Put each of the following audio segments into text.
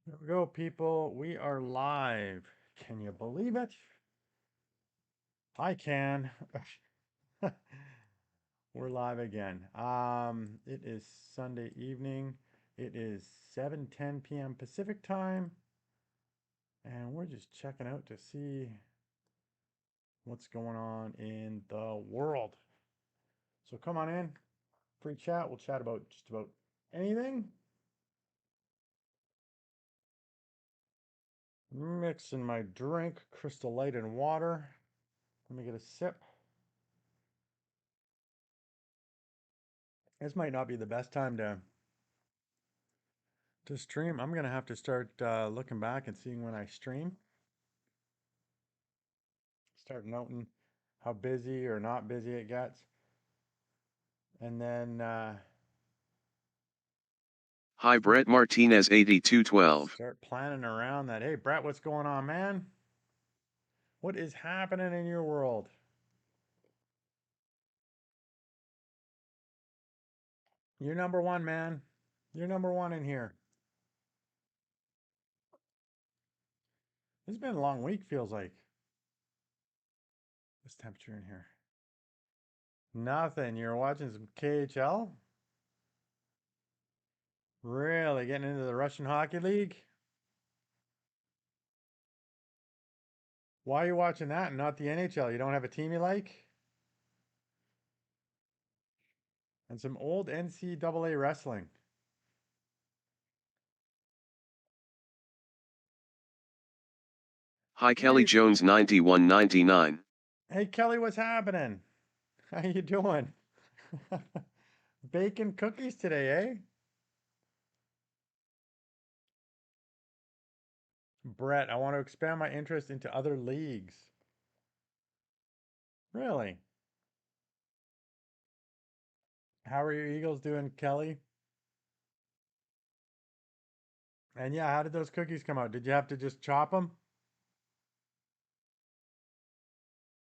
There we go, people. We are live. Can you believe it? I can. We're live again. It is Sunday evening. It is 7:10 p.m. Pacific time, and we're just checking out to see what's going on in the world. So come on in, free chat. We'll chat about just about anything. Mixing my drink, Crystal Light and water. Let me get a sip. This might not be the best time to stream. I'm gonna have to start looking back and seeing when I stream. Start noting how busy or not busy it gets, and then Hi start Brett Martinez 8212. start planning around that. Hey, Brett, what's going on, man? What is happening in your world? You're number one, man. You're number one in here. It's been a long week, feels like. This temperature in here. Nothing. You're watching some KHL? Really getting into the Russian Hockey League? Why are you watching that and not the NHL? You don't have a team you like? And some old NCAA wrestling. Hi Kelly Hey, Jones 9199. hey Kelly, what's happening? How you doing? Bacon cookies today, eh? Brett, I want to expand my interest into other leagues. Really? How are your Eagles doing, Kelly? And yeah, how did those cookies come out? Did you have to just chop them?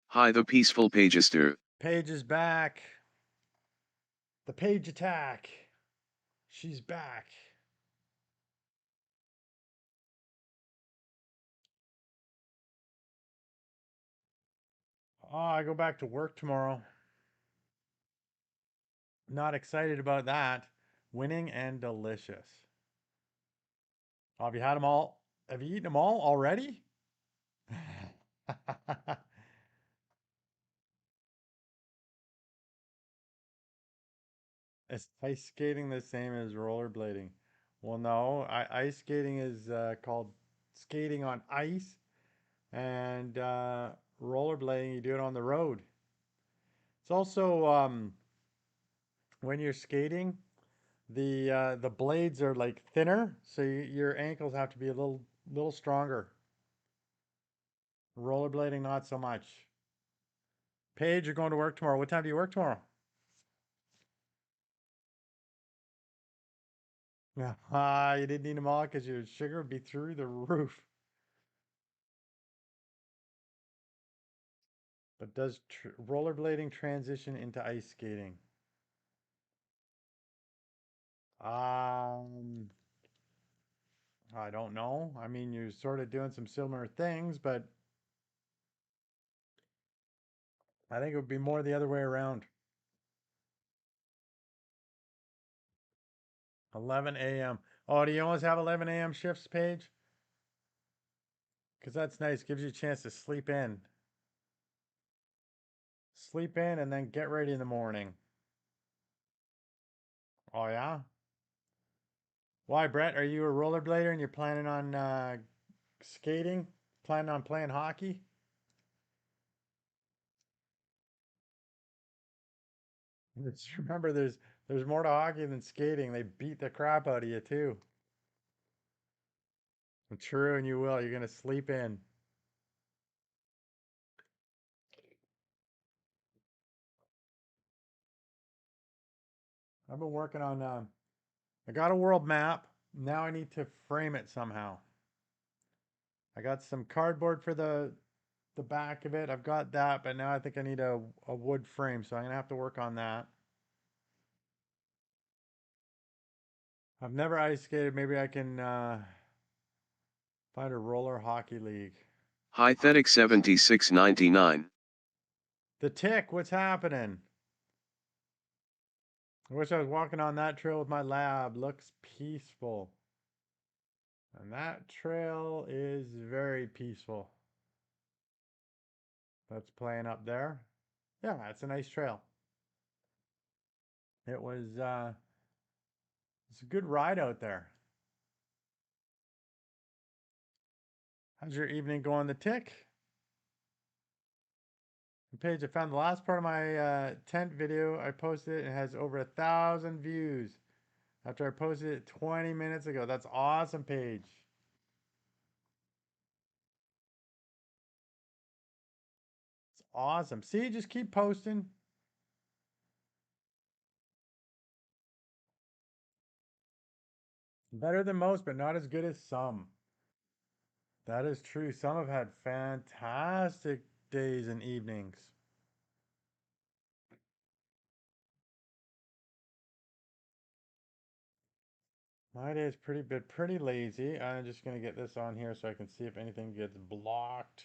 Hi the peaceful Pagester. Paige is back. The Page attack. She's back. Oh, I go back to work tomorrow. Not excited about that. Winning and delicious. Oh, have you had them all? Have you eaten them all already? Is ice skating the same as rollerblading? Well, no. Ice skating is called skating on ice, and rollerblading, you do it on the road. It's also when you're skating, the blades are like thinner, so your ankles have to be a little stronger. Rollerblading, not so much. Paige, you're going to work tomorrow. What time do you work tomorrow? Yeah. You didn't eat them all because your sugar would be through the roof. But does rollerblading transition into ice skating? Um, I don't know. I mean, you're sort of doing some similar things, but I think it would be more the other way around. 11 a.m. Oh, do you always have 11 a.m. shifts, Paige? Because that's nice. Gives you a chance to sleep in. Sleep in and then get ready in the morning. Oh, yeah? Why, Brett? Are you a rollerblader and you're planning on skating? Planning on playing hockey? Just remember, there's more to hockey than skating. They beat the crap out of you too. True, and you will. You're gonna sleep in. I've been working on. I got a world map. Now I need to frame it somehow. I got some cardboard for the back of it. I've got that, but now I think I need a wood frame, so I'm gonna have to work on that. I've never ice skated. Maybe I can Find a roller hockey league. Hythetic 7699. The Tick, what's happening? I wish I was walking on that trail with my lab. Looks peaceful. And that trail is very peaceful. That's playing up there. Yeah, it's a nice trail. It was it's a good ride out there. How's your evening going, the Tick? Page, I found the last part of my tent video. I posted it. It has over 1,000 views after I posted it 20 minutes ago. That's awesome, Paige. It's awesome. See, just keep posting. Better than most, but not as good as some. That is true. Some have had fantastic days and evenings. My day is pretty lazy. I'm just gonna get this on here so I can see if anything gets blocked.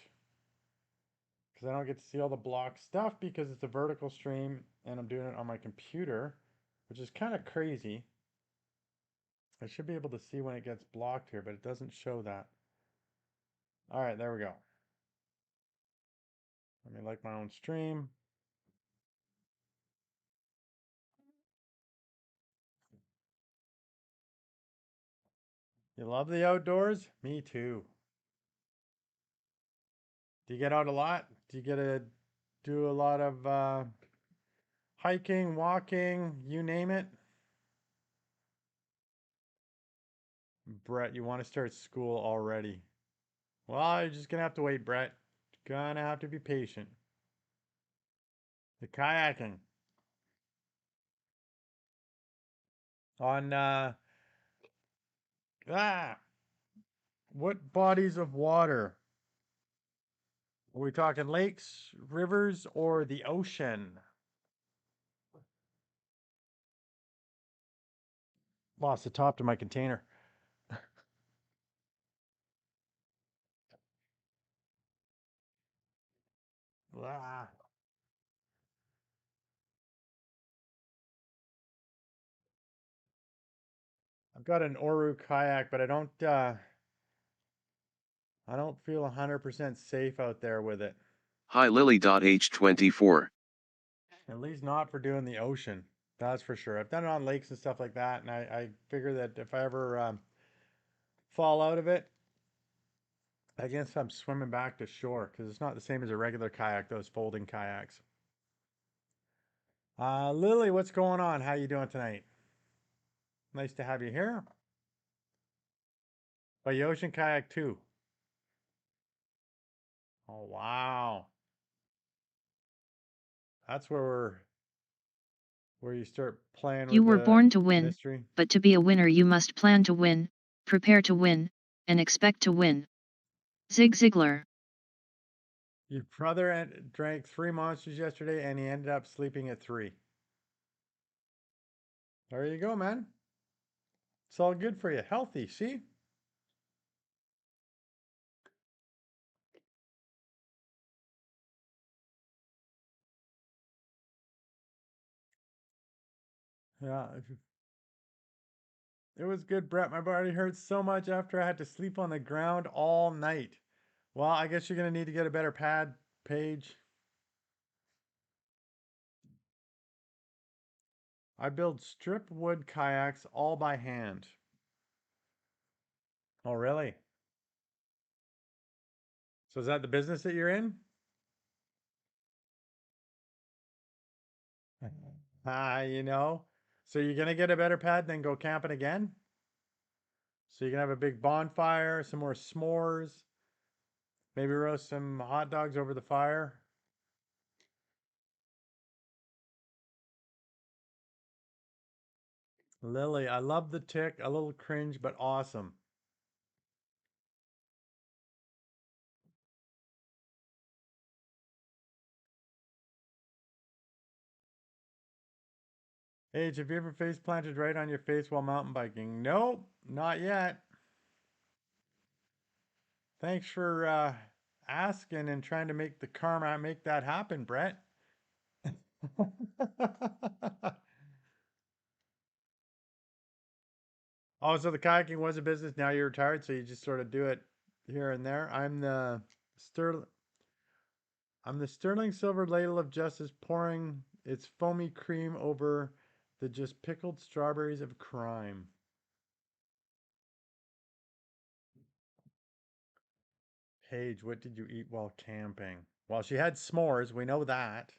Because I don't get to see all the blocked stuff because it's a vertical stream and I'm doing it on my computer, which is kind of crazy. I should be able to see when it gets blocked here, but it doesn't show that. All right, there we go. Let me like my own stream. You love the outdoors? Me too. Do you get out a lot? Do you get to do a lot of hiking, walking, you name it? Brett, you want to start school already. Well, you're just going to have to wait, Brett. Gonna have to be patient. The kayaking. On, ah, what bodies of water? Are we talking lakes, rivers, or the ocean? Lost the top to my container. Ah, I've got an Oru kayak, but I don't feel 100% safe out there with it. Hi Lily.H24. At least not for doing the ocean. That's for sure. I've done it on lakes and stuff like that, and I figure that if I ever fall out of it, I guess I'm swimming back to shore because it's not the same as a regular kayak, those folding kayaks. Lily, what's going on? How you doing tonight? Nice to have you here. By ocean kayak too. Oh wow, that's where you start playing You with were the born to win, mystery. but to be a winner you must plan to win, prepare to win, and expect to win. Zig Ziglar. Your brother drank 3 monsters yesterday, and he ended up sleeping at 3. There you go, man. It's all good for you. Healthy, see? Yeah, it was good, Brett. My body hurt so much after I had to sleep on the ground all night. Well, I guess you're going to need to get a better pad, Paige. I build strip wood kayaks all by hand. Oh, really? So is that the business that you're in? You know. So you're going to get a better pad, then go camping again? So you can have a big bonfire, some more s'mores, maybe roast some hot dogs over the fire. Lily, I love the tick. A little cringe, but awesome. Age, have you ever face planted right on your face while mountain biking? Nope, not yet. Thanks for asking and trying to make the karma make that happen, Brett. Oh, so the kayaking was a business. Now you're retired, so you just sort of do it here and there. Ster I'm the sterling silver ladle of justice, pouring its foamy cream over the just pickled strawberries of crime. Paige, what did you eat while camping? Well, she had s'mores. We know that.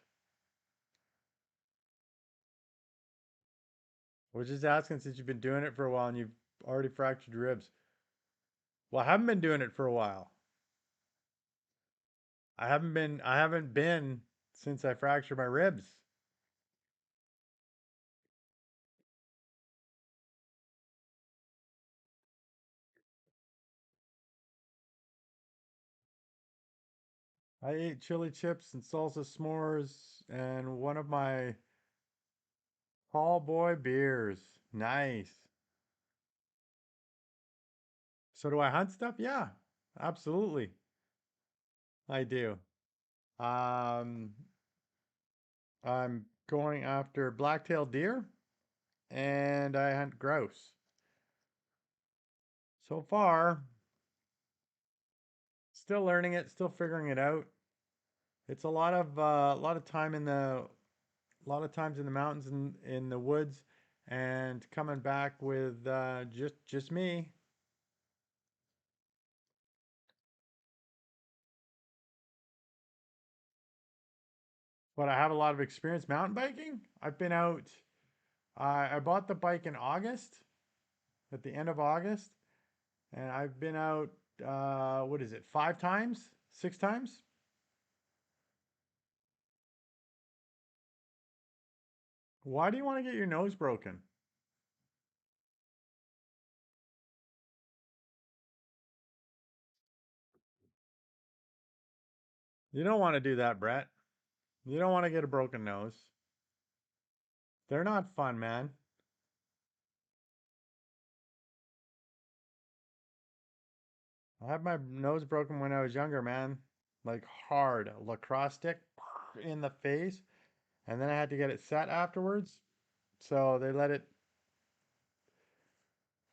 We're just asking since you've been doing it for a while and you've already fractured your ribs. Well, I haven't been doing it for a while. I haven't been since I fractured my ribs. I ate chili chips and salsa s'mores and one of my tall boy beers. Nice. So do I hunt stuff? Yeah, absolutely. I do. Um, I'm going after black-tailed deer and I hunt grouse. So far, still learning it, still figuring it out. It's a lot of time in the a lot of times in the mountains and in the woods and coming back with just me. But I have a lot of experience mountain biking. I've been out. I bought the bike in August, at the end of August, and I've been out. What is it? 5 times? 6 times? Why do you want to get your nose broken? You don't want to do that, Brett. You don't want to get a broken nose. They're not fun, man. I had my nose broken when I was younger, man. Like hard, a lacrosse stick in the face, and then I had to get it set afterwards. So they let it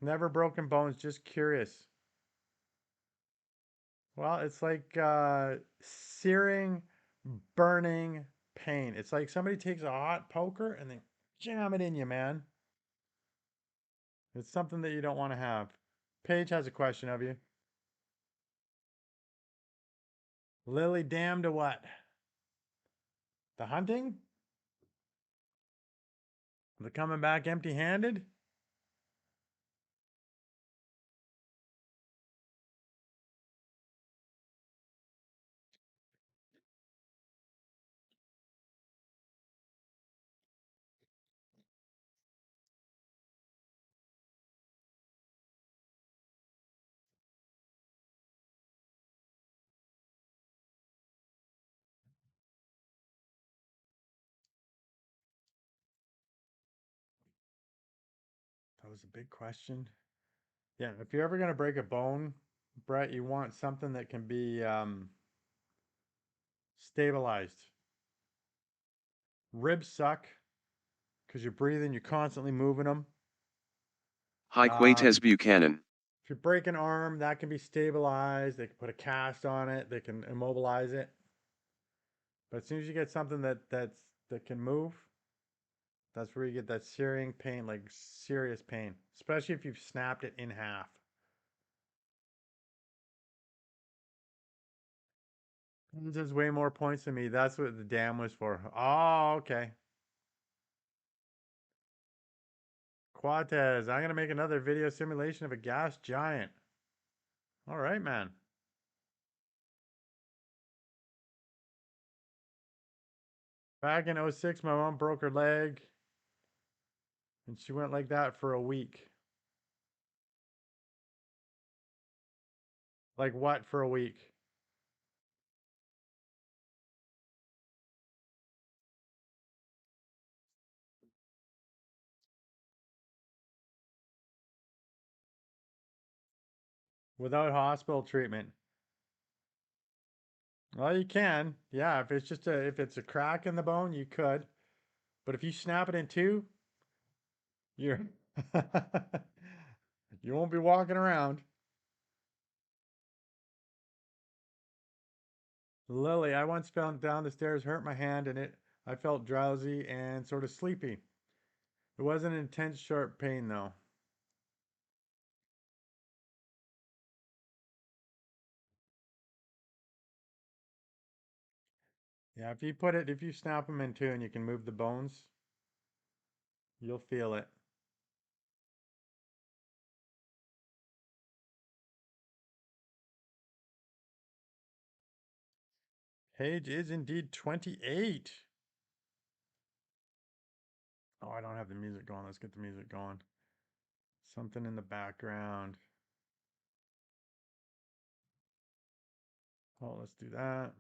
never broken bones, just curious. Well, it's like searing, burning pain. It's like somebody takes a hot poker and they jam it in you, man. It's something that you don't want to have. Paige has a question of you. Lily damn to what? The hunting? The coming back empty handed? That was a big question. Yeah, if you're ever going to break a bone, Brett, you want something that can be stabilized. Ribs suck because you're breathing, you're constantly moving them. Hikwates Um, Buchanan. if you break an arm, that can be stabilized. They can put a cast on it. They can immobilize it. But as soon as you get something that can move, that's where you get that searing pain, like serious pain, especially if you've snapped it in half. This is way more points than me. That's what the dam was for. Oh, okay. Quatez, I'm gonna make another video simulation of a gas giant. All right, man. Back in '06, my mom broke her leg, and she went like that for a week. Like what for a week? Without hospital treatment. Well, you can. Yeah, if it's just if it's a crack in the bone, you could. But if you snap it in two, you're you won't be walking around. Lily, I once fell down the stairs, hurt my hand, and I felt drowsy and sort of sleepy. It wasn't an intense, sharp pain though. Yeah, if you snap them in two and you can move the bones, you'll feel it. Page is indeed 28. Oh, I don't have the music going. Let's get the music going. Something in the background. Oh, let's do that.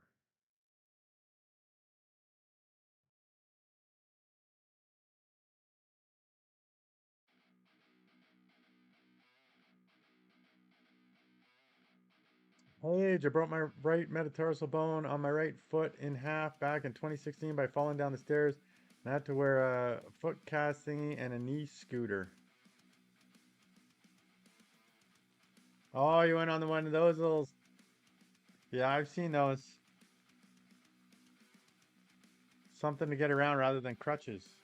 Page, I broke my right metatarsal bone on my right foot in half back in 2016 by falling down the stairs. And I had to wear a foot cast thingy and a knee scooter. Oh, you went on the one of those little. Yeah, I've seen those. Something to get around rather than crutches.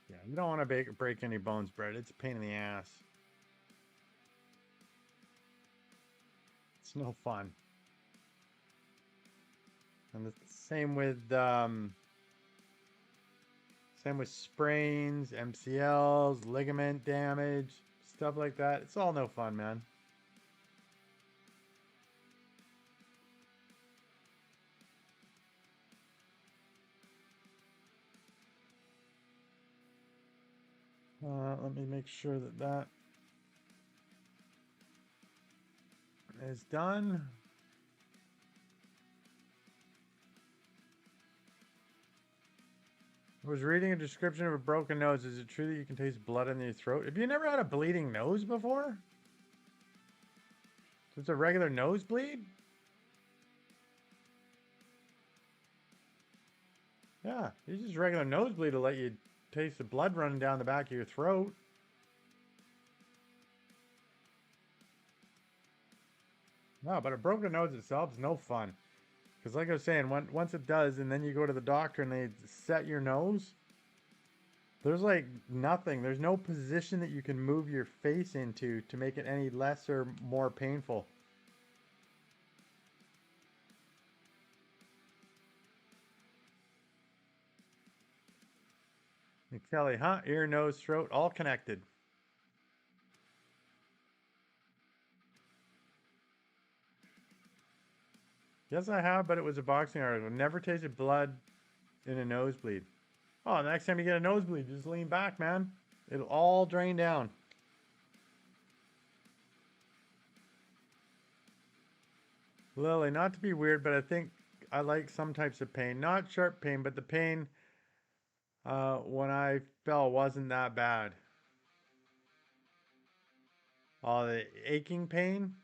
Yeah, you don't want to break any bones, Brett. It's a pain in the ass. It's no fun. And the same with sprains, MCLs, ligament damage, stuff like that. It's all no fun, man. Let me make sure that that is done. I was reading a description of a broken nose. Is it true that you can taste blood in your throat? Have you never had a bleeding nose before? So it's a regular nosebleed? Yeah, it's just regular nosebleed to let you taste the blood running down the back of your throat. No, but a broken nose itself is no fun. Because like I was saying, once it does, and then you go to the doctor and they set your nose, there's like nothing. There's no position that you can move your face into to make it any less or more painful. Kelly, huh? Ear, nose, throat, all connected. Yes, I have, but it was a boxing article. Never tasted blood in a nosebleed. Oh, next time you get a nosebleed, just lean back, man. It'll all drain down. Lily, not to be weird, but I think I like some types of pain. Not sharp pain, but the pain when I fell wasn't that bad. Oh, the aching pain?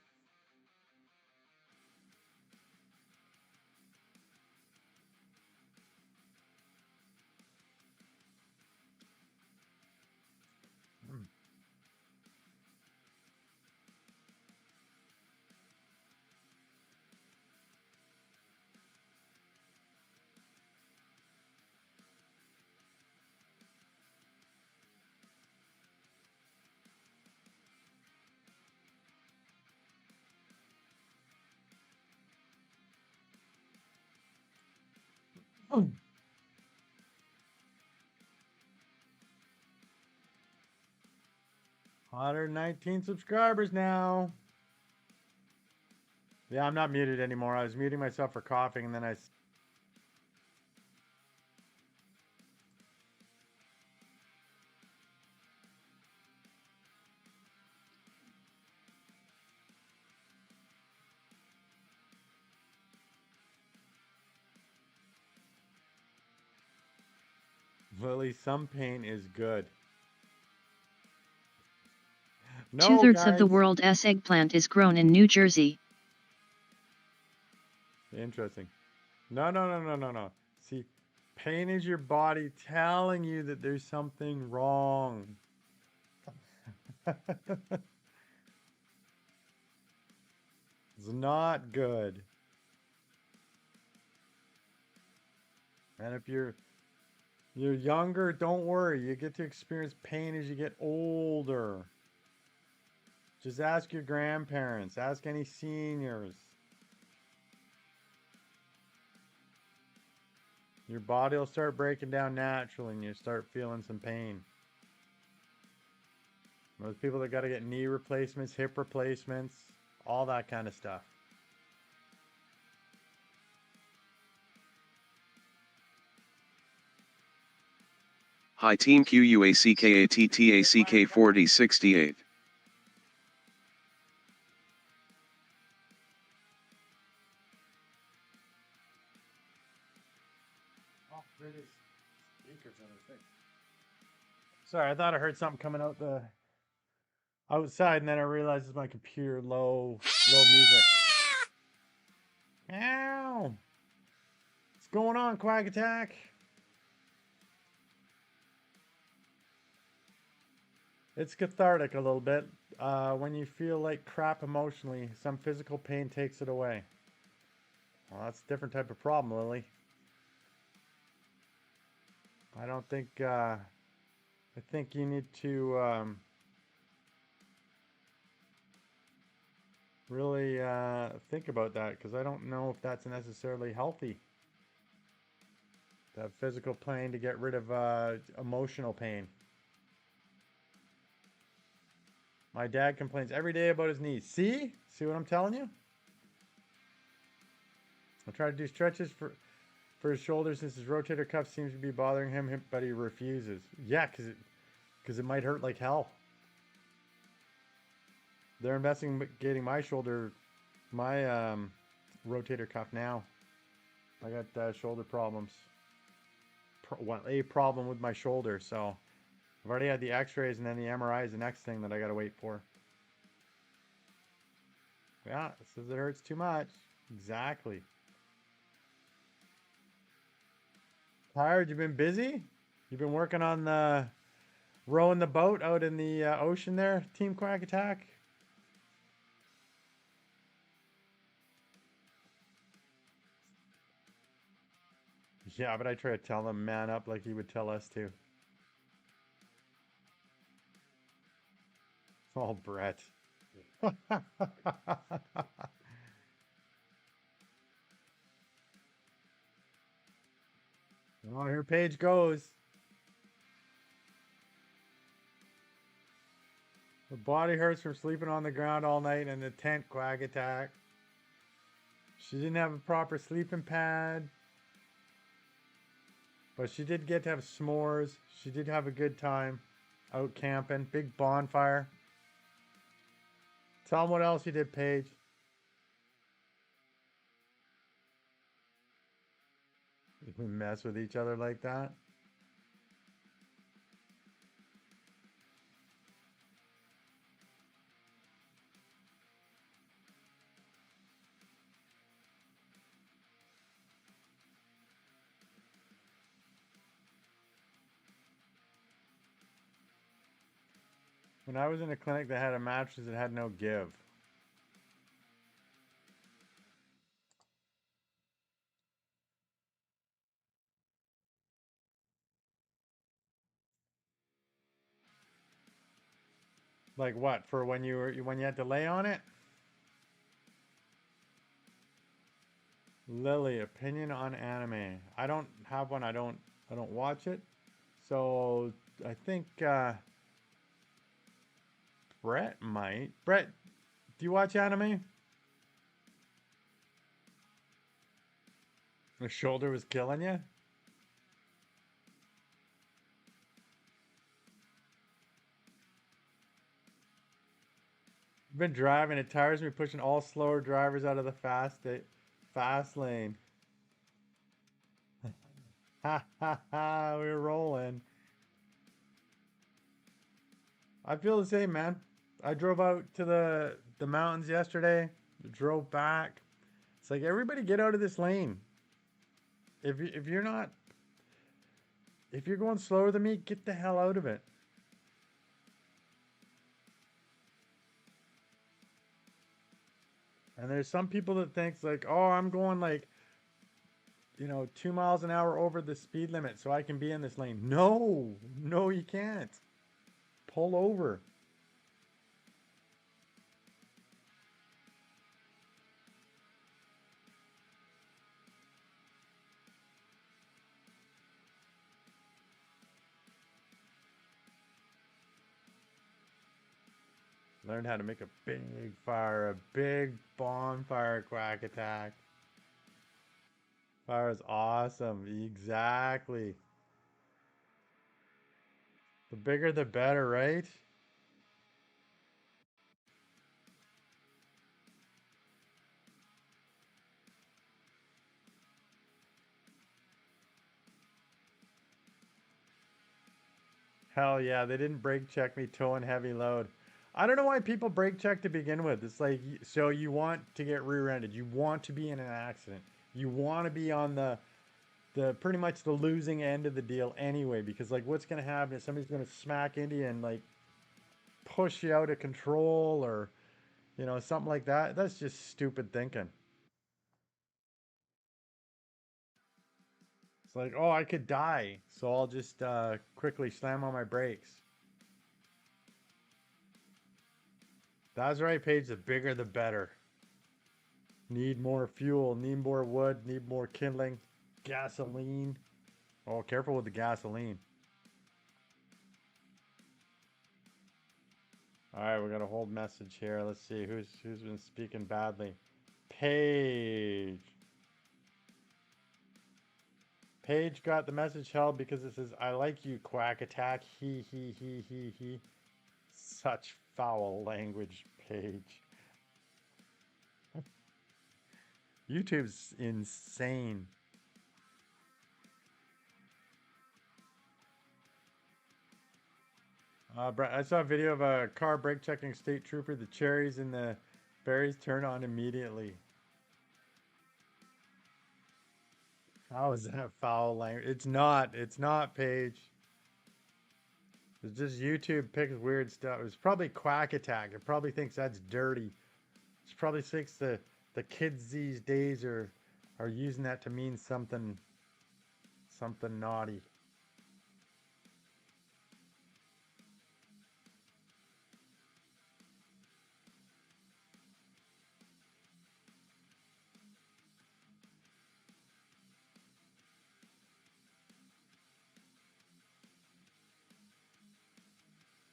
Mm. 119 subscribers now. Yeah, I'm not muted anymore. I was muting myself for coughing, and then I. Lily, some pain is good. No, Two-thirds of the guys. world's eggplant is grown in New Jersey. Interesting. No, no, no, no, no, no. See, pain is your body telling you that there's something wrong. It's not good. And if you're younger, don't worry. You get to experience pain as you get older. Just ask your grandparents, ask any seniors. Your body will start breaking down naturally and you start feeling some pain. Those people that got to get knee replacements, hip replacements, all that kind of stuff. Hi Team QUACKATTACK 4068. Oh, there it is. Speakers on the thing. Sorry, I thought I heard something coming out the outside, and then I realized it's my computer low music. Ow! What's going on, Quack Attack? It's cathartic a little bit. When you feel like crap emotionally, some physical pain takes it away. Well, that's a different type of problem, Lily. I don't think, I think you need to really think about that, because I don't know if that's necessarily healthy. To have physical pain to get rid of emotional pain. My dad complains every day about his knees. See? See what I'm telling you? I try to do stretches for his shoulders since his rotator cuff seems to be bothering him, but he refuses. Yeah, because it might hurt like hell. They're investigating my shoulder, my rotator cuff now. I got shoulder problems. A problem with my shoulder, so I've already had the x-rays, and then the MRI is the next thing that I gotta wait for. Yeah, it says it hurts too much. Exactly. Tired? You've been busy? You've been working on the rowing the boat out in the ocean there, Team Quack Attack? Yeah, but I try to tell him man up like he would tell us to. Oh, Brett. Oh, here Paige goes. The body hurts from sleeping on the ground all night in the tent, Quack Attack. She didn't have a proper sleeping pad. But she did get to have s'mores. She did have a good time out camping. Big bonfire. Tell them what else you did, Paige. We mess with each other like that. When I was in a clinic, they had a mattress that had no give. Like what? For when you had to lay on it? Lily, opinion on anime. I don't have one. I don't watch it. So I think Brett might. Brett, do you watch anime? The shoulder was killing you? I've been driving. It tires me pushing all slower drivers out of the fast lane. Ha ha ha, we're rolling. I feel the same, man. I drove out to the mountains yesterday, drove back. It's like everybody get out of this lane. If you're not if you're going slower than me, get the hell out of it. And there's some people that thinks like, "Oh, I'm going like, 2 miles an hour over the speed limit so I can be in this lane." No. No, you can't. Pull over. Learn how to make a big fire, a big bonfire quack attack. Fire is awesome. Exactly. The bigger the better, right? Hell yeah, they didn't brake check me towing heavy load. I don't know why people brake check to begin with. It's like, so you want to get rear-ended. You want to be in an accident. You want to be on the pretty much the losing end of the deal anyway, because like what's going to happen is somebody's going to smack into you and like push you out of control or, something like that. That's just stupid thinking. It's like, oh, I could die, so I'll just quickly slam on my brakes. That's right, Paige. The bigger the better. Need more fuel, need more wood, need more kindling, gasoline. Oh, careful with the gasoline. All right, we got a whole message here. Let's see who's been speaking badly. Paige. Paige got the message held because it says, "I like you, quack attack. He. Such foul language, Paige. YouTube's insane. I saw a video of a car brake checking state trooper. The cherries and the berries turn on immediately. How is that foul language? It's not. It's not, Paige. It's just YouTube picks weird stuff. It's probably Quack Attack. It probably thinks that's dirty. It probably thinks the kids these days are using that to mean something naughty.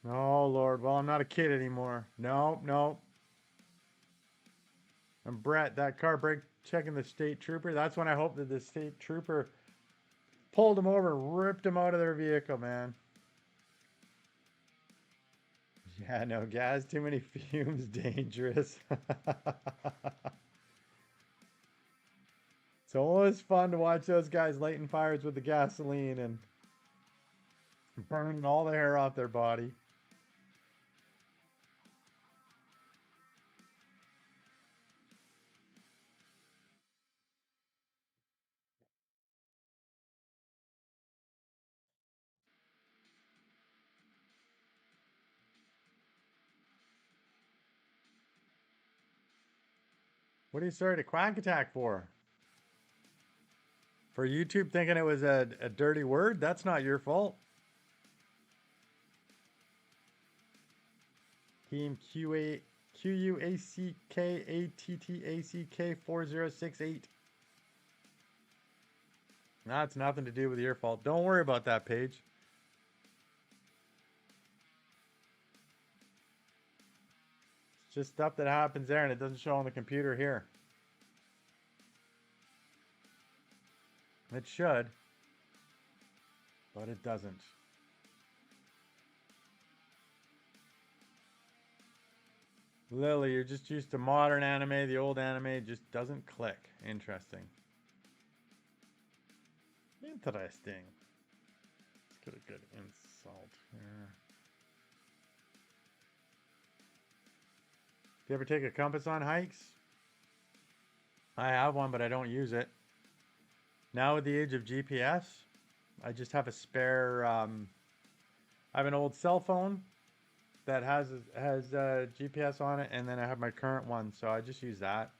Oh Lord. Well, I'm not a kid anymore. No, no. And Brett, that car brake checking the state trooper. That's when I hope that the state trooper pulled him over, ripped him out of their vehicle, man. Yeah, no, gas, too many fumes, dangerous. It's always fun to watch those guys lighting fires with the gasoline and burning all the hair off their body. What are you starting a quack attack for? For YouTube thinking it was a dirty word? That's not your fault. Team QUACKATTACK 4068. That's nothing to do with your fault. Don't worry about that, Paige. It's just stuff that happens there and it doesn't show on the computer here. It should, but it doesn't. Lily, you're just used to modern anime. The old anime just doesn't click. Interesting. Interesting. Let's get a good insult here. Do you ever take a compass on hikes? I have one, but I don't use it. Now with the age of GPS, I just have a spare. I have an old cell phone that has GPS on it, and then I have my current one, so I just use that.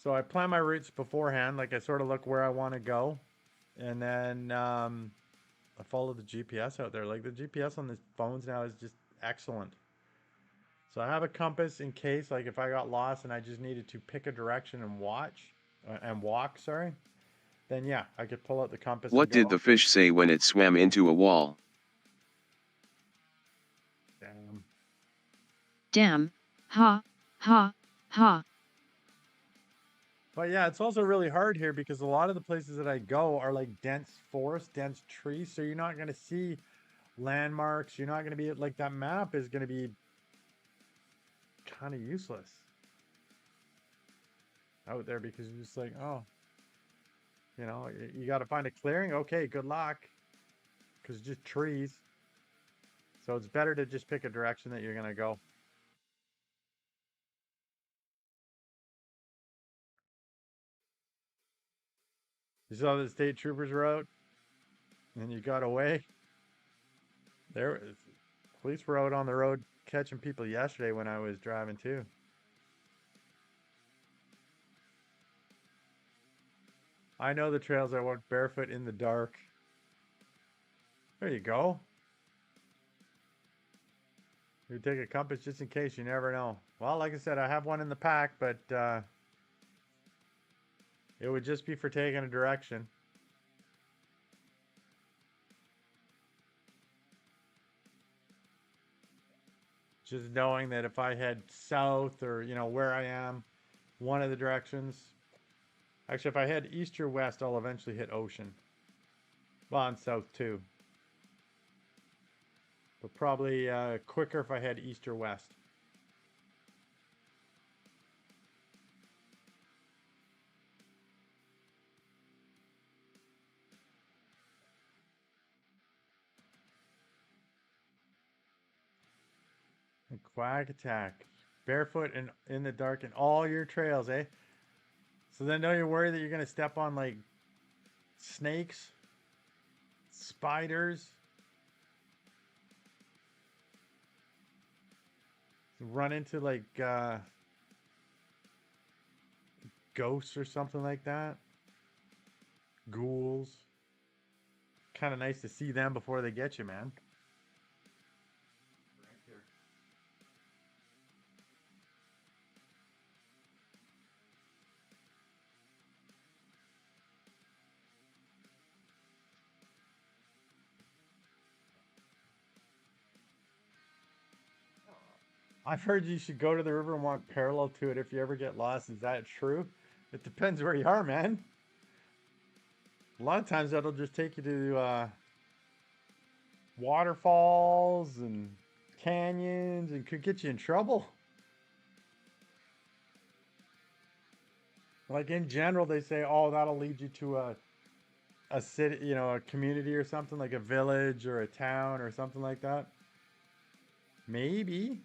So I plan my routes beforehand, like I sort of look where I want to go, and then I follow the GPS out there. Like the GPS on the phones now is just excellent. So I have a compass in case, like if I got lost and I just needed to pick a direction and walk. Sorry, then yeah, I could pull out the compass and What did go. the fish say when it swam into a wall? Damn. Damn. Ha. Ha. Ha. But yeah, it's also really hard here because a lot of the places that I go are like dense forest, dense trees, so you're not going to see landmarks. You're not going to be like that map is going to be kind of useless out there because you're just like, oh, you got to find a clearing. Okay, good luck because it's just trees. So it's better to just pick a direction that you're going to go. You saw the state troopers were out and you got away. There, police were out on the road catching people yesterday when I was driving too. I know the trails I walk barefoot in the dark. There you go. You take a compass just in case, you never know. Well, like I said, I have one in the pack, but it would just be for taking a direction. Just knowing that if I head south or, where I am, one of the directions. Actually, if I head east or west, I'll eventually hit ocean. Well, and south too. But probably quicker if I head east or west. A quack attack. Barefoot and in the dark in all your trails, eh? So then don't you worry that you're going to step on like snakes, spiders, run into like ghosts or something like that. Ghouls. Kind of nice to see them before they get you, man. I've heard you should go to the river and walk parallel to it if you ever get lost. Is that true? It depends where you are, man. A lot of times that'll just take you to waterfalls and canyons and could get you in trouble. Like in general, they say, oh, that'll lead you to a city, a community or something like a village or a town or something like that. Maybe,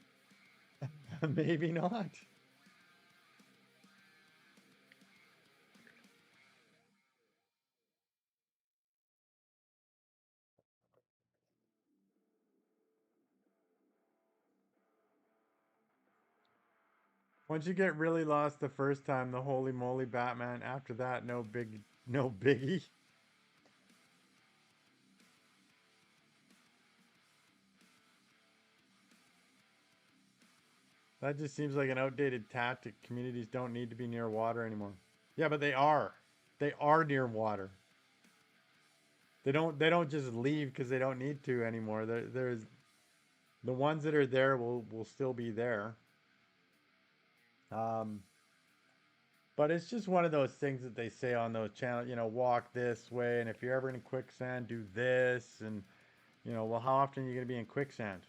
maybe not. Once you get really lost the first time, the holy moly Batman. After that, no biggie. That just seems like an outdated tactic. Communities don't need to be near water anymore. Yeah, but they are. They are near water. They don't just leave because they don't need to anymore. There's the ones that are there will still be there. Um, but it's just one of those things that they say on those channels, walk this way, and if you're ever in quicksand, do this, and well, how often are you going to be in quicksand?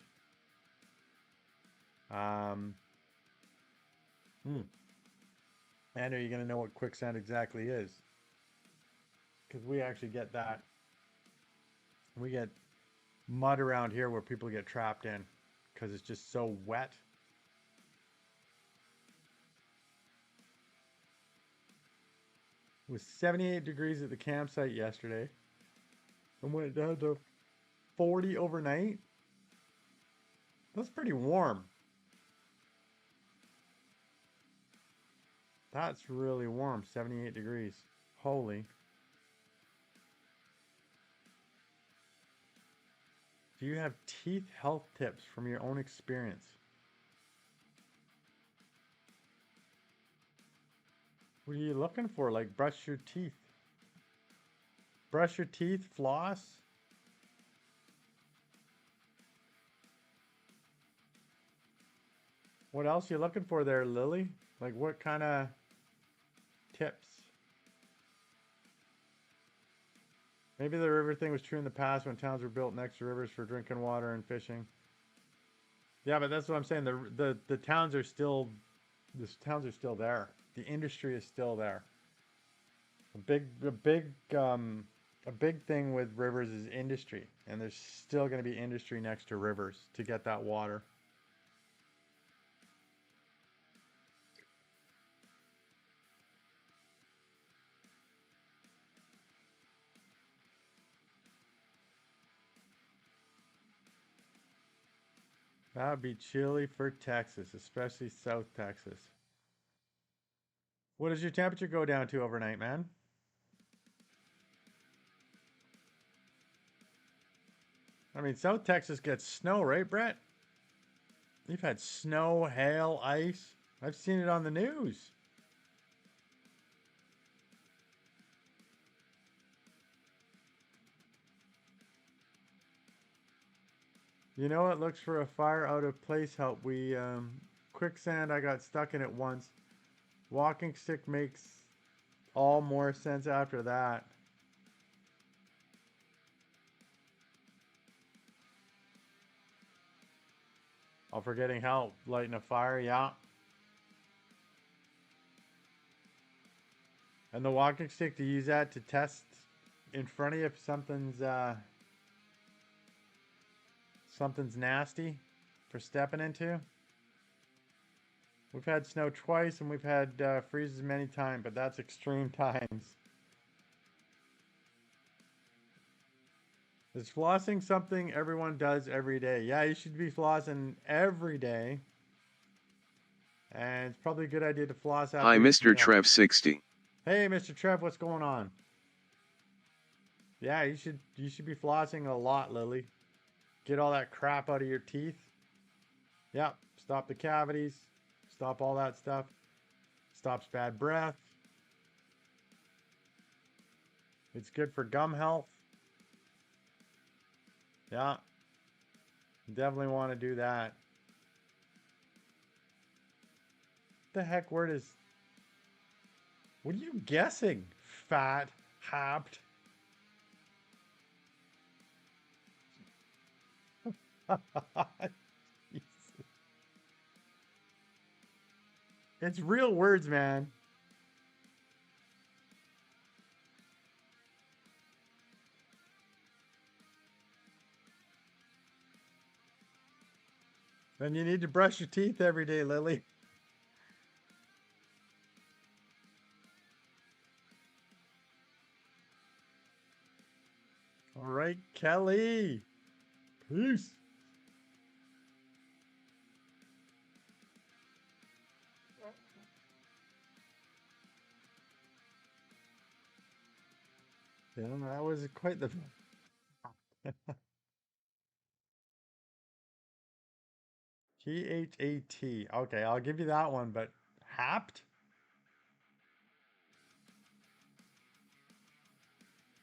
Um, hmm. And are you going to know what quicksand exactly is? Because we actually get that. We get mud around here where people get trapped in because it's just so wet. It was 78 degrees at the campsite yesterday and went down to 40 overnight. That's pretty warm. That's really warm, 78 degrees. Holy. Do you have teeth health tips from your own experience? What are you looking for? Like brush your teeth. Brush your teeth, floss. What else are you looking for there, Lily? Like what kind of tips? Maybe the river thing was true in the past when towns were built next to rivers for drinking water and fishing. Yeah, but that's what I'm saying. The towns are still there. The industry is still there. A big thing with rivers is industry, and there's still going to be industry next to rivers to get that water. That would be chilly for Texas, especially South Texas. What does your temperature go down to overnight, man? I mean, South Texas gets snow, right, Brett? You've had snow, hail, ice. I've seen it on the news. You know what? Looks for a fire out of place help. Quicksand, I got stuck in it once. Walking stick makes all more sense after that. Oh, for getting help. Lighting a fire, yeah. And the walking stick, to use that to test in front of you if something's nasty for stepping into. We've had snow twice and we've had freezes many times, but that's extreme times. Is flossing something everyone does every day? Yeah, you should be flossing every day. And it's probably a good idea to floss after Hi each Mr. meal. Trev 60. Hey, Mr. Trev, what's going on? Yeah, you should be flossing a lot, Lily. Get all that crap out of your teeth. Yep, stop the cavities. Stop all that stuff. Stops bad breath. It's good for gum health. Yeah, definitely want to do that. What the heck word is... What are you guessing? Fat, happed. It's real words, man. Then you need to brush your teeth every day, Lily. All right, Kelly. Peace. Yeah, that was quite the... Ghat. Okay, I'll give you that one, but happed?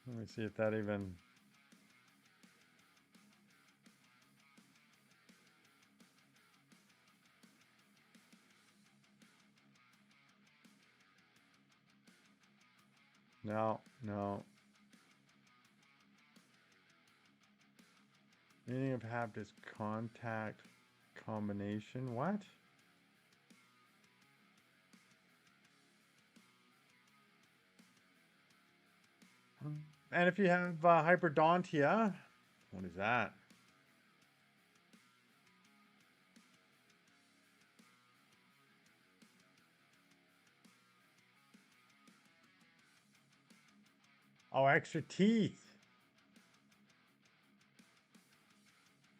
Let me see if that even... No, no. Meaning of happed is contact combination. What? And if you have hyperdontia, what is that? Oh, extra teeth.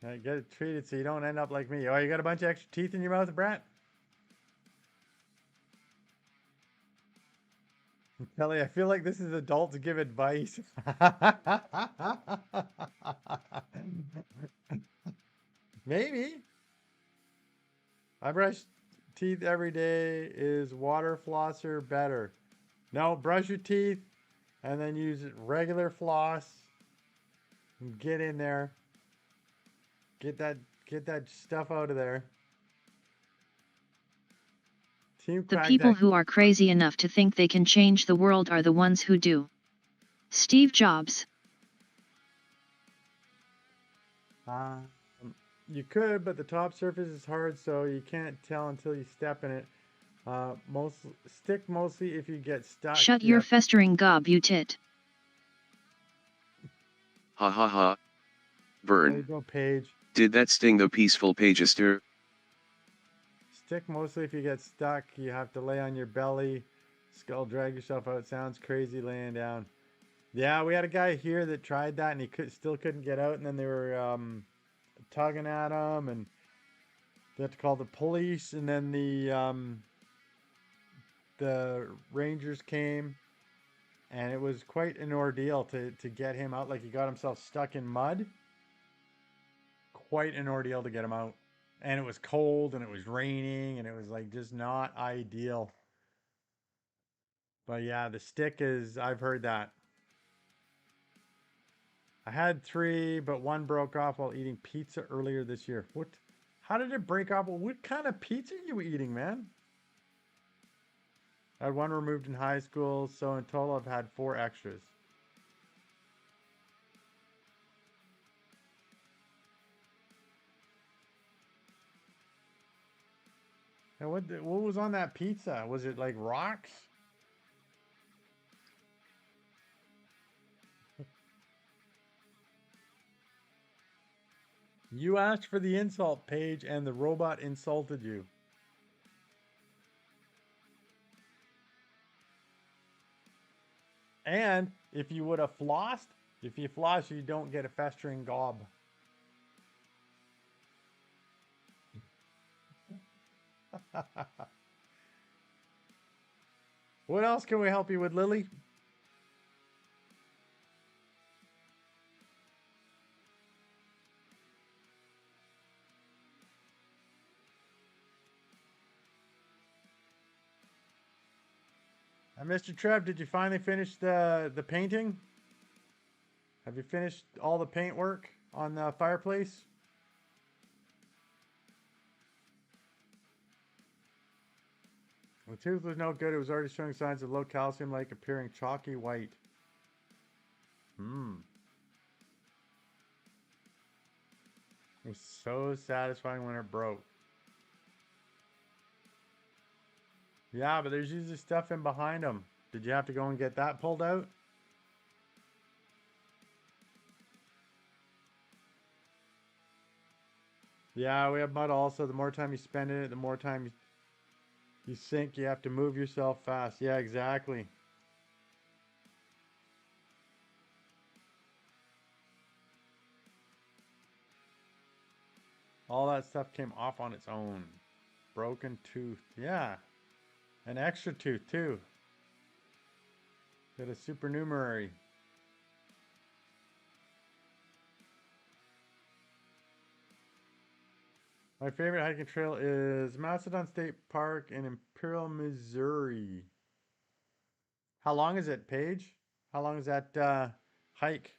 Get it treated so you don't end up like me. Oh, you got a bunch of extra teeth in your mouth, Brett? Kelly, I feel like this is adults give advice. Maybe. I brush teeth every day. Is water flosser better? No, brush your teeth and then use regular floss. And get in there. Get that stuff out of there. Team The Quack people that. who are crazy enough to think they can change the world are the ones who do. Steve Jobs. Um, you could, but the top surface is hard, so you can't tell until you step in it. Stick mostly if you get stuck. Shut You your have. festering gob, you tit. Ha ha ha. There you Burn. go, Paige. Did that sting the peaceful Pagester? Stick mostly if you get stuck. You have to lay on your belly. Skull, drag yourself out. Sounds crazy laying down. Yeah, we had a guy here that tried that and he still couldn't get out. And then they were tugging at him, and they had to call the police. And then the rangers came, and it was quite an ordeal to get him out. Like, he got himself stuck in mud. Quite an ordeal to get him out. And it was cold and it was raining and it was like just not ideal. But yeah, the stick is, I've heard that. I had 3, but one broke off while eating pizza earlier this year. What? How did it break off? Well, what kind of pizza are you eating, man? I had 1 removed in high school, so in total I've had 4 extras. And what was on that pizza? Was it like rocks? You asked for the insult page and the robot insulted you. And if you would have flossed, if you floss, you don't get a festering gob. What else can we help you with, Lily? Mr. Trev, did you finally finish the painting? Have you finished all the paint work on the fireplace? The tooth was no good. It was already showing signs of low calcium, like appearing chalky white. Hmm. It was so satisfying when it broke. Yeah, but there's usually stuff in behind them. Did you have to go and get that pulled out? Yeah, we have mud also. The more time you spend in it, the more time you sink. You have to move yourself fast. Yeah, exactly. All that stuff came off on its own. Broken tooth. Yeah. An extra tooth, too. Got a supernumerary. My favorite hiking trail is Macedon State Park in Imperial, Missouri. How long is it, Paige? How long is that hike?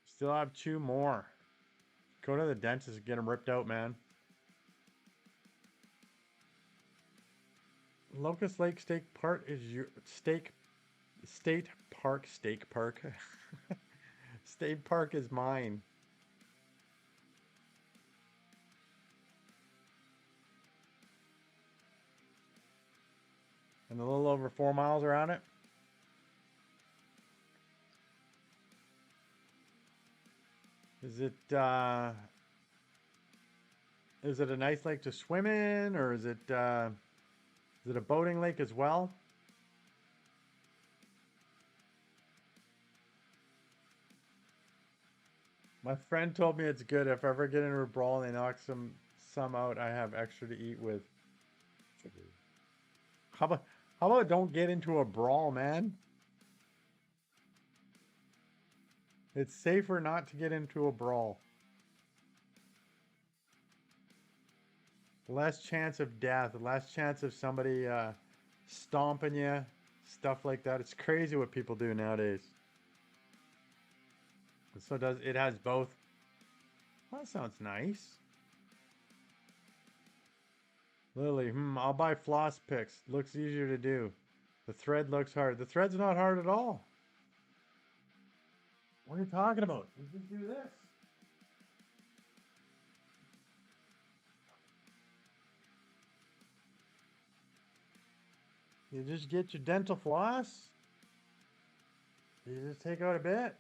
Still have 2 more. Go to the dentist and get them ripped out, man. Locust Lake State Park is your state park. State Park is mine. And a little over 4 miles around it. Is it a nice lake to swim in, or is it Is it a boating lake as well? My friend told me it's good. If I ever get into a brawl and they knock some out, I have extra to eat with. How about how about don't get into a brawl, man? It's safer not to get into a brawl. Less chance of death, less chance of somebody stomping you, stuff like that. It's crazy what people do nowadays. So does it has both. Well, that sounds nice. Lily, I'll buy floss picks. Looks easier to do. The thread looks hard. The thread's not hard at all. What are you talking about? You just do this. You just get your dental floss. You just take out a bit.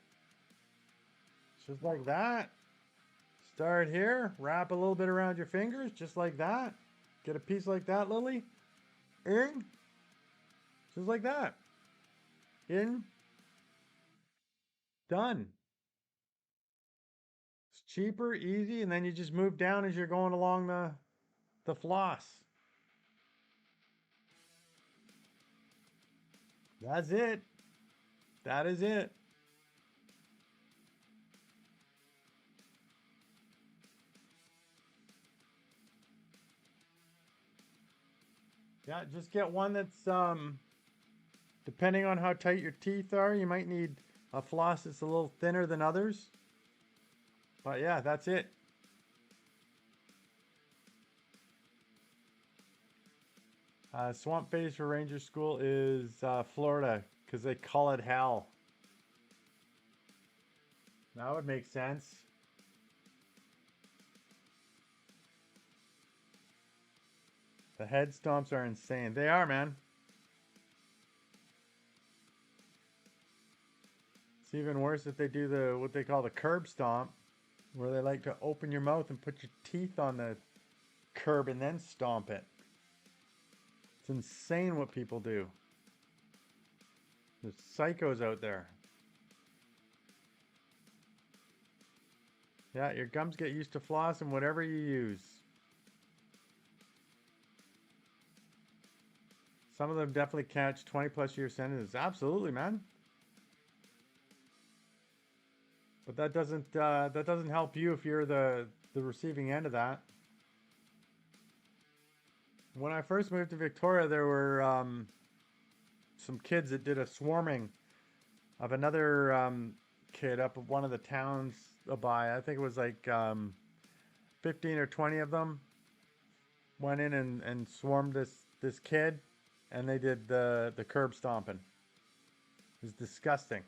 Just like that. Start here. Wrap a little bit around your fingers. Just like that. Get a piece like that, Lily. In. Just like that. In. Done. It's cheaper, easy, and then you just move down as you're going along the floss. That's it. That is it. Yeah, just get one that's depending on how tight your teeth are, you might need a floss that's a little thinner than others. But yeah, that's it. Swamp Face for Ranger School is Florida because they call it hell. That would make sense. The head stomps are insane. They are, man. It's even worse if they do what they call the curb stomp, where they like to open your mouth and put your teeth on the curb and then stomp it. It's insane what people do. There's psychos out there. Yeah, your gums get used to flossing whatever you use. Some of them definitely catch 20+ year sentences. Absolutely, man. But that doesn't help you if you're the receiving end of that. When I first moved to Victoria, there were some kids that did a swarming of another kid up of one of the towns by. I think it was like 15 or 20 of them went in and swarmed this kid, and they did the curb stomping. It was disgusting.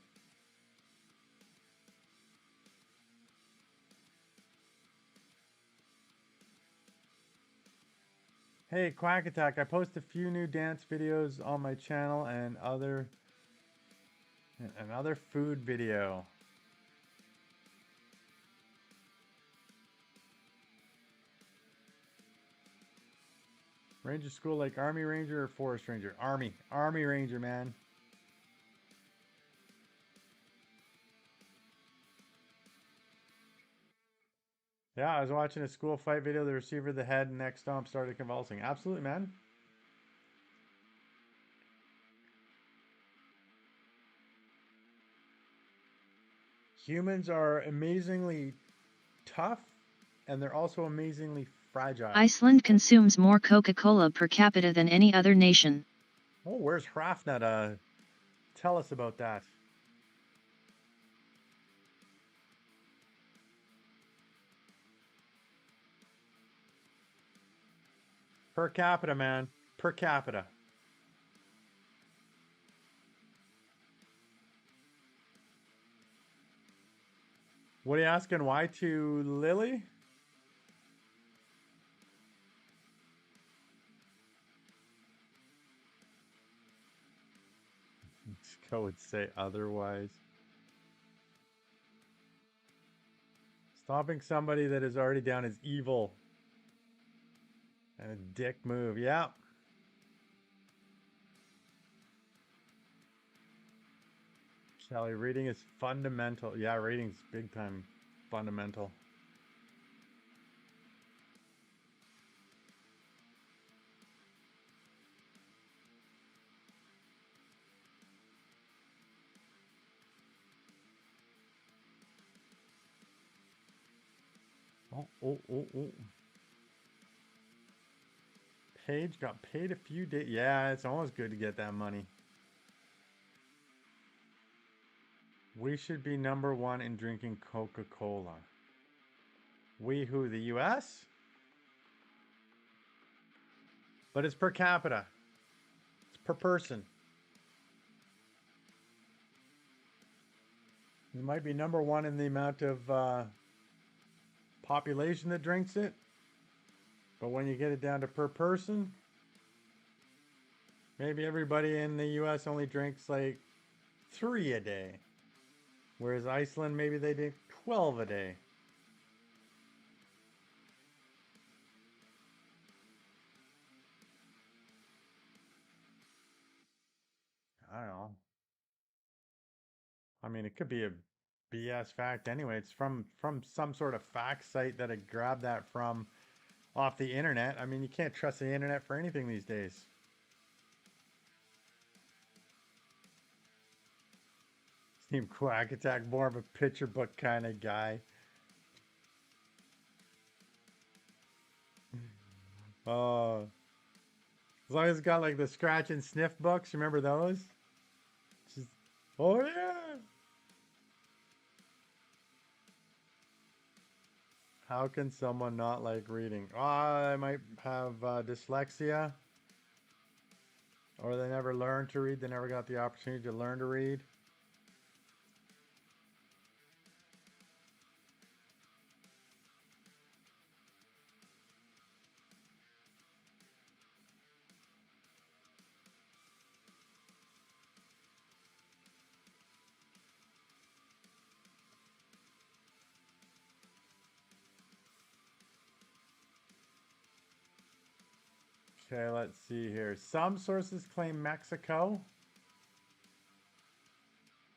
Hey, Quack Attack, I post a few new dance videos on my channel and another food video. Ranger school like Army Ranger or Forest Ranger? Army Ranger, man. Yeah, I was watching a school fight video. The receiver, the head and neck stomp started convulsing. Absolutely, man. Humans are amazingly tough, and they're also amazingly fragile. Iceland consumes more Coca-Cola per capita than any other nation. Oh, where's Hrafna? Tell us about that. Per capita, man. Per capita. What are you asking? Why to Lily? Go would say otherwise. Stopping somebody that is already down is evil. And a dick move. Yeah. Shelly, reading is fundamental. Yeah, reading's big time fundamental. Oh, oh, oh, oh. Paige got paid a few days. Yeah, it's always good to get that money. We should be number one in drinking Coca-Cola. We who, the US? But it's per capita. It's per person. It might be number one in the amount of population that drinks it. But when you get it down to per person, maybe everybody in the US only drinks like 3 a day. Whereas Iceland, maybe they drink 12 a day. I don't know. I mean, it could be a BS fact anyway. It's from some sort of fact site that I grabbed that from off the internet. I mean, you can't trust the internet for anything these days. Team Quack Attack, more of a picture book kind of guy. Oh, as long as it's got like the scratch and sniff books, remember those? Just, oh yeah. How can someone not like reading? Oh, I might have dyslexia, or they never learned to read. They never got the opportunity to learn to read. Okay, let's see here. Some sources claim Mexico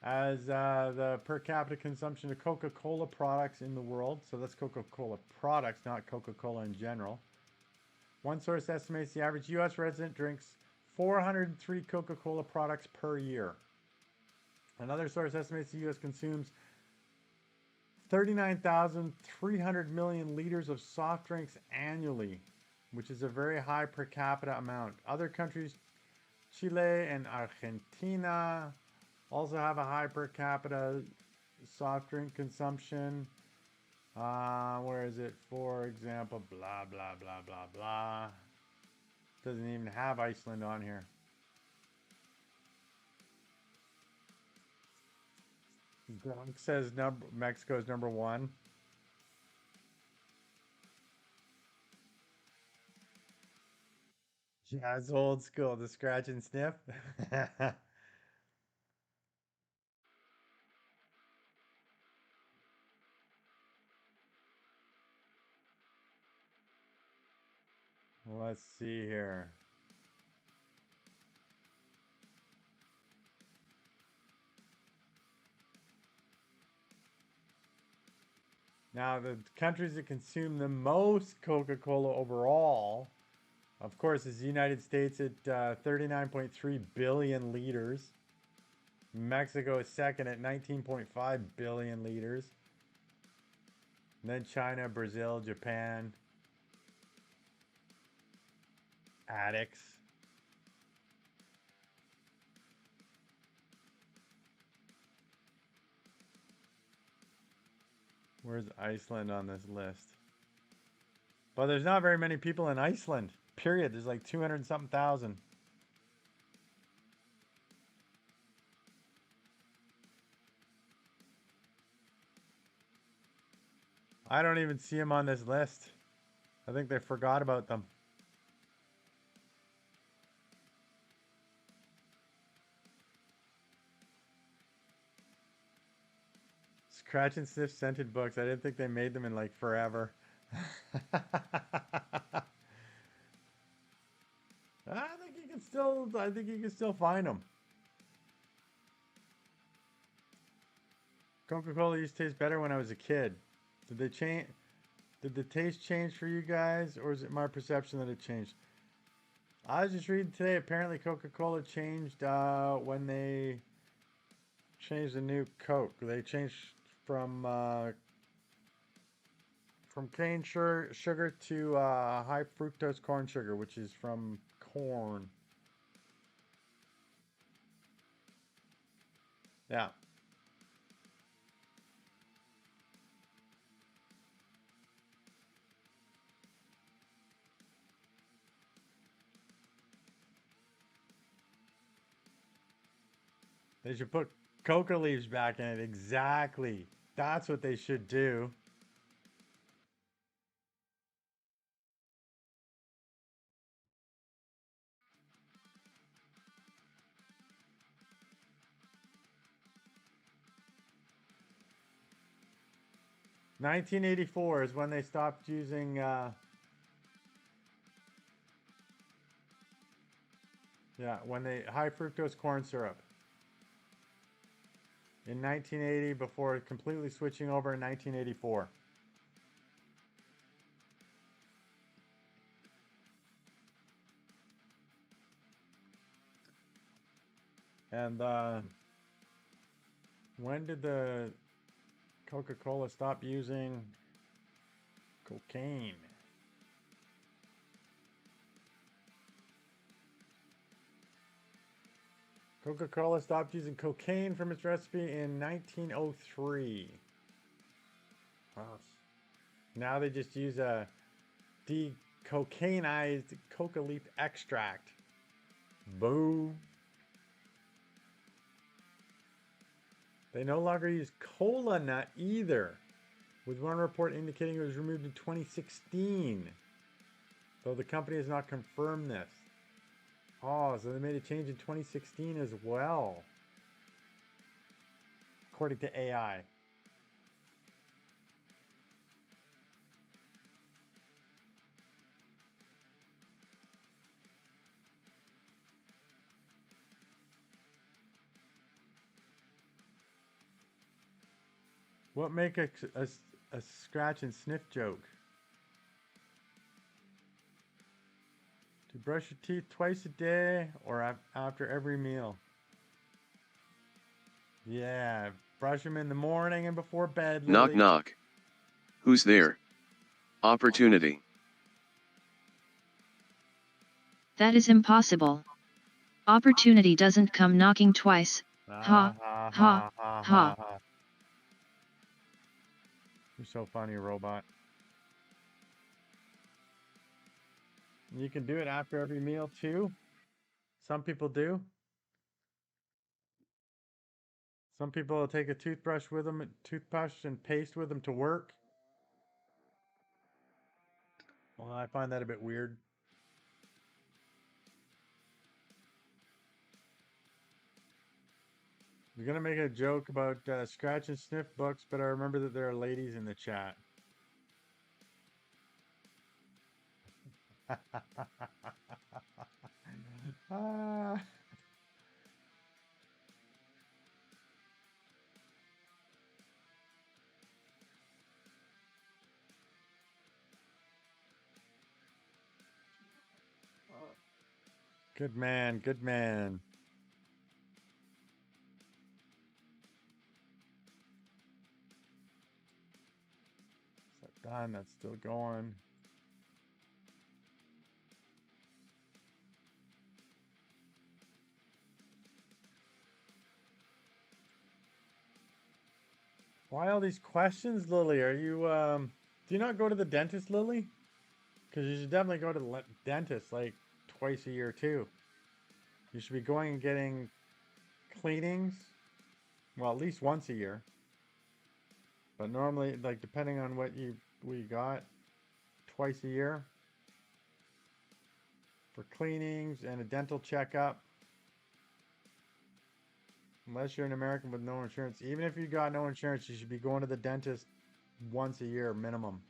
as the per capita consumption of Coca-Cola products in the world. So that's Coca-Cola products, not Coca-Cola in general. One source estimates the average U.S. resident drinks 403 Coca-Cola products per year. Another source estimates the U.S. consumes 39,300 million liters of soft drinks annually, which is a very high per capita amount. Other countries, Chile and Argentina, also have a high per capita soft drink consumption. Where is it? For example, blah, blah, blah, blah, blah. Doesn't even have Iceland on here. Gronk says Mexico's number one. Yeah, it's old school. The scratch and sniff. Let's see here. Now, the countries that consume the most Coca-Cola overall, of course, is the United States at 39.3 billion liters. Mexico is second at 19.5 billion liters. And then China, Brazil, Japan, addicts. Where's Iceland on this list? But there's not very many people in Iceland. Period. There's like 200 and something thousand. I don't even see them on this list. I think they forgot about them. Scratch and sniff scented books. I didn't think they made them in like forever. I think you can still find them. Coca-Cola used to taste better when I was a kid. Did they change? Did the taste change for you guys, or is it my perception that it changed? I was just reading today. Apparently, Coca-Cola changed when they changed the new Coke. They changed from cane sugar to high fructose corn sugar, which is from corn. Yeah. They should put coca leaves back in it. Exactly. That's what they should do. (1984) is when they stopped using yeah, when they high fructose corn syrup. In 1980, before completely switching over in 1984. And when did the Coca-Cola stop using cocaine? Coca-Cola stopped using cocaine from its recipe in 1903. Wow. Now they just use a decocainized coca leaf extract. Boom. They no longer use cola nut either, with one report indicating it was removed in 2016. Though the company has not confirmed this. Oh, so they made a change in 2016 as well, according to AI. What make a scratch and sniff joke? To brush your teeth twice a day or after every meal? Yeah, brush them in the morning and before bed, Knock Lily. knock. Who's there? Opportunity. That is impossible. Opportunity doesn't come knocking twice. Ha, Ha ha, ha ha ha. ha. You're so funny, robot. You can do it after every meal too. Some people do. Some people will take a toothbrush with them, toothbrush and paste with them to work. Well, I find that a bit weird. We're gonna make a joke about scratch and sniff books, but I remember that there are ladies in the chat. Ah, good man, good man. Is that done? That's still going. Why all these questions, Lily? Are you do you not go to the dentist, Lily? Because you should definitely go to the dentist like twice a year too. You should be going and getting cleanings, well, at least once a year. But normally, like depending on what we got, twice a year for cleanings and a dental checkup. Unless you're an American with no insurance, even if you got no insurance, you should be going to the dentist once a year minimum.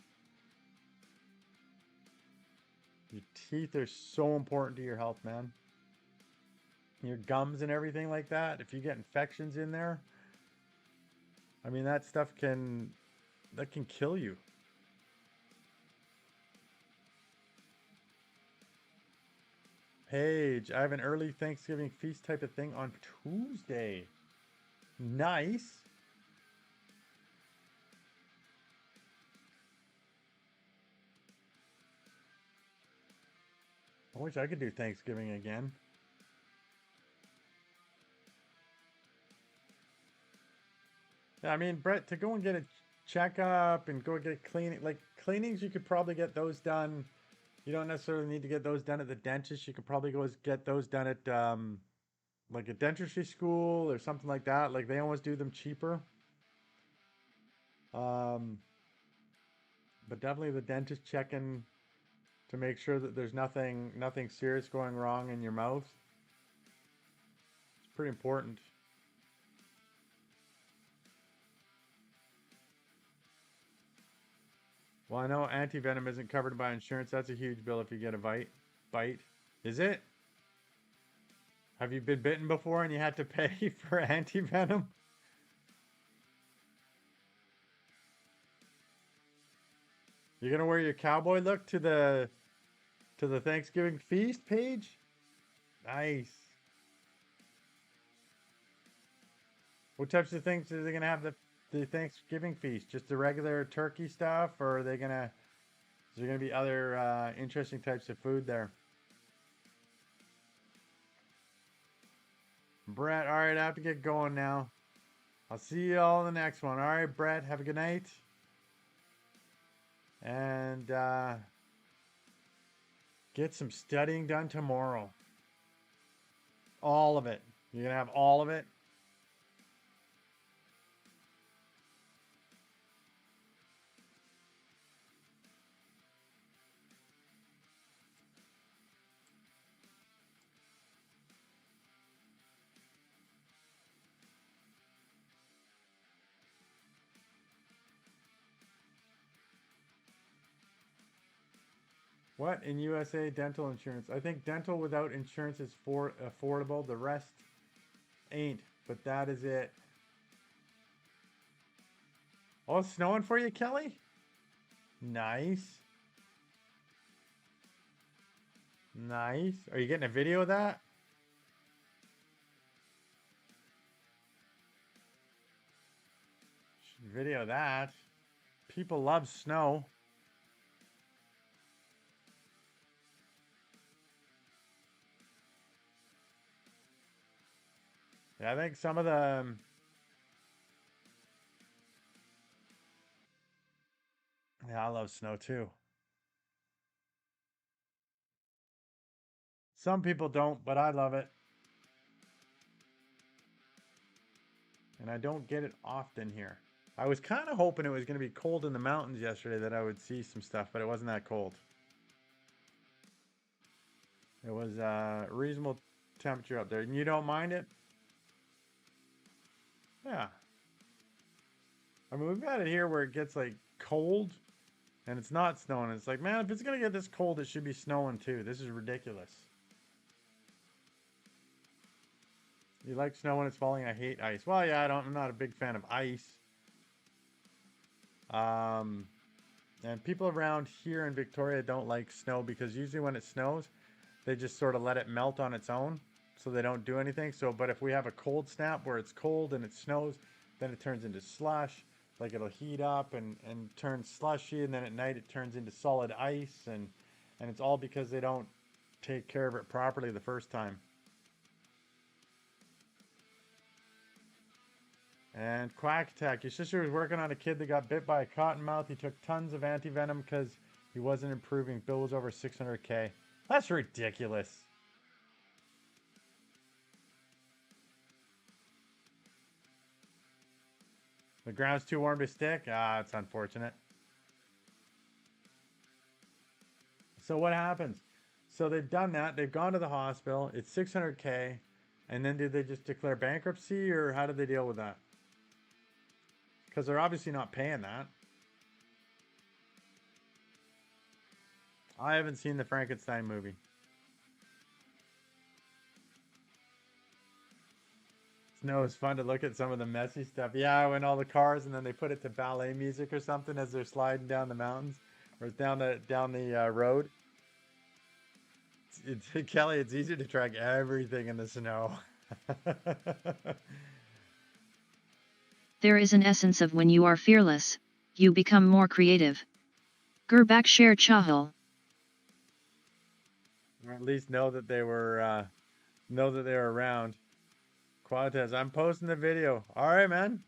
Your teeth are so important to your health, man. Your gums and everything like that. If you get infections in there, I mean, that stuff can kill you. Paige, I have an early Thanksgiving feast type of thing on Tuesday. Nice. I wish I could do Thanksgiving again. Yeah, I mean, Brett, to go and get a checkup and go get cleaning, like cleanings, you could probably get those done. You don't necessarily need to get those done at the dentist. You could probably go get those done at like a dentistry school or something like that. Like they always do them cheaper. Um, but definitely the dentist checking to make sure that there's nothing serious going wrong in your mouth. It's pretty important. Well, I know anti-venom isn't covered by insurance. That's a huge bill if you get a bite. Is it? Have you been bitten before and you had to pay for anti-venom? You're gonna wear your cowboy look to the Thanksgiving feast page? Nice. What types of things are they gonna have the Thanksgiving feast? Just the regular turkey stuff, or are they gonna? Is there gonna be other interesting types of food there? Brett, all right, I have to get going now. I'll see you all in the next one. All right, Brett, have a good night, and get some studying done tomorrow. All of it. You're gonna have all of it. What in USA dental insurance? I think dental without insurance is for affordable. The rest ain't. But that is it. Oh, it's snowing for you, Kelly? Nice. Nice. Are you getting a video of that? Should video that. People love snow. Yeah, I think some of the yeah, I love snow too. Some people don't, but I love it. And I don't get it often here. I was kind of hoping it was going to be cold in the mountains yesterday that I would see some stuff, but it wasn't that cold. It was reasonable temperature up there. And you don't mind it? Yeah. I mean, we've got it here where it gets like cold and it's not snowing. It's like, man, if it's going to get this cold, it should be snowing too. This is ridiculous. You like snow when it's falling? I hate ice. Well, yeah, I'm not a big fan of ice. Um, and people around here in Victoria don't like snow because usually when it snows, they just sort of let it melt on its own, so they don't do anything. So, but if we have a cold snap where it's cold and it snows, then it turns into slush. Like it'll heat up and turn slushy, and then at night it turns into solid ice, and it's all because they don't take care of it properly the first time. And Quack Attack, your sister was working on a kid that got bit by a cottonmouth. He took tons of anti-venom because he wasn't improving. Bill was over 600K. That's ridiculous. The ground's too warm to stick? Ah, it's unfortunate. So what happens? So they've done that. They've gone to the hospital. It's 600K. And then did they just declare bankruptcy, or how did they deal with that? Because they're obviously not paying that. I haven't seen the Frankenstein movie. Snow is fun to look at some of the messy stuff. Yeah, when all the cars and then they put it to ballet music or something as they're sliding down the mountains or down the road. Kelly, it's easier to track everything in the snow. There is an essence of when you are fearless, you become more creative. Gerbak share Chahal. Or at least know that they were around. Quates, I'm posting the video. All right, man.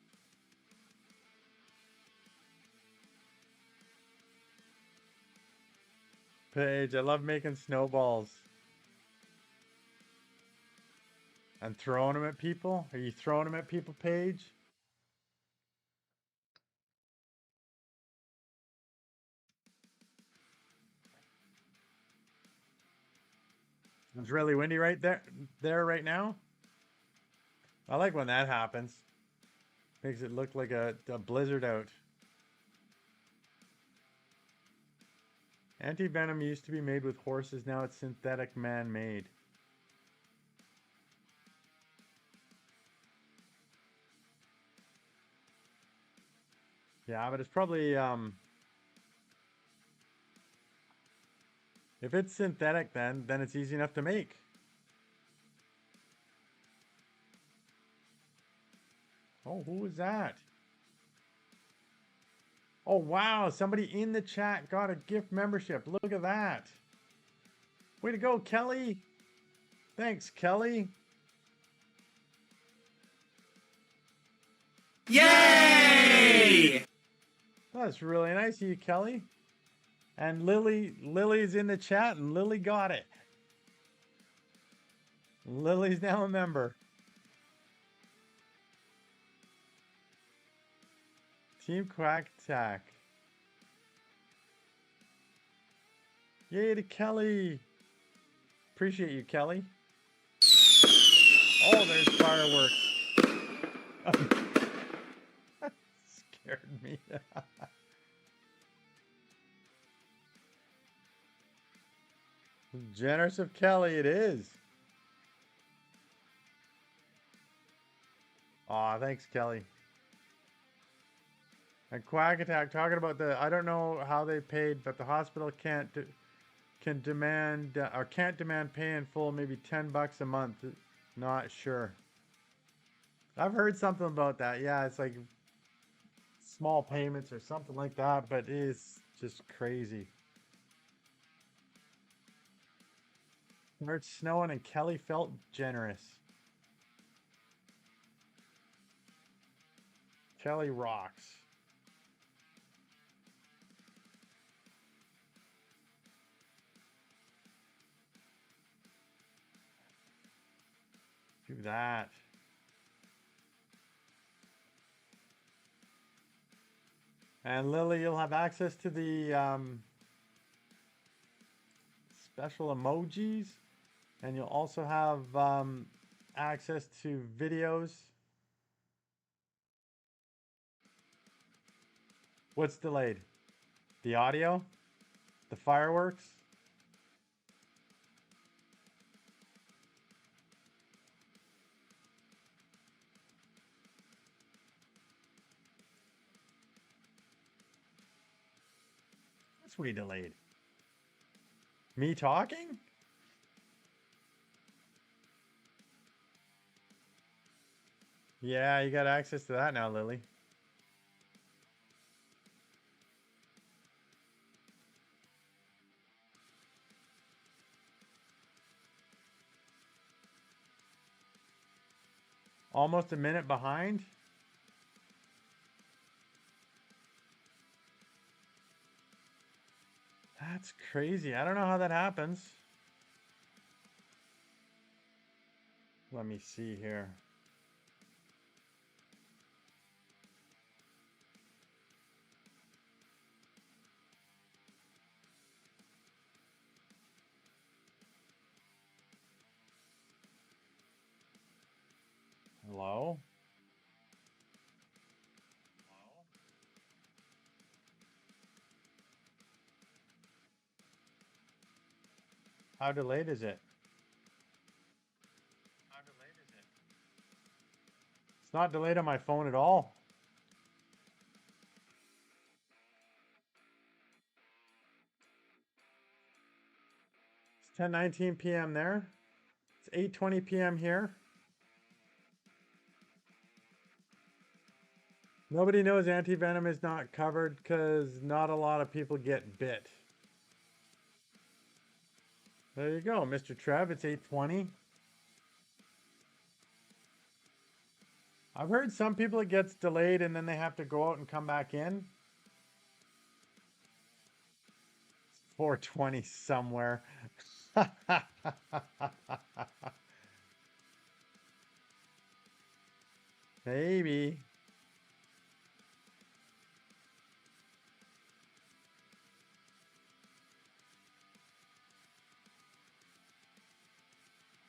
Paige, I love making snowballs and throwing them at people. Are you throwing them at people, Paige? It's really windy right there right now. I like when that happens. Makes it look like a blizzard out. Anti-venom used to be made with horses. Now it's synthetic man-made. Yeah, but it's probably if it's synthetic, then it's easy enough to make. Oh, who was that? Oh, wow. Somebody in the chat got a gift membership. Look at that. Way to go, Kelly. Thanks, Kelly. Yay! That's really nice of you, Kelly. And Lily's in the chat, and Lily got it. Lily's now a member. Team Quack Attack. Yay to Kelly. Appreciate you, Kelly. Oh, there's fireworks. Scared me. Generous of Kelly it is. Aw, thanks, Kelly. And Quack Attack talking about I don't know how they paid, but the hospital can't demand pay in full, maybe $10 a month. Not sure. I've heard something about that. Yeah, it's like small payments or something like that, but it is just crazy. It's snowing and Kelly felt generous. Kelly rocks. Do that. And Lily, you'll have access to the special emojis, and you'll also have access to videos. What's delayed? The audio? The fireworks? What's we delayed? Me talking? Yeah, you got access to that now, Lily. Almost a minute behind? That's crazy. I don't know how that happens. Let me see here. Hello? How delayed is it? It's not delayed on my phone at all. It's 10:19 p.m. there. It's 8:20 p.m. here. Nobody knows anti-venom is not covered because not a lot of people get bit. There you go, Mr. Trev. It's 8:20. I've heard some people it gets delayed and then they have to go out and come back in. It's 4:20 somewhere. Maybe.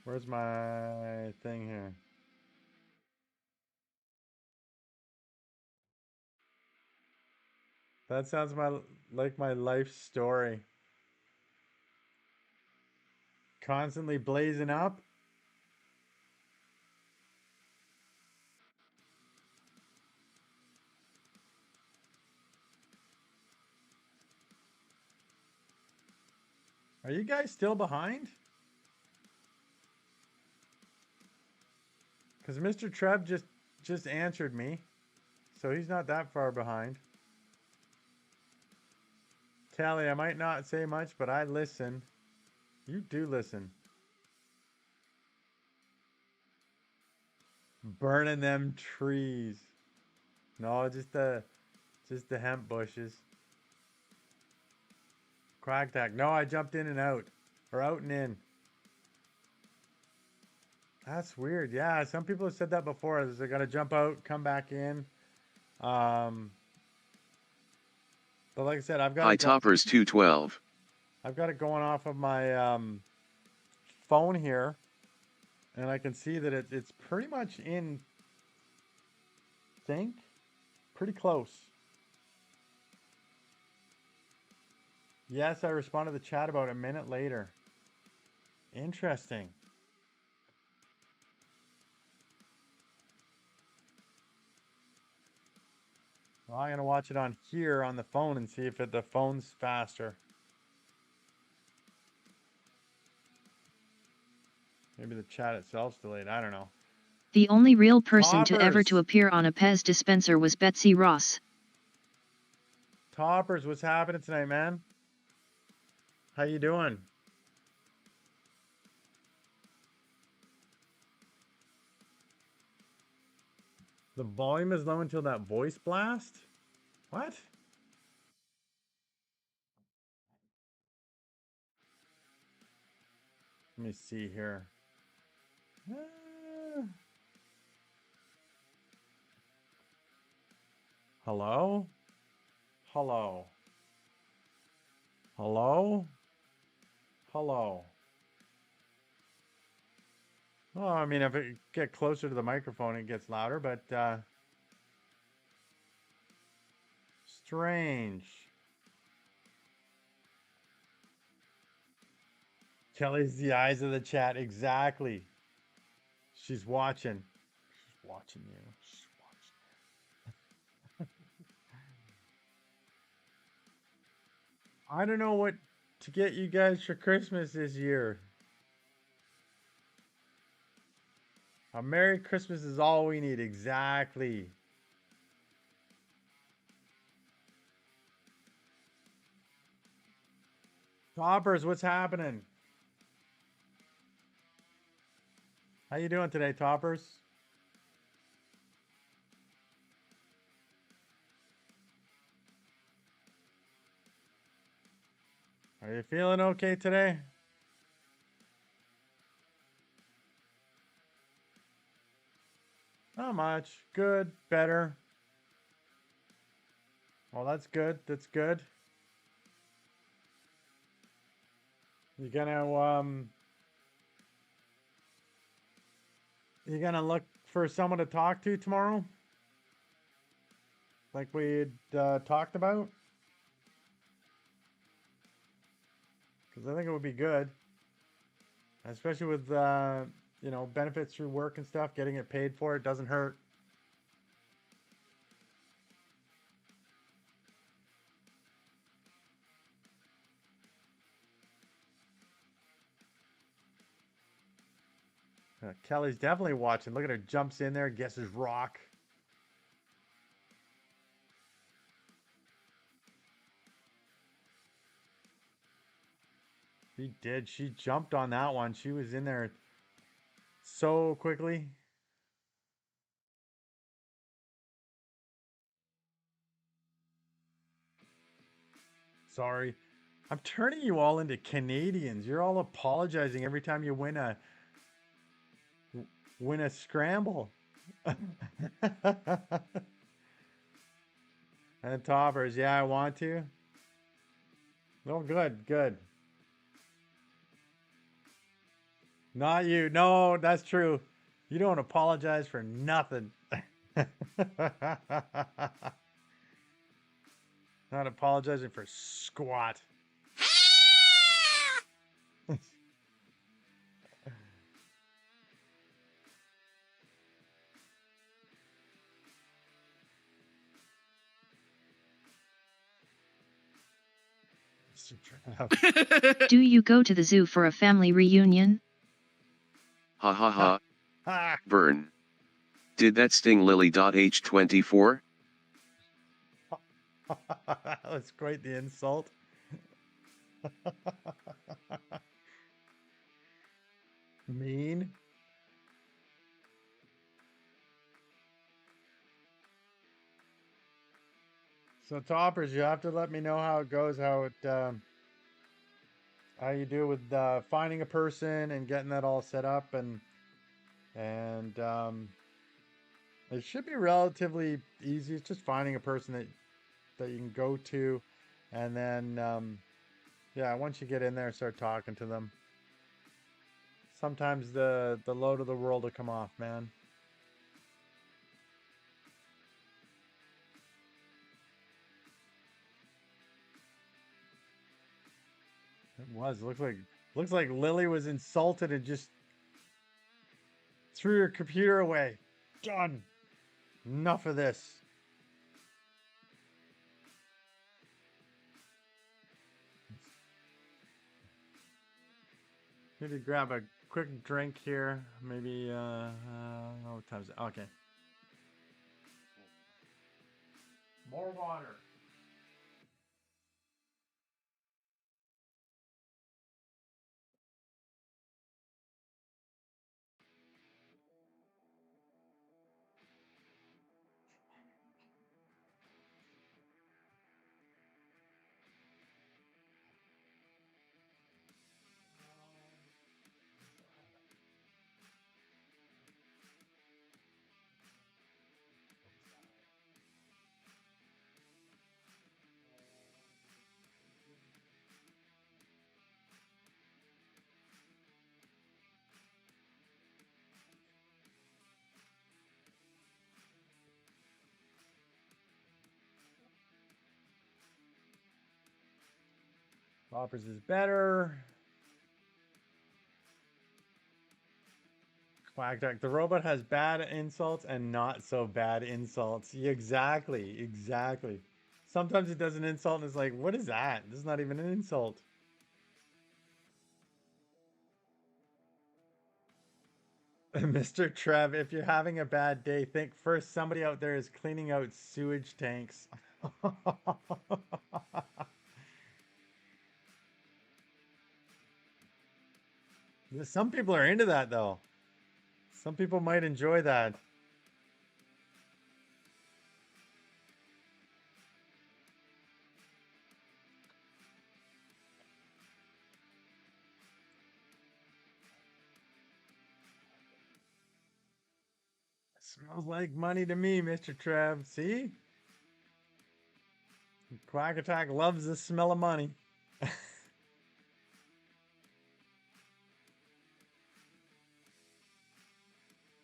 Where's my thing here? That sounds like my life story. Constantly blazing up. Are you guys still behind? Because Mr. Trev just answered me. So he's not that far behind. Tally, I might not say much, but I listen. You do listen. Burning them trees. No, just the hemp bushes. Quack tack. No, I jumped in and out. Or out and in. That's weird. Yeah, some people have said that before. They gotta jump out, come back in. But like I said, High toppers 212. I've got it going off of my phone here, and I can see that it's pretty much in sync, pretty close. Yes, I responded to the chat about a minute later. Interesting. Well, I'm gonna watch it on here on the phone and see if the phone's faster. Maybe the chat itself's delayed. I don't know. The only real person to ever Toppers. to appear on a Pez dispenser was Betsy Ross. Toppers, what's happening tonight, man? How you doing? The volume is low until that voice blast? What? Let me see here. Hello? Hello? Hello? Hello? Oh, I mean, if it get closer to the microphone, it gets louder, but strange. Kelly's the eyes of the chat. Exactly. She's watching. She's watching you. She's watching. I don't know what to get you guys for Christmas this year. A Merry Christmas is all we need. Exactly. Toppers, what's happening? How you doing today, Toppers? Are you feeling okay today? Not much. Good. Better. Well, that's good. That's good. You gonna look for someone to talk to tomorrow? Like we talked about? Because I think it would be good. Especially with, you know, benefits through work and stuff. Getting it paid for, it doesn't hurt. Kelly's definitely watching. Look at her, jumps in there, guesses rock. She did. She jumped on that one. She was in there so quickly. Sorry. I'm turning you all into Canadians. You're all apologizing every time you win a scramble. And toppers, yeah, I want to. Oh, good, good. Not you. No, that's true. You don't apologize for nothing. Not apologizing for squat. Do you go to the zoo for a family reunion? Ha ha ha. Ha! Burn. Did that sting Lily.H24? That's quite the insult. Mean. So toppers, you have to let me know how it goes, how you do with finding a person and getting that all set up, and it should be relatively easy. It's just finding a person that you can go to, and then yeah, once you get in there, start talking to them. Sometimes the load of the world will come off, man. It was. Looks like Lily was insulted and just threw your computer away. Done. Enough of this. Maybe grab a quick drink here. Maybe what time is it? Okay. More water. Poppers is better. Quack Duck. The robot has bad insults and not so bad insults. Yeah, exactly. Exactly. Sometimes it does an insult and it's like, what is that? This is not even an insult. Mr. Trev, if you're having a bad day, think first somebody out there is cleaning out sewage tanks. Some people are into that though. Some people might enjoy that. Smells like money to me, Mr. Trev. See? Quack Attack loves the smell of money.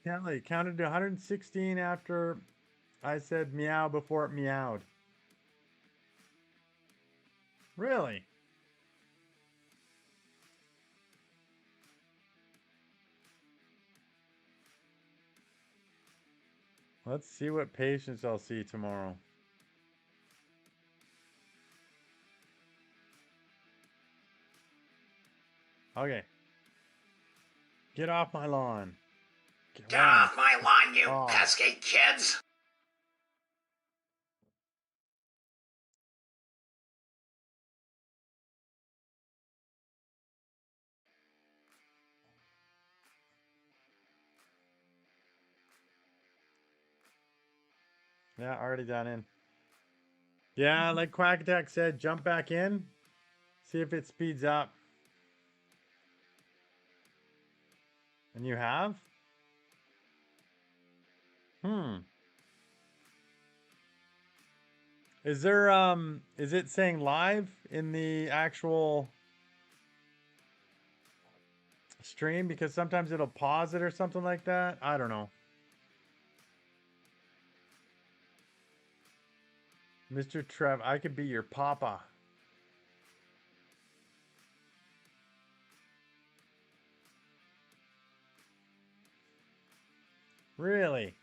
Kelly counted to 116 after I said meow before it meowed. Really? Let's see what patients I'll see tomorrow. Okay. Get off my lawn. Get Why am off my lawn, you I? Oh, pesky kids! yeah, already done in. Yeah, like Quack Attack said, jump back in. See if it speeds up. And you have? Hmm. Is it saying live in the actual stream? Because sometimes it'll pause it or something like that. I don't know. Mr. Trev, I could be your papa. Really?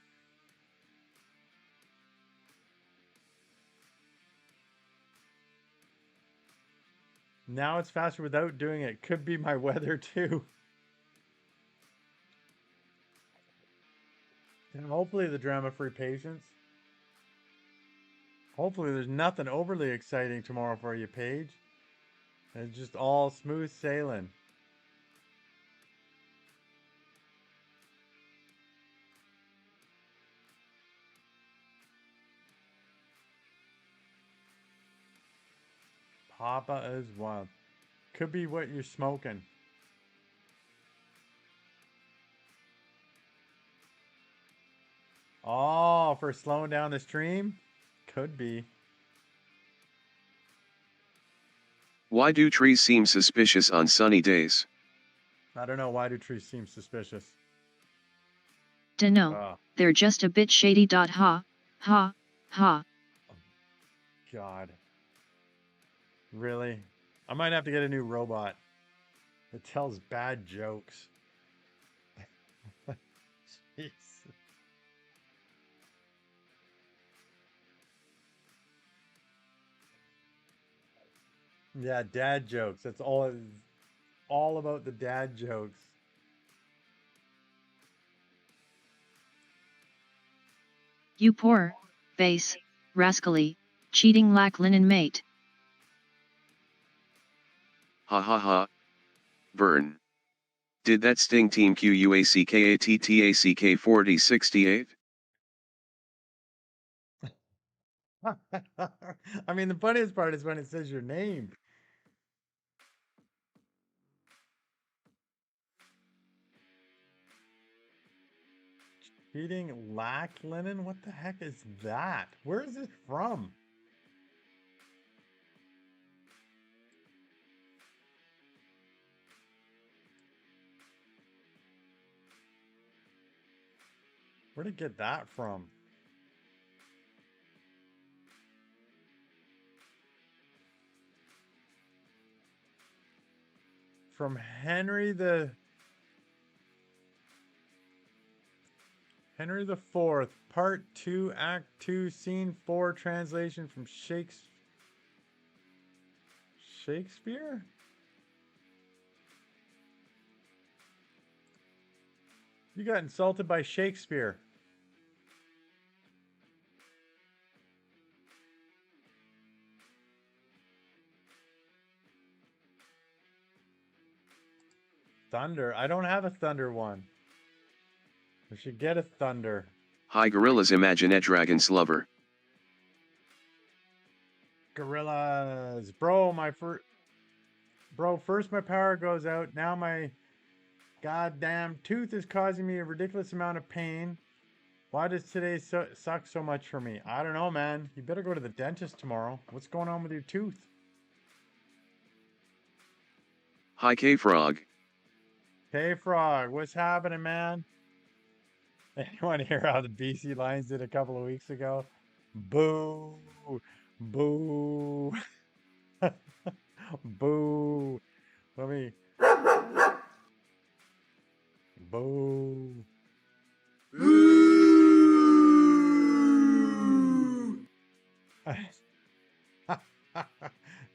Now it's faster without doing it. Could be my weather too. And hopefully the drama-free patience. Hopefully there's nothing overly exciting tomorrow for you, Paige. It's just all smooth sailing. Papa is wild. Could be what you're smoking. Oh, for slowing down the stream? Could be. Why do trees seem suspicious on sunny days? I don't know. Why do trees seem suspicious? Dunno. Oh, They're just a bit shady. Ha, ha, ha. God. Really? I might have to get a new robot. It tells bad jokes. Jeez. Yeah, dad jokes. That's all about the dad jokes. You poor, base, rascally, cheating lack linen mate. Ha ha ha. Burn. Did that sting Team QUACKATTACK 4068? I mean, the funniest part is when it says your name. Eating lack linen? What the heck is that? Where is it from? Where did it get that from? From Henry the Fourth, Part 2, Act 2, Scene 4, translation from Shakespeare? You got insulted by Shakespeare. Thunder? I don't have a thunder one. I should get a thunder. Hi gorillas imagine a dragon's lover. Gorillas. Bro, first my power goes out. Now my goddamn tooth is causing me a ridiculous amount of pain. Why does today suck so much for me? I don't know, man. You better go to the dentist tomorrow. What's going on with your tooth? Hi K-Frog. Hey, Frog, what's happening, man? Anyone hear how the BC Lions did a couple of weeks ago? Boo! Boo! Boo! Let me. Boo!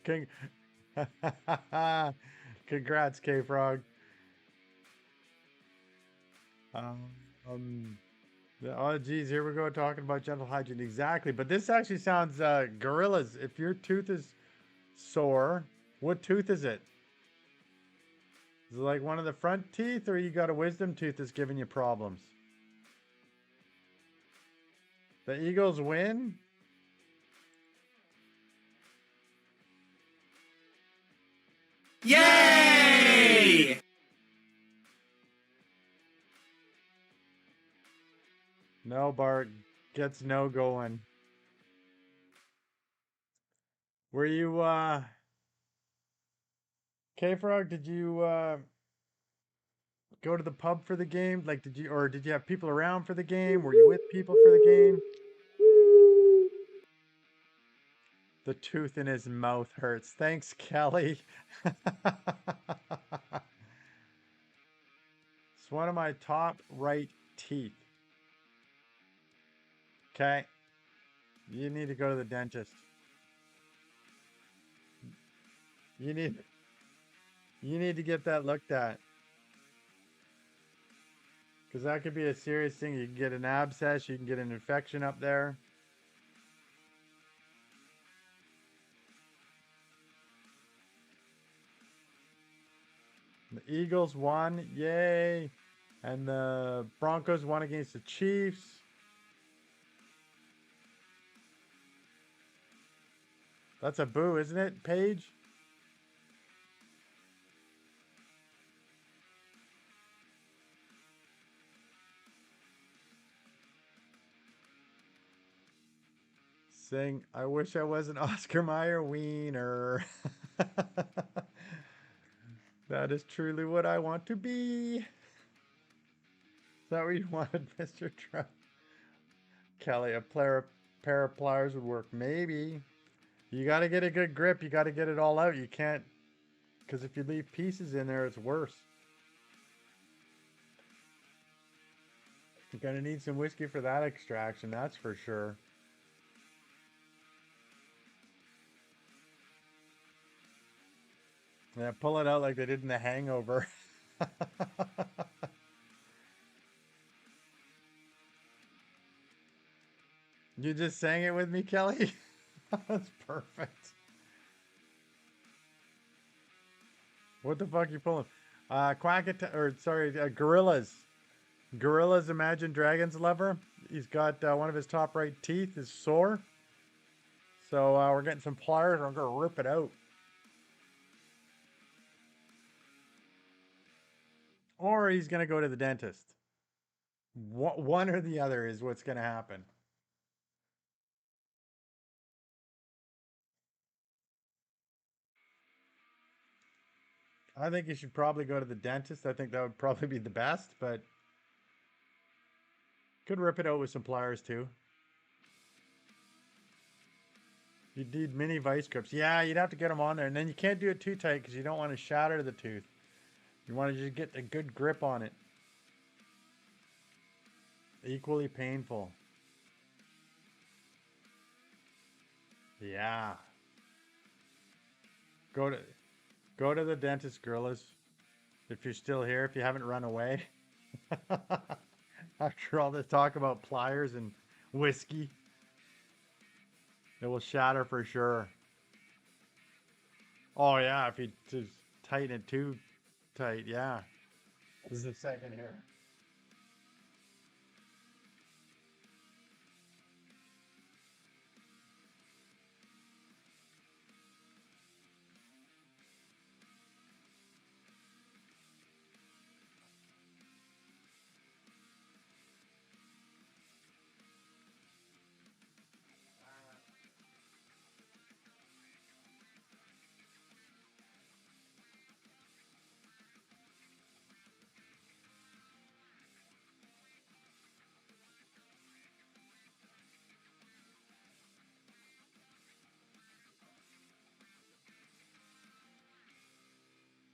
King. Congrats, K Frog. Um, Um, oh, geez, here we go talking about dental hygiene. Exactly. But this actually sounds gorillas. If your tooth is sore, what tooth is it? Is it like one of the front teeth, or you got a wisdom tooth that's giving you problems? The Eagles win? Yay! No, Bart gets no going. Were you, K-Frog, did you, go to the pub for the game? Like, did you have people around for the game? Were you with people for the game? The tooth in his mouth hurts. Thanks, Kelly. It's one of my top right teeth. Okay. You need to go to the dentist. You need you need to get that looked at. Because that could be a serious thing. You can get an abscess, you can get an infection up there. The Eagles won. Yay. And the Broncos won against the Chiefs. That's a boo, isn't it, Paige? Sing, I wish I was an Oscar Mayer wiener. That is truly what I want to be. Is that what you wanted, Mr. Trump? Kelly, pair of pliers would work. Maybe. You got to get a good grip. You got to get it all out. You can't, because if you leave pieces in there, it's worse. You're going to need some whiskey for that extraction, that's for sure. Yeah, pull it out like they did in The Hangover. You just sang it with me, Kelly? That's perfect. What the fuck are you pulling? Gorillas. Gorillas Imagine Dragons lover. He's got one of his top right teeth is sore. So we're getting some pliers. I'm going to rip it out. Or he's going to go to the dentist. One or the other is what's going to happen. I think you should probably go to the dentist. I think that would probably be the best, but could rip it out with some pliers too. You'd need mini vice grips. Yeah, you'd have to get them on there. And then you can't do it too tight because you don't want to shatter the tooth. You want to just get a good grip on it. Equally painful. Yeah. Go to go to the dentist, gorillas. If you're still here, if you haven't run away. After all this talk about pliers and whiskey, it will shatter for sure. Oh yeah, if you just tighten it too tight, yeah. This is a second here.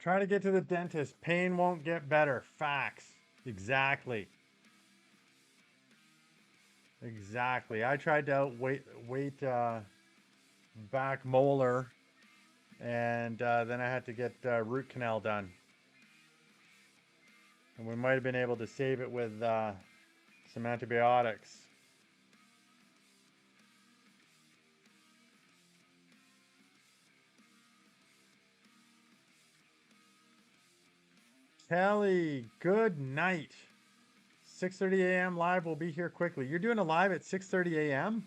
Try to get to the dentist. Pain won't get better. Facts. Exactly. Exactly. I tried to wait back molar, and then I had to get root canal done. And we might have been able to save it with some antibiotics. Kelly, good night. 6:30 a.m. live. We'll be here quickly. You're doing a live at 6:30 a.m.?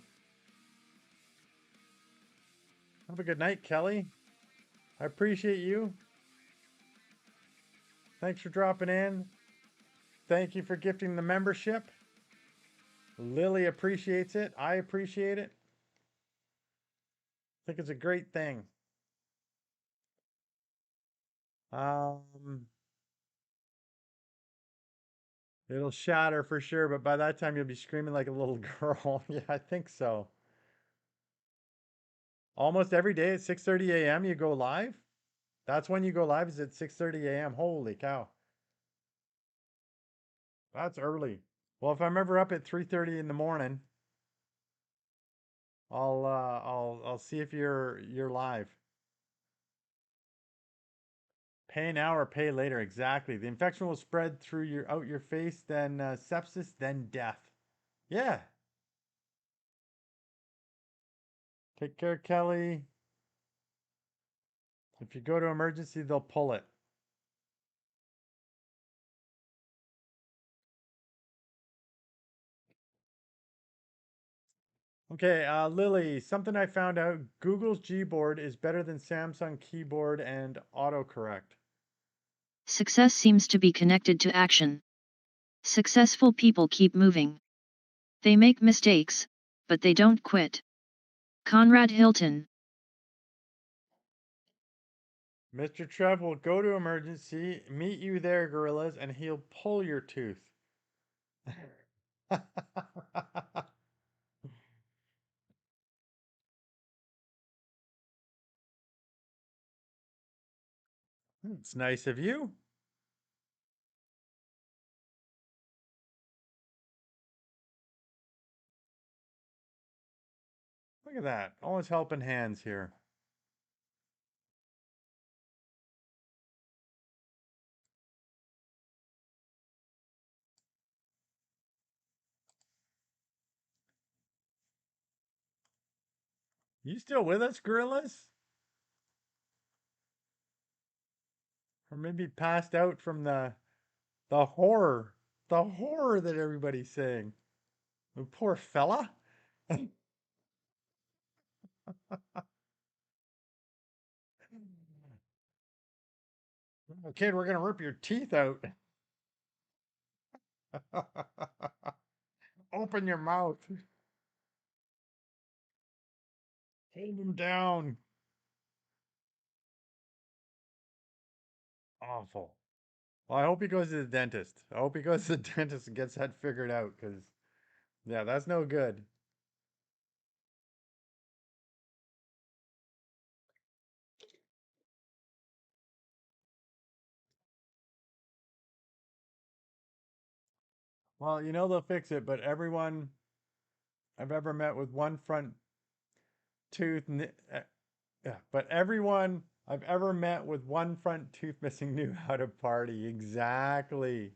Have a good night, Kelly. I appreciate you. Thanks for dropping in. Thank you for gifting the membership. Lily appreciates it. I appreciate it. I think it's a great thing. Um, it'll shatter for sure, but by that time you'll be screaming like a little girl. Yeah, I think so. Almost every day at 6:30 a.m. you go live? That's when you go live, is at 6:30 a.m. Holy cow. That's early. Well, if I'm ever up at 3:30 in the morning, I'll see if you're live. Pay now or pay later. Exactly. The infection will spread through your face, then sepsis, then death. Yeah. Take care, Kelly. If you go to emergency, they'll pull it. Okay, Lily, something I found out, Google's Gboard is better than Samsung keyboard and autocorrect. Success seems to be connected to action. Successful people keep moving. They make mistakes, but they don't quit. Conrad Hilton. Mr. Trev will go to emergency, meet you there, gorillas, and he'll pull your tooth. It's nice of you. Look at that. Always helping hands here. You still with us, gorillas? Or maybe passed out from the horror. The horror that everybody's saying. The poor fella. Kid, we're gonna rip your teeth out. Open your mouth. Hold him down. Awful. Well, I hope he goes to the dentist. I hope he goes to the dentist and gets that figured out, because, yeah, that's no good. Well, they'll fix it, but everyone I've ever met with one front tooth, yeah, but everyone I've ever met with one front tooth missing knew how to party. Exactly.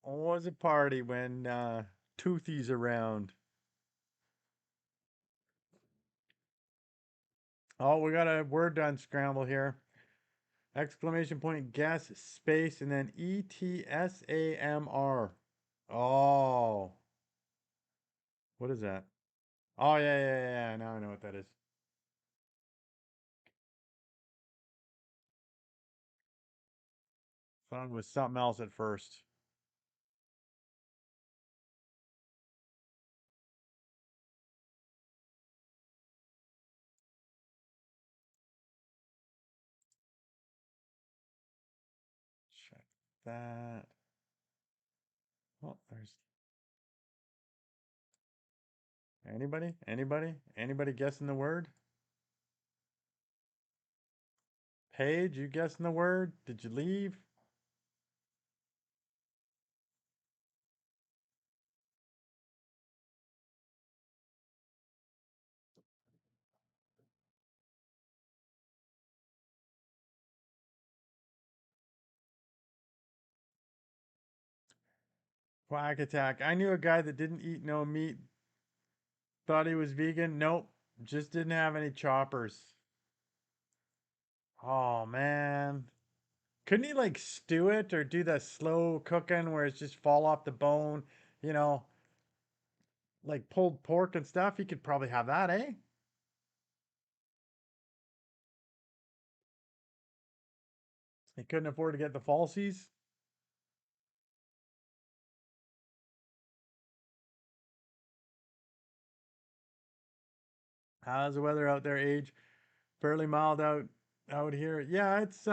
Always a party when Toothy's around. Oh, we got a word done scramble here. Exclamation point, guess, space, and then ETSAMR. Oh, what is that? Oh, yeah, yeah, yeah. Now I know what that is. Song was something else at first. Check that. Oh, there's anybody? Anybody? Anybody guessing the word? Paige, you guessing the word? Did you leave? Quack attack. I knew a guy that didn't eat no meat, thought he was vegan. Nope, just didn't have any choppers. Oh man. Couldn't he like stew it or do the slow cooking where it's just fall off the bone, you know, like pulled pork and stuff? He could probably have that, eh? He couldn't afford to get the falsies. How's the weather out there, Age? Fairly mild out here. Yeah, it's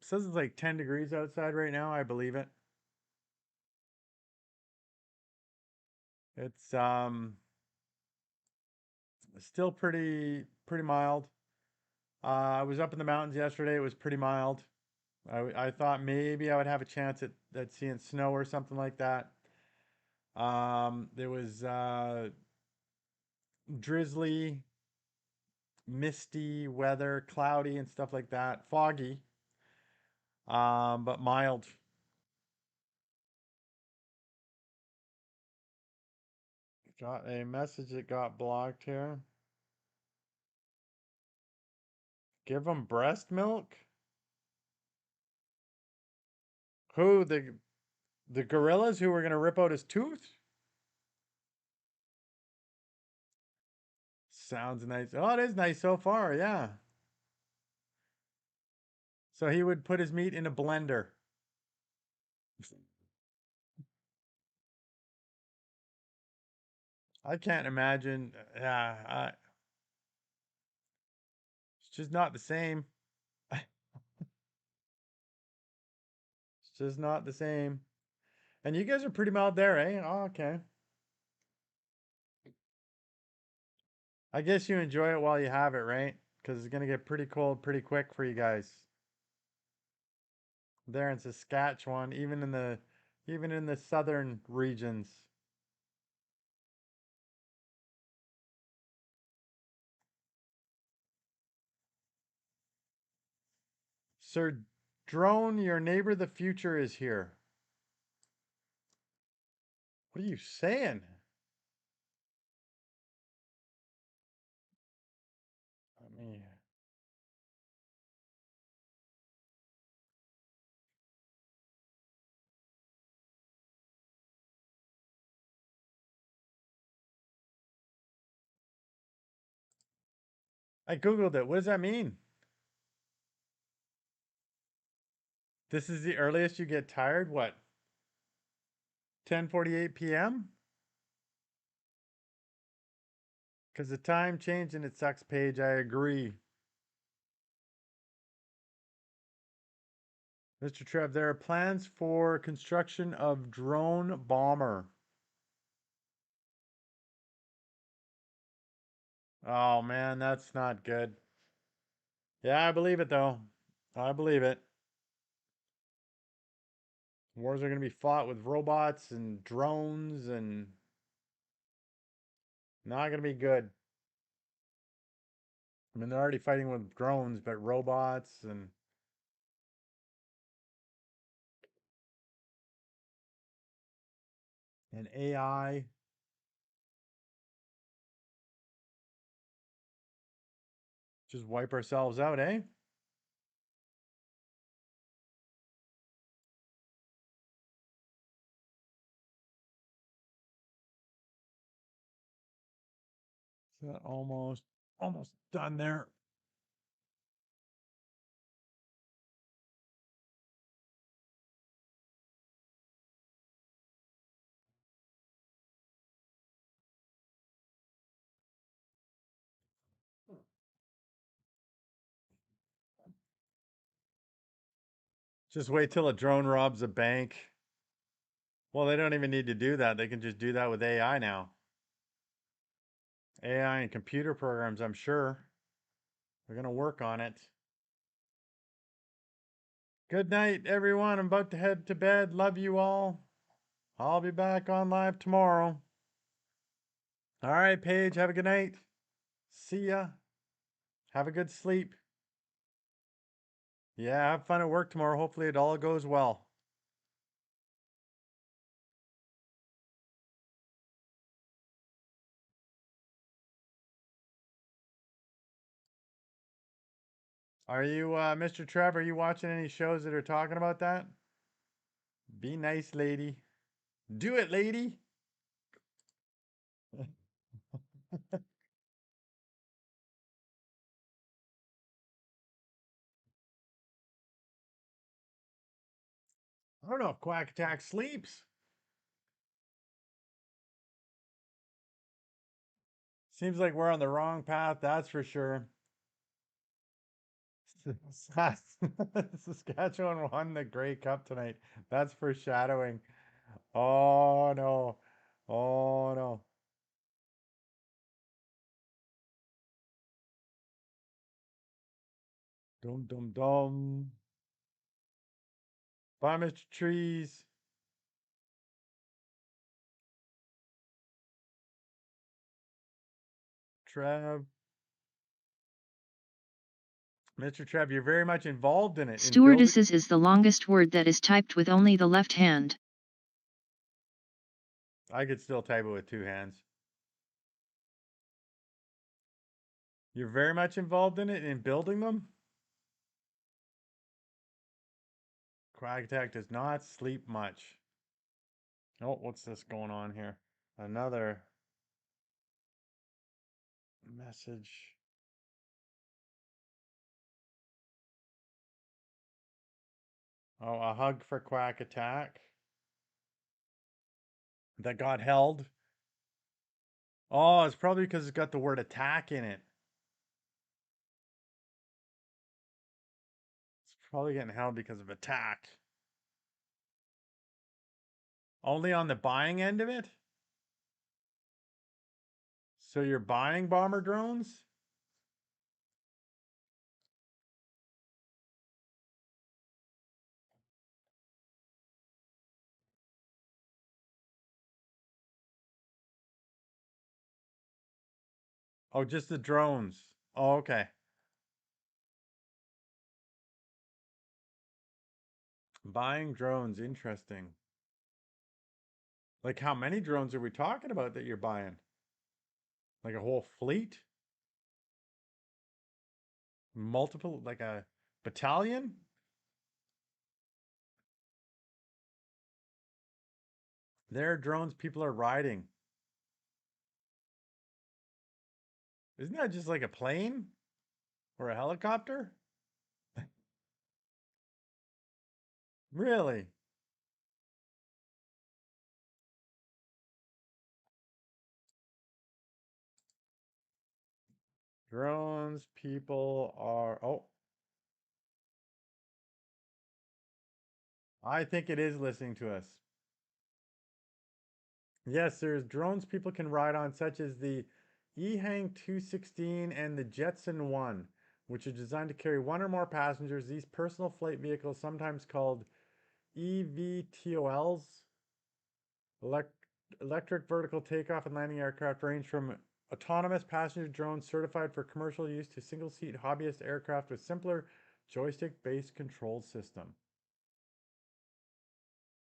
says it's like 10 degrees outside right now. I believe it. It's still pretty mild. I was up in the mountains yesterday. It was pretty mild. I thought maybe I would have a chance at seeing snow or something like that. There was drizzly, misty weather, cloudy and stuff like that, foggy, but mild. Got a message that got blocked here. Give them breast milk. Who the gorillas who were gonna rip out his tooth? Sounds nice. Oh, it is nice so far. Yeah. So he would put his meat in a blender. I can't imagine. Yeah, it's just not the same. It's just not the same. And you guys are pretty mild there, eh? Oh, okay. I guess you enjoy it while you have it, right? Because it's gonna get pretty cold pretty quick for you guys. There in Saskatchewan, even in the southern regions. Sir Drone, your neighbor the future is here. What are you saying? I mean, I googled it. What does that mean? This is the earliest you get tired? What? 10:48 p.m.? Because the time changed and it sucks, Paige. I agree. Mr. Trev, there are plans for construction of drone bomber. Oh man, that's not good. Yeah, I believe it though. I believe it. Wars are going to be fought with robots and drones and not going to be good. I mean, they're already fighting with drones, but robots and AI. Just wipe ourselves out, eh? Is that almost done there? Just wait till a drone robs a bank. Well, they don't even need to do that. They can just do that with AI now. AI and computer programs, I'm sure. They're going to work on it. Good night, everyone. I'm about to head to bed. Love you all. I'll be back on live tomorrow. All right, Paige, have a good night. See ya. Have a good sleep. Yeah, have fun at work tomorrow. Hopefully, it all goes well. Are you, Mr. Trev, are you watching any shows that are talking about that? Be nice, lady. Do it, lady. I don't know if Quack Attack sleeps. Seems like we're on the wrong path, that's for sure. Saskatchewan won the Grey Cup tonight. That's foreshadowing. Oh no. Oh no. Dum dum dum. Bye, Mr. Trees. Trev. Mr. Trev, you're very much involved in it. In building. Stewardesses is the longest word that is typed with only the left hand. I could still type it with two hands. You're very much involved in it in building them? Quack Attack does not sleep much. Oh, what's this going on here? Another message. Oh, a hug for Quack Attack that got held. Oh, it's probably because it's got the word attack in it. It's probably getting held because of attack. Only on the buying end of it? So you're buying bomber drones? Oh, just the drones. Oh, okay. Buying drones, interesting. Like how many drones are we talking about that you're buying? Like a whole fleet? Multiple, like a battalion? There are drones people are riding. Isn't that just like a plane or a helicopter? Really? Drones people are. Oh, I think it is listening to us. Yes, there's drones people can ride on, such as the EHang 216 and the Jetson 1, which are designed to carry one or more passengers. These personal flight vehicles, sometimes called EVTOLs, electric vertical takeoff and landing aircraft, range from autonomous passenger drones certified for commercial use to single seat hobbyist aircraft with simpler joystick based control system.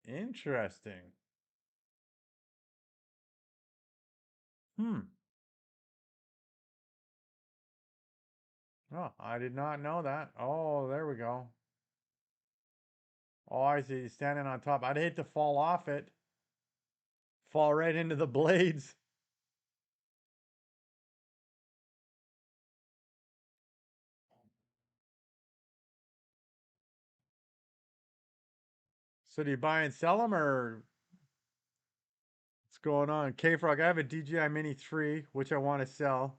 Interesting. Hmm. Oh, I did not know that. Oh, there we go. Oh, I see. He's standing on top. I'd hate to fall off it. Fall right into the blades. So do you buy and sell them, or what's going on? K-Frog, I have a DJI Mini 3, which I want to sell.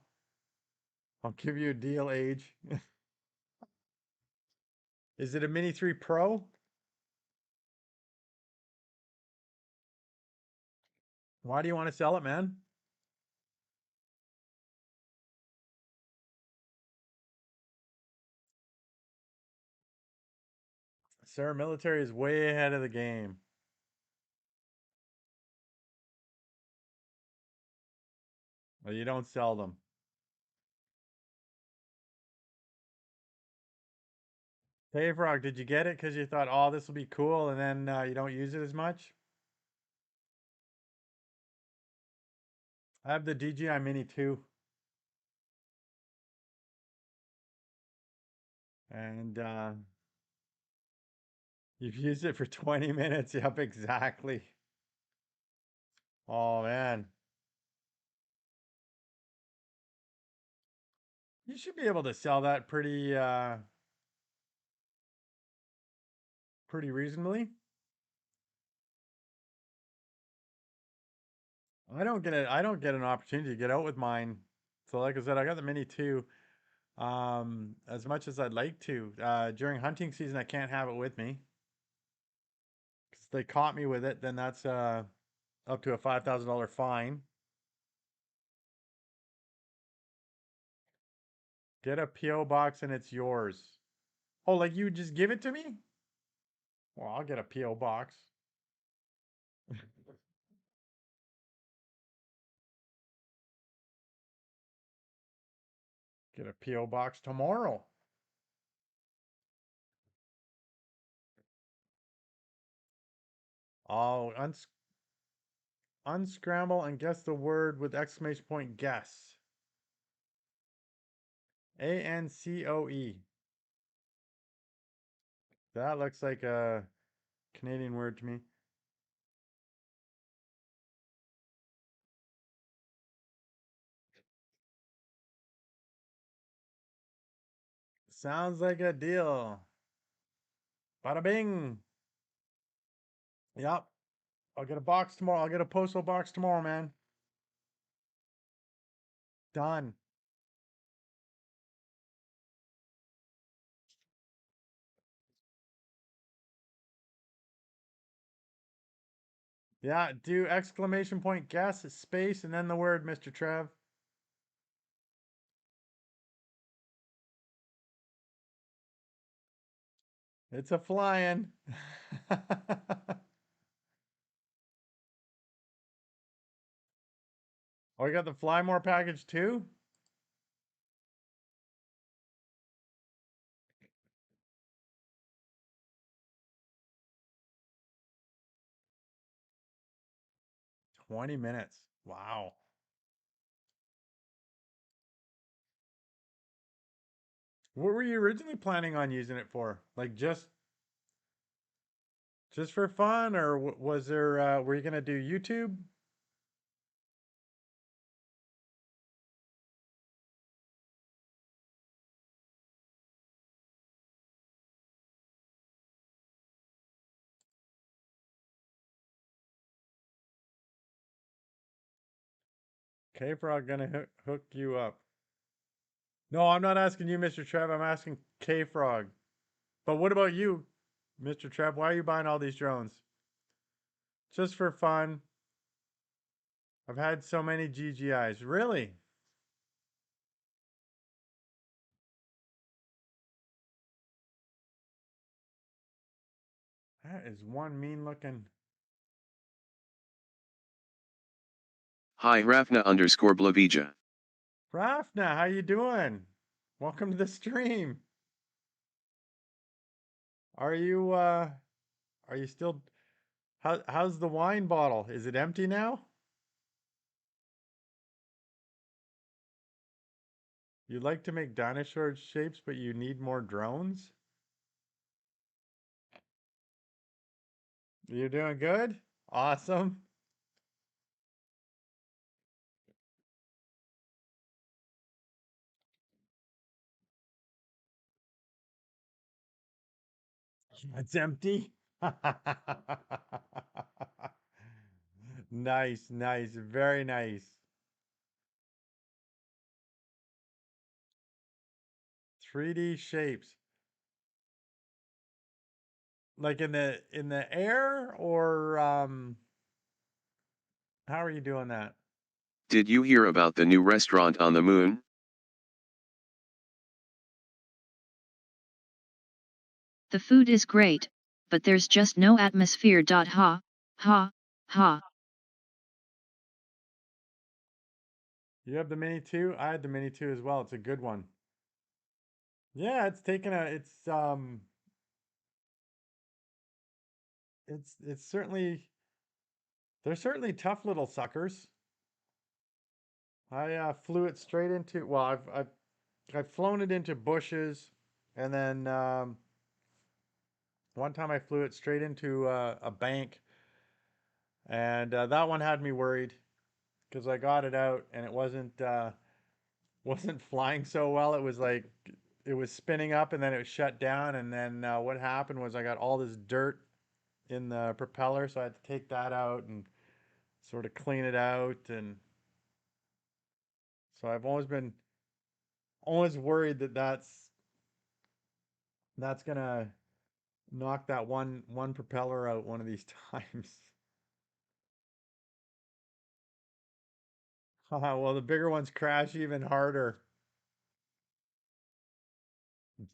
I'll give you a deal, age. Is it a Mini 3 Pro? Why do you want to sell it, man? Sir, military is way ahead of the game. Well, you don't sell them. K-Frog, did you get it because you thought, oh, this will be cool, and then you don't use it as much? I have the DJI Mini 2. And you've used it for 20 minutes. Yep, exactly. Oh man. You should be able to sell that pretty reasonably. I don't get an opportunity to get out with mine. So like I said, I got the Mini 2. As much as I'd like to. During hunting season I can't have it with me. Because they caught me with it, then that's up to a $5,000 fine. Get a PO box and it's yours. Oh, like you would just give it to me? Well, I'll get a PO box. Get a PO box tomorrow. I'll unscramble and guess the word with exclamation point guess. ANCOE. That looks like a Canadian word to me. Sounds like a deal. Bada bing. Yep. I'll get a box tomorrow. I'll get a postal box tomorrow, man. Done. Yeah, do exclamation point guess space and then the word, Mr. Trev. It's a flying. Oh, you got the fly more package too? $20. Wow. What were you originally planning on using it for? Like just for fun, or was there were you gonna do YouTube? K-Frog gonna hook you up. No, I'm not asking you, Mr. Trev. I'm asking K-Frog. But what about you, Mr. Trev? Why are you buying all these drones? Just for fun. I've had so many GGIs. Really? That is one mean looking. Hi Rafna_Blavija. Rafna, how you doing? Welcome to the stream. Are you are you still how's the wine bottle? Is it empty now? You like to make dinosaur shapes, but you need more drones? You're doing good? Awesome. It's empty. Nice, nice, very nice. 3D shapes. Like in the air or how are you doing that? Did you hear about the new restaurant on the moon? The food is great, but there's just no atmosphere. Ha, ha, ha. You have the Mini 2? I had the Mini 2 as well. It's a good one. Yeah, it's certainly they're certainly tough little suckers. I flew it straight into well, I've flown it into bushes. And then one time I flew it straight into a bank, and that one had me worried because I got it out and it wasn't flying so well. It was like it was spinning up and then it was shut down. And then what happened was I got all this dirt in the propeller, so I had to take that out and sort of clean it out. And so I've always been always worried that that's gonna knock that one propeller out one of these times. Well, the bigger ones crash even harder.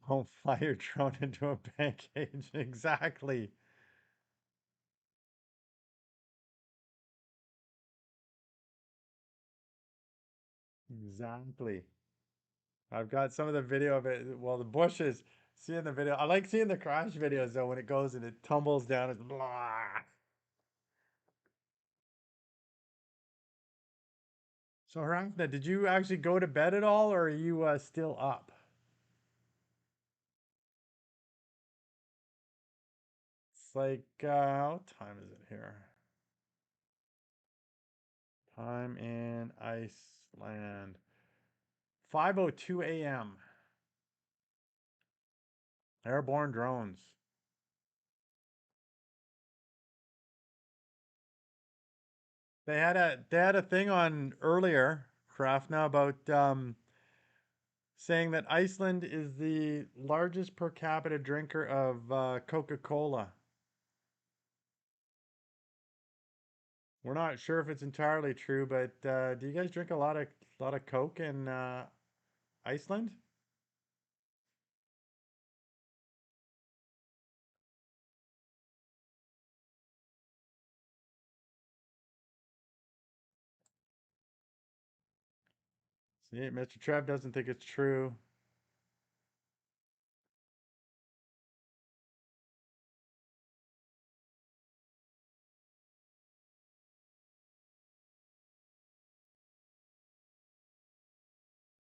Don't fly your drone into a bank cage. Exactly. Exactly. I've got some of the video of it. Well, the bushes. Seeing the video. I like seeing the crash videos though when it goes and it tumbles down. It's blah. So, Ramna, did you actually go to bed at all, or are you still up? It's like what time is it here? Time in Iceland. 5:02 a.m. Airborne drones. They had a thing on earlier, Krafna, about saying that Iceland is the largest per capita drinker of Coca-Cola. We're not sure if it's entirely true, but do you guys drink a lot of Coke in Iceland? See, Mr. Trev doesn't think it's true.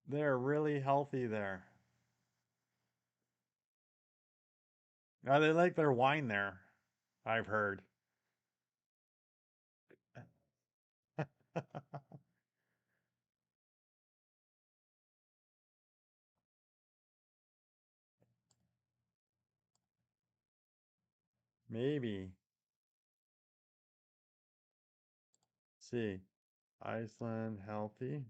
They're really healthy there. They like their wine there, I've heard. Maybe. See, Iceland healthy.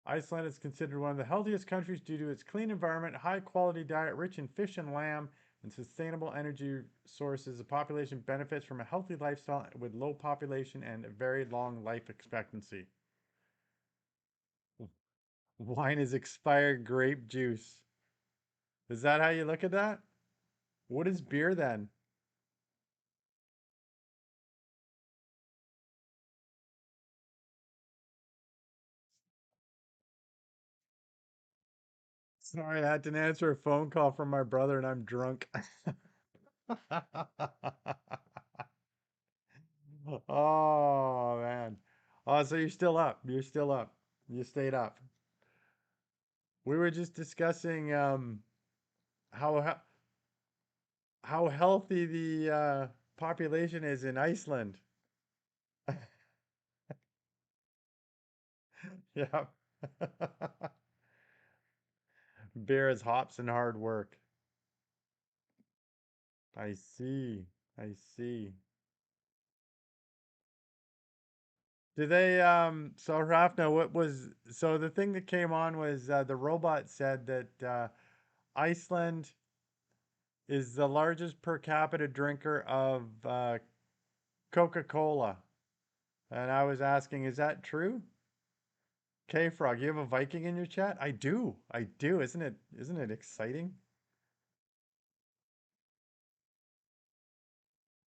Iceland is considered one of the healthiest countries due to its clean environment, high quality diet rich in fish and lamb, and sustainable energy sources. The population benefits from a healthy lifestyle with low population and a very long life expectancy. Wine is expired grape juice. Is that how you look at that? What is beer then? Sorry, I had to answer a phone call from my brother and I'm drunk. Oh man. Oh, so you're still up. You're still up. You stayed up. We were just discussing how how healthy the population is in Iceland. Yeah. Beer is hops and hard work. I see. I see. Do they so Rafna, what was so the thing that came on was the robot said that Iceland is the largest per capita drinker of Coca-Cola. And I was asking, is that true? K Frog, you have a Viking in your chat? I do. I do. Isn't it exciting?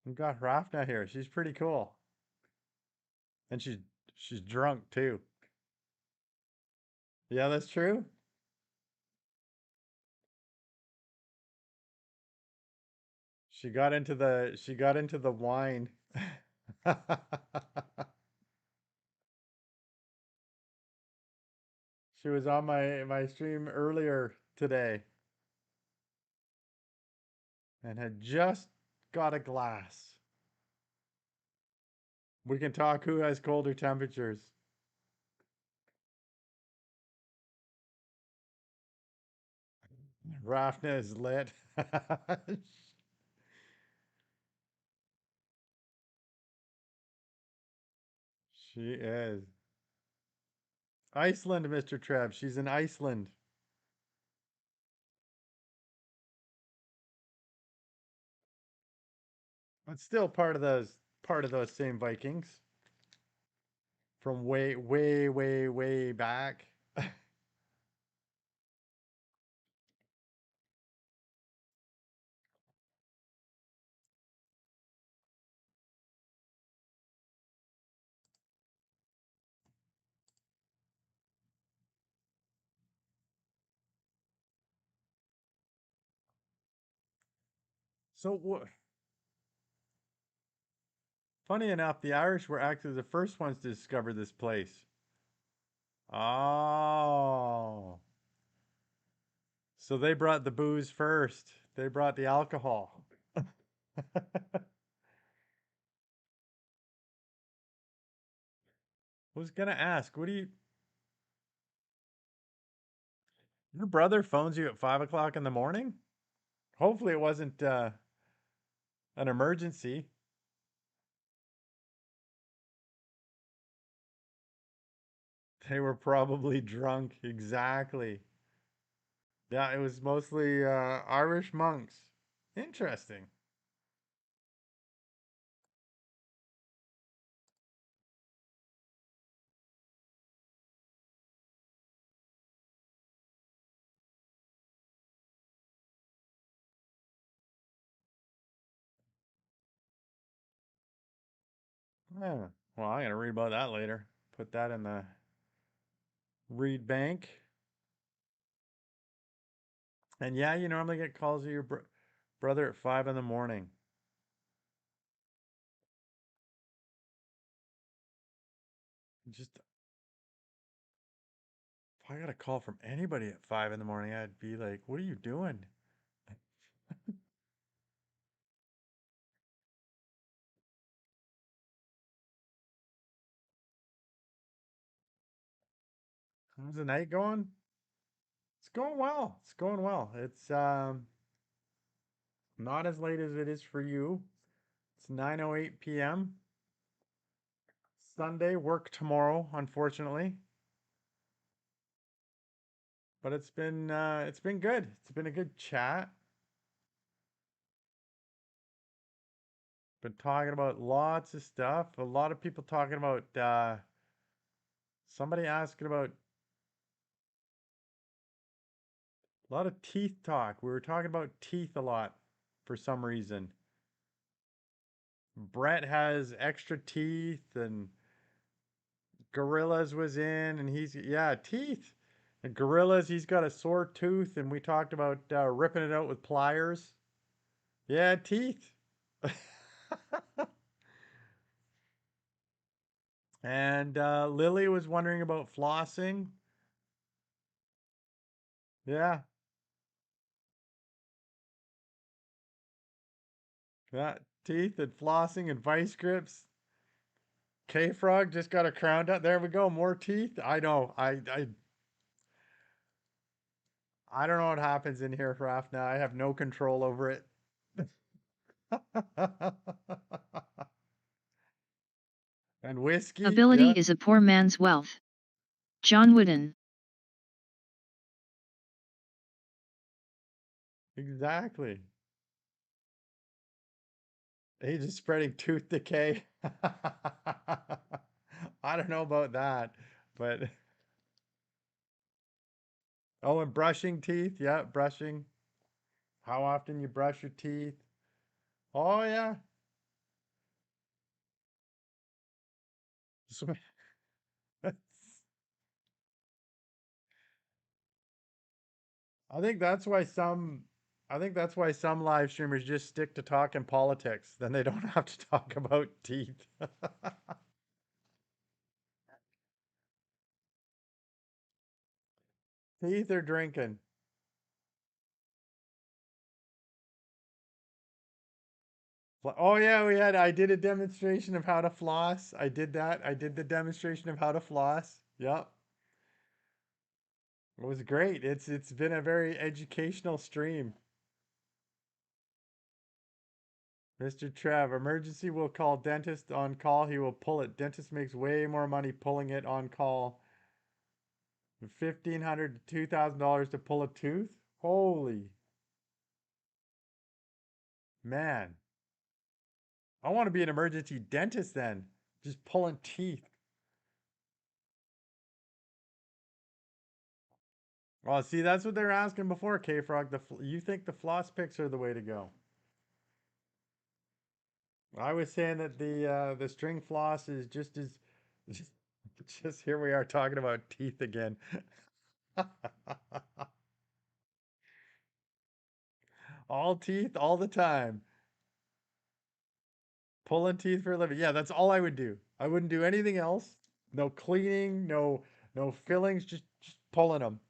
We've got Rafna here. She's pretty cool. And she's drunk too. Yeah, that's true. She got into the wine. She was on my stream earlier today and had just got a glass. We can talk who has colder temperatures. Rafna is lit. She is. Iceland, Mr. Trev. She's in Iceland. But still part of those same Vikings from way, way, way, way back. So funny enough, the Irish were actually the first ones to discover this place. Oh. So they brought the booze first. They brought the alcohol. I was gonna ask, what do you your brother phones you at 5 o'clock in the morning? Hopefully it wasn't an emergency. They were probably drunk. Exactly. Yeah, it was mostly Irish monks. Interesting. Yeah. Well, I'm gonna read about that later. Put that in the read bank. And yeah, you normally get calls of your brother at 5 in the morning. Just if I got a call from anybody at 5 in the morning, I'd be like, "What are you doing?" How's the night going? It's going well. It's going well. It's not as late as it is for you. It's 9:08 p.m. Sunday, work tomorrow, unfortunately. But it's been good. It's been a good chat. Been talking about lots of stuff. A lot of people talking about somebody asking about a lot of teeth talk. We were talking about teeth a lot for some reason. Brett has extra teeth and Gorillas was in and he's yeah, teeth. And Gorillas, he's got a sore tooth and we talked about ripping it out with pliers. Yeah, teeth. And Lily was wondering about flossing. Yeah, yeah, teeth and flossing and vice grips. K Frog just got a crown up. There we go. More teeth. I know. I don't know what happens in here, Raf. Now I have no control over it. And whiskey. Ability Yeah, is a poor man's wealth. John Wooden. exactly. Age is spreading tooth decay. I don't know about that, but oh, and brushing teeth. Yeah, brushing. How often you brush your teeth. Oh yeah. So- I think that's why some I think that's why some live streamers just stick to talking politics. Then they don't have to talk about teeth. Teeth or drinking? Oh yeah, we had. I did a demonstration of how to floss. I did that. I did the demonstration of how to floss. Yep, it was great. It's been a very educational stream. Mr. Trev, emergency will call dentist on call. He will pull it. Dentist makes way more money pulling it on call. $1,500 to $2,000 to pull a tooth. Holy man! I want to be an emergency dentist then. Just pulling teeth. Well, see, that's what they're asking before, K Frog. You think the floss picks are the way to go? I was saying that the string floss is just as just here we are talking about teeth again. All teeth all the time. Pulling teeth for a living. Yeah, that's all I would do. I wouldn't do anything else. No cleaning, no fillings, just pulling them.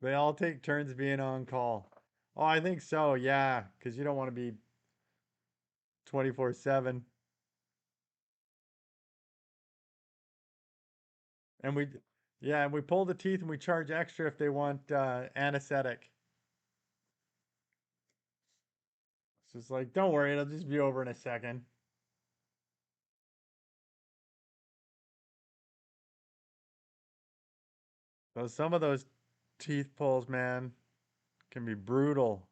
They all take turns being on call. Oh, I think so. Yeah, because you don't want to be 24/7. And yeah, and we pull the teeth and we charge extra if they want anesthetic. So it's like, don't worry, it'll just be over in a second. So some of those teeth pulls, man, can be brutal.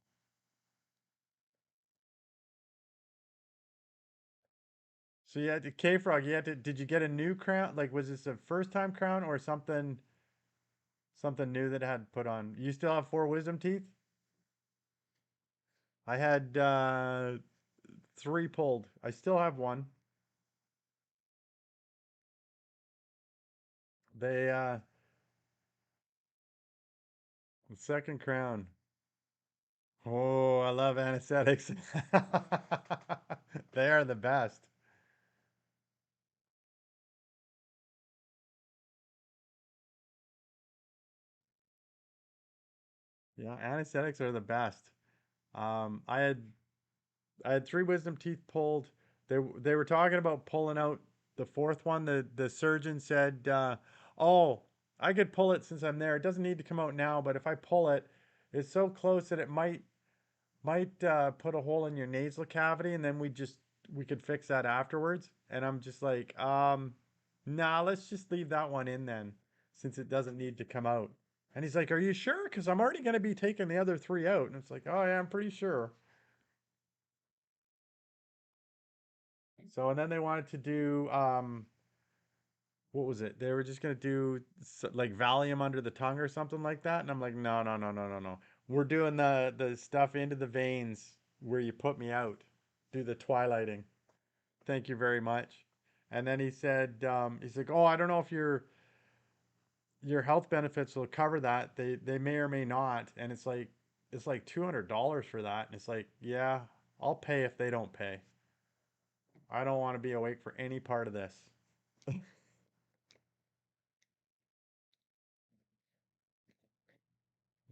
So you had to K Frog, did you get a new crown? Like was this a first time crown or something new that had put on? You still have four wisdom teeth? I had three pulled. I still have one. They the second crown. Oh, I love anesthetics. They are the best. Yeah, anesthetics are the best. Um, I had I had three wisdom teeth pulled. They were talking about pulling out the fourth one. The surgeon said, "Oh, I could pull it since I'm there. It doesn't need to come out now, but if I pull it, it's so close that it might put a hole in your nasal cavity, and then we could fix that afterwards." And I'm just like, nah, let's just leave that one in then, since it doesn't need to come out. And he's like, "Are you sure? Because I'm already going to be taking the other three out." And it's like, "Oh yeah, I'm pretty sure." So and then they wanted to do what was it? They were just gonna do like Valium under the tongue or something like that, and I'm like, no, no, no, no, no, no. We're doing the stuff into the veins where you put me out. Do the twilighting. Thank you very much. And then he said, he's like, oh, I don't know if your health benefits will cover that. They may or may not. And it's like $200 for that. And it's like, yeah, I'll pay if they don't pay. I don't want to be awake for any part of this.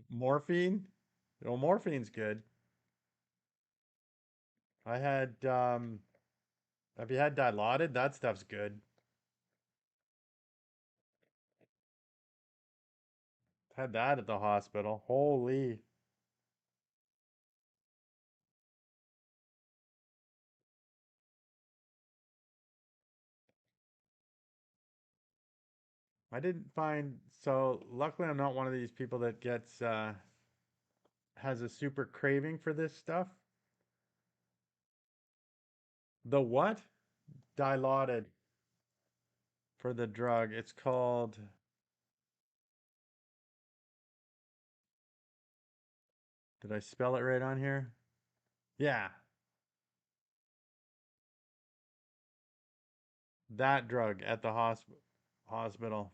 Morphine? Well, morphine's good. I had have you had Dilaudid? That stuff's good. Had that at the hospital. Holy. I didn't find so luckily I'm not one of these people that gets has a super craving for this stuff. The what? Dilaudid for the drug. It's called, did I spell it right on here? Yeah, that drug at the hospital.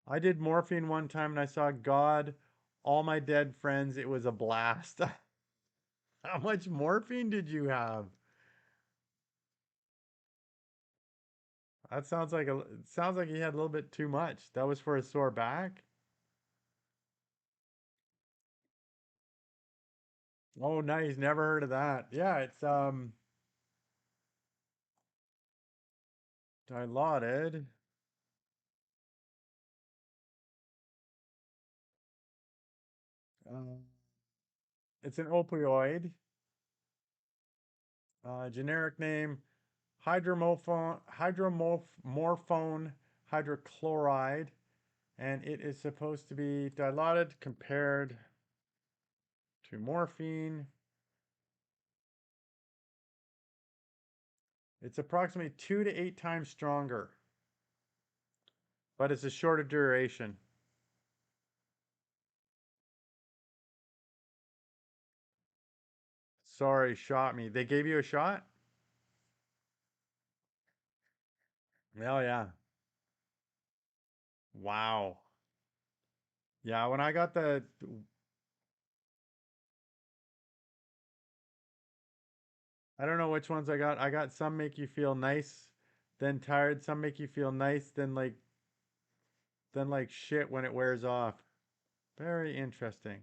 I did morphine one time and I saw God, all my dead friends. It was a blast. How much morphine did you have? That sounds like a. It sounds like he had a little bit too much. That was for a sore back. Oh, nice. Never heard of that. Yeah, it's dilaudid. Uh, it's an opioid. Generic name hydromorphone hydrochloride, and it is supposed to be dilaudid compared to morphine. It's approximately 2 to 8 times stronger, but it's a shorter duration. Sorry, shot me. They gave you a shot? Oh, yeah. Wow. Yeah, when I got I don't know which ones I got. I got some make you feel nice, then tired. Some make you feel nice, then like shit when it wears off. Very interesting.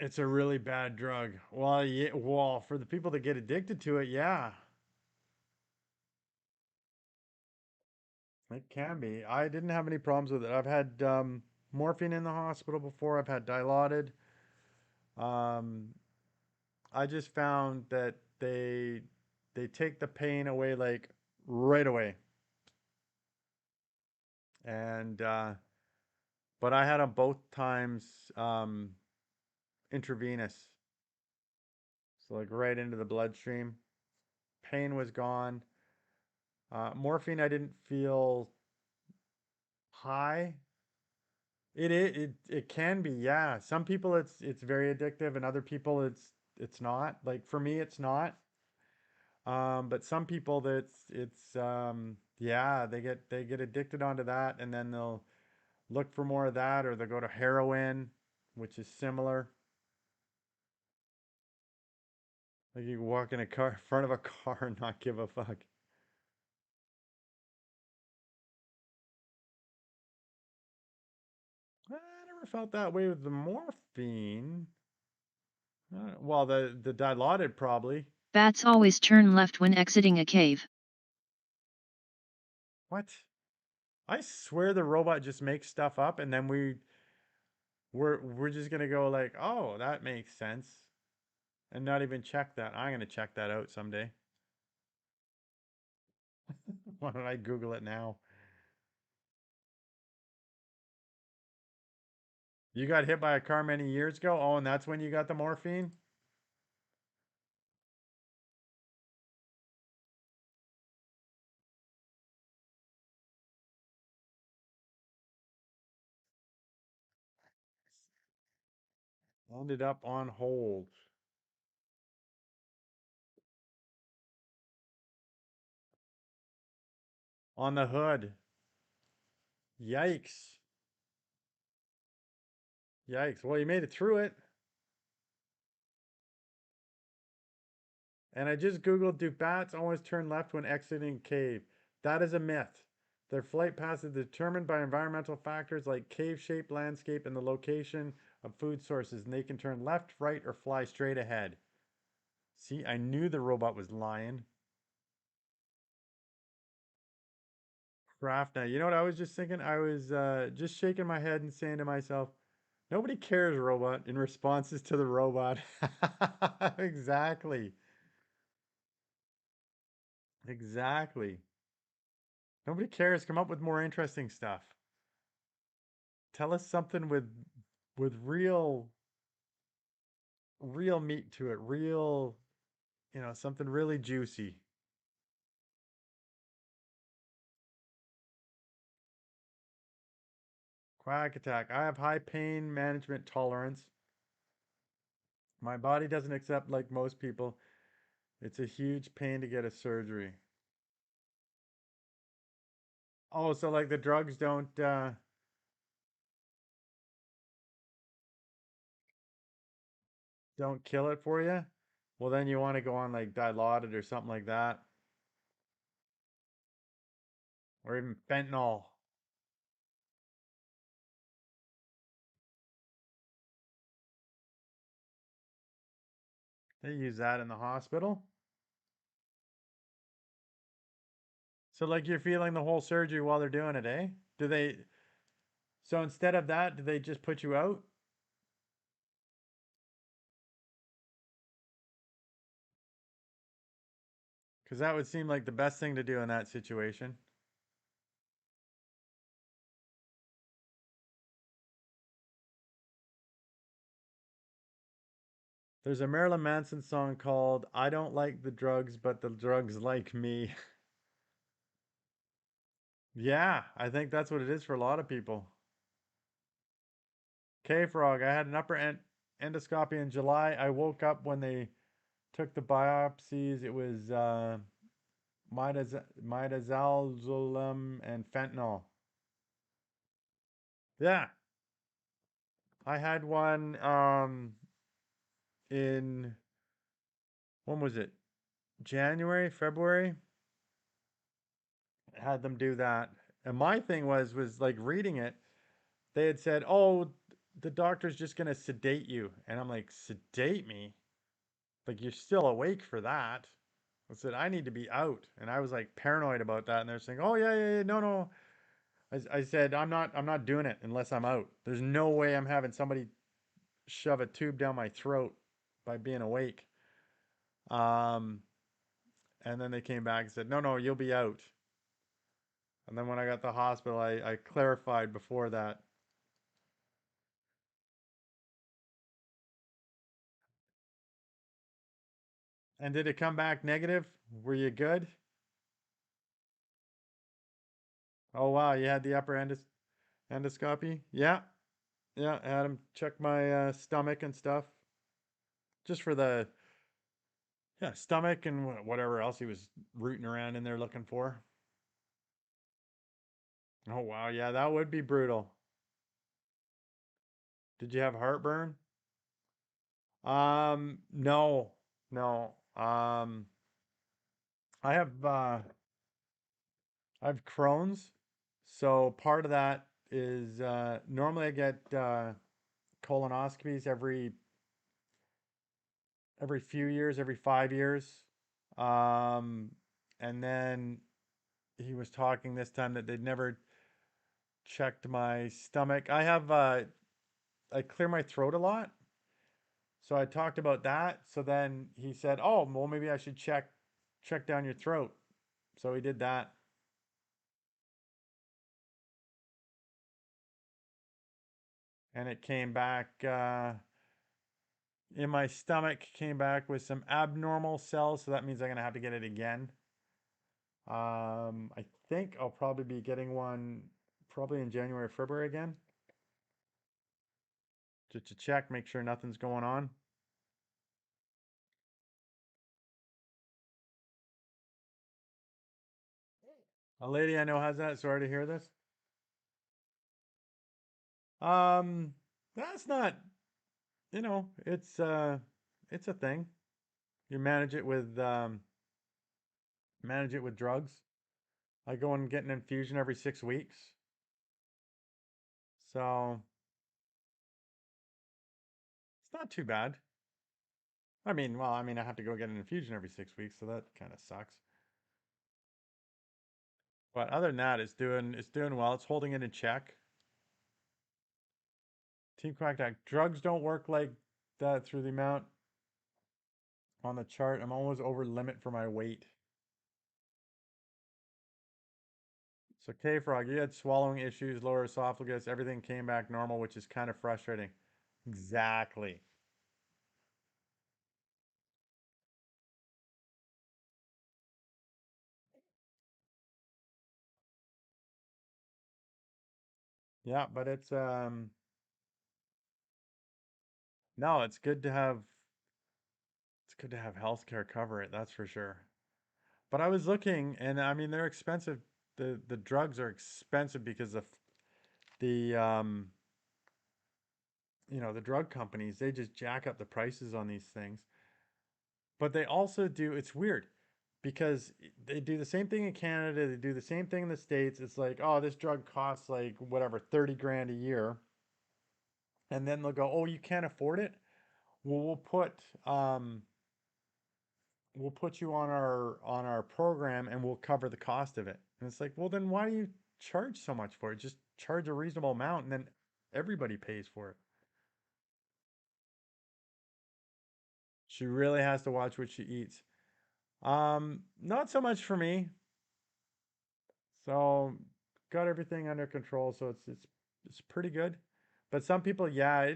It's a really bad drug. Well, yeah, well, for the people that get addicted to it, yeah, it can be. I didn't have any problems with it. I've had morphine in the hospital before. I've had Dilaudid. Um, I just found that they take the pain away like right away. And but I had them both times intravenous, so like right into the bloodstream. Pain was gone. Morphine, I didn't feel high. It can be, yeah. Some people it's very addictive, and other people it's not. Like for me, it's not. But some people it's yeah, they get addicted onto that, and then they'll look for more of that, or they'll go to heroin, which is similar. Like you walk in a car in front of a car and not give a fuck. I never felt that way with the morphine. Well, the Dilaudid probably. Bats always turn left when exiting a cave. What? I swear the robot just makes stuff up, and then we're just gonna go like, oh, that makes sense, and not even check that. I'm gonna check that out someday. Why don't I Google it now? You got hit by a car many years ago. Oh, and that's when you got the morphine. Ended up on hold on the hood. Yikes! Yikes! Well, you made it through it. And I just Googled, do bats always turn left when exiting cave? That is a myth. Their flight paths is determined by environmental factors like cave shape, landscape, and the location of food sources, and they can turn left, right, or fly straight ahead. See, I knew the robot was lying. Craft now. You know what I was just thinking? I was just shaking my head and saying to myself, nobody cares, robot, in responses to the robot. Exactly. Exactly. Nobody cares. Come up with more interesting stuff. Tell us something with real meat to it, real, something really juicy. Quack attack. I have high pain management tolerance. My body doesn't accept like most people. It's a huge pain to get a surgery. Oh, so like the drugs don't kill it for you? Well, then you want to go on like Dilaudid or something like that, or even fentanyl. They use that in the hospital. So like you're feeling the whole surgery while they're doing it, eh? Do they? So instead of that, do they just put you out? Because that would seem like the best thing to do in that situation. There's a Marilyn Manson song called "I Don't Like the Drugs, but the Drugs Like Me." Yeah, I think that's what it is for a lot of people. K Frog, I had an endoscopy in July. I woke up when they took the biopsies. It was midazolam and fentanyl. Yeah, I had one in when was it? January, February. Had them do that. And my thing was like reading it. They had said, "Oh, the doctor's just gonna sedate you," and I'm like, "Sedate me? Like you're still awake for that?" I said, "I need to be out," and I was like paranoid about that. And they're saying, "Oh yeah, yeah, yeah, no, no." I said, I'm not doing it unless I'm out. There's no way I'm having somebody shove a tube down my throat by being awake. Um, and then they came back and said, "No, no, you'll be out." And then when I got to the hospital, I clarified before that. And did it come back negative? Were you good? Oh wow, you had the upper endoscopy? Yeah, yeah. I had him check my stomach and stuff, just for the yeah stomach and whatever else he was rooting around in there looking for. Oh wow, yeah, that would be brutal. Did you have heartburn? No, no. I have I have Crohn's, so part of that is normally I get colonoscopies every few years, every 5 years. Um, and then he was talking this time that they'd never checked my stomach. I clear my throat a lot. So I talked about that. So then he said, "Oh, well, maybe I should check down your throat." So he did that, and it came back in my stomach. Came back with some abnormal cells, so that means I'm gonna have to get it again. I think I'll probably be getting one probably in January or February again, just to check, make sure nothing's going on. A lady I know has that. Sorry to hear this. Um, that's not, it's a thing. You manage it with drugs. I go and get an infusion every 6 weeks. So it's not too bad. I have to go get an infusion every 6 weeks, so that kind of sucks. But other than that, it's doing well. It's holding it in check. Team Quack drugs don't work like that through the amount on the chart. I'm always over limit for my weight. So K Frog, you had swallowing issues, lower esophagus, everything came back normal, which is kind of frustrating. Exactly. Yeah, but no, it's good to have healthcare cover it, that's for sure. But I was looking, and I mean they're expensive. The drugs are expensive because of the the drug companies, they just jack up the prices on these things. But they also do, it's weird because they do the same thing in Canada, they do the same thing in the States. It's like, oh, this drug costs like whatever, 30 grand a year. And then they'll go, oh, you can't afford it? Well, um we'll put you on our program and we'll cover the cost of it. And it's like, well, then why do you charge so much for it? Just charge a reasonable amount and then everybody pays for it. She really has to watch what she eats. Not so much for me. So got everything under control, so it's pretty good. But some people, yeah,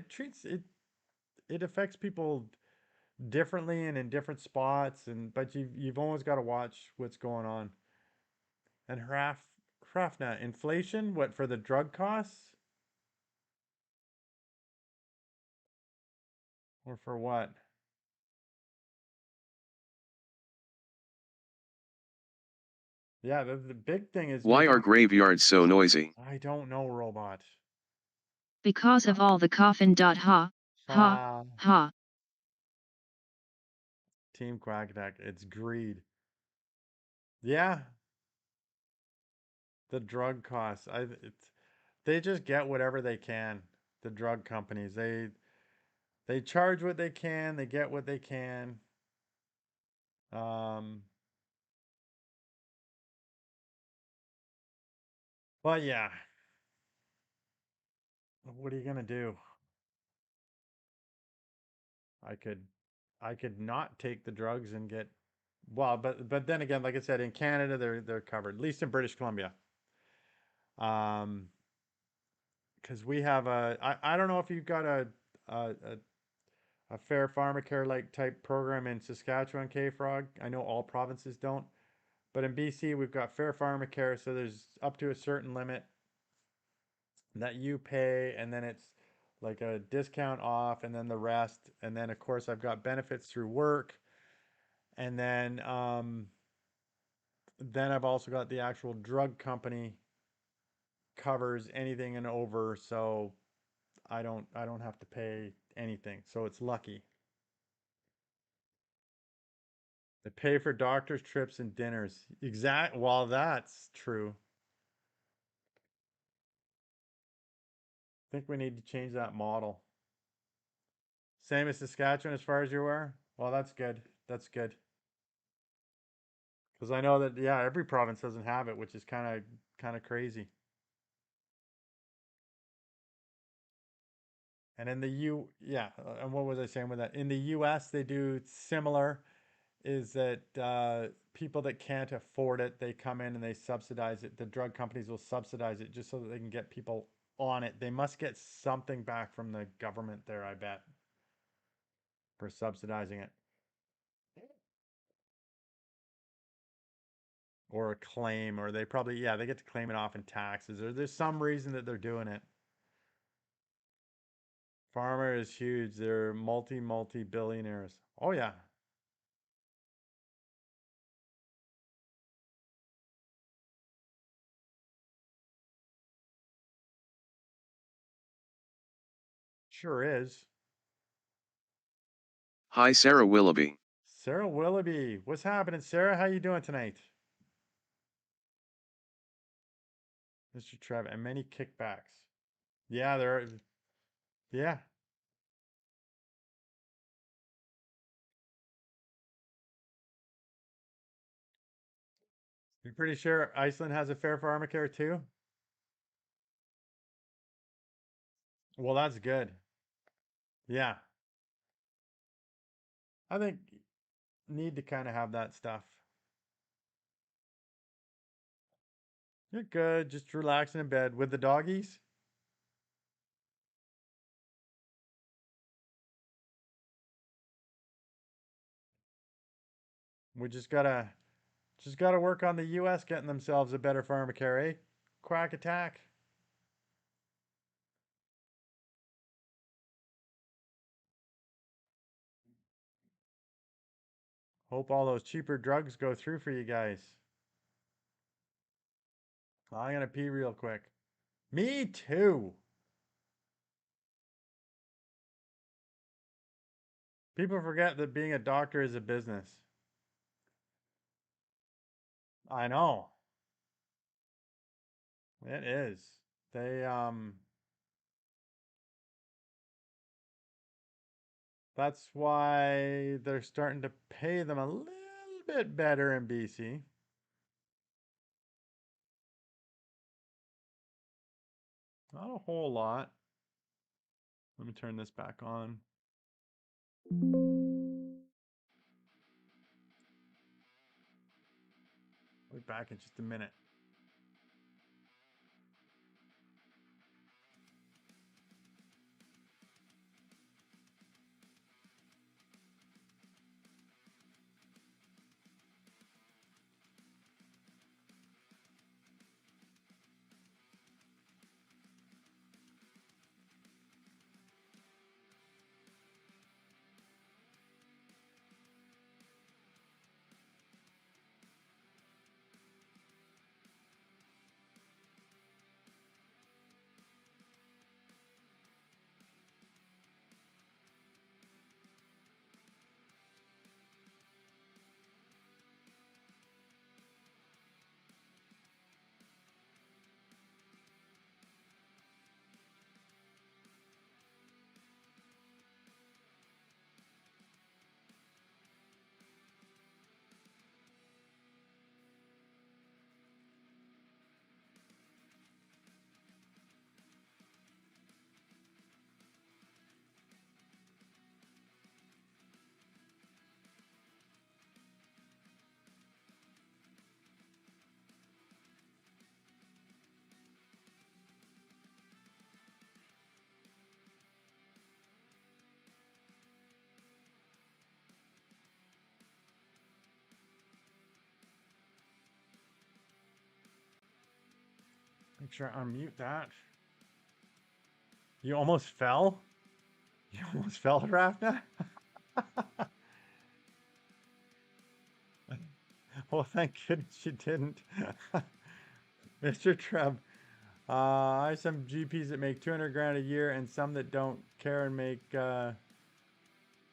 it affects people differently and in different spots, and but you've always got to watch what's going on. And Hrafna, inflation, what for the drug costs or for what? Yeah, the big thing is Why are making. graveyards so noisy? I don't know, robot. Because of all the coffin. Ha, ha, Ah, ha. Team Quack Attack. It's greed. Yeah, the drug costs. They just get whatever they can. The drug companies. They charge what they can. They get what they can. Um, but yeah, what are you gonna do? I could I could not take the drugs and get well, but then again, like I said, in Canada they're covered, at least in British Columbia. Um, because we have I don't know if you've got a, a a fair pharmacare like type program in Saskatchewan, K Frog. I know all provinces don't, but in BC we've got fair pharmacare, so there's up to a certain limit that you pay, and then it's like a discount off, and then the rest, and then of course I've got benefits through work, and then I've also got the actual drug company covers anything and over, so I don't have to pay anything. So it's lucky. They pay for doctors' trips and dinners. Exact. Well, that's true. I think we need to change that model. Same as Saskatchewan, as far as you're aware. Well, that's good. That's good. Because I know that yeah, every province doesn't have it, which is kind of crazy. And in the yeah, and what was I saying with that? In the U.S., they do similar. Is that people that can't afford it, they come in and they subsidize it. The drug companies will subsidize it just so that they can get people on it. They must get something back from the government there, I bet, for subsidizing it. Or a claim, or they probably, yeah, they get to claim it off in taxes, or there's some reason that they're doing it. Pharma is huge. They're multi billionaires. Oh, yeah. Sure is. Hi Sarah Willoughby. Sarah Willoughby. What's happening, Sarah? How you doing tonight? Mr. Trev, and many kickbacks. Yeah, there are. Yeah. You're pretty sure Iceland has a fair pharmacare too? Well, that's good. Yeah. I think need to kind of have that stuff. You're good. Just relaxing in bed with the doggies. We just gotta work on the US getting themselves a better pharmacare, eh? Quack attack. Hope all those cheaper drugs go through for you guys. I'm gonna pee real quick. Me too. People forget that being a doctor is a business. I know. It is. They that's why they're starting to pay them a little bit better in BC. Not a whole lot. Let me turn this back on. I'll be back in just a minute. Make sure I unmute that. You almost fell? You almost fell, Rafna? Well, thank goodness you didn't. Mr. Trump, I have some GPs that make 200 grand a year and some that don't care and make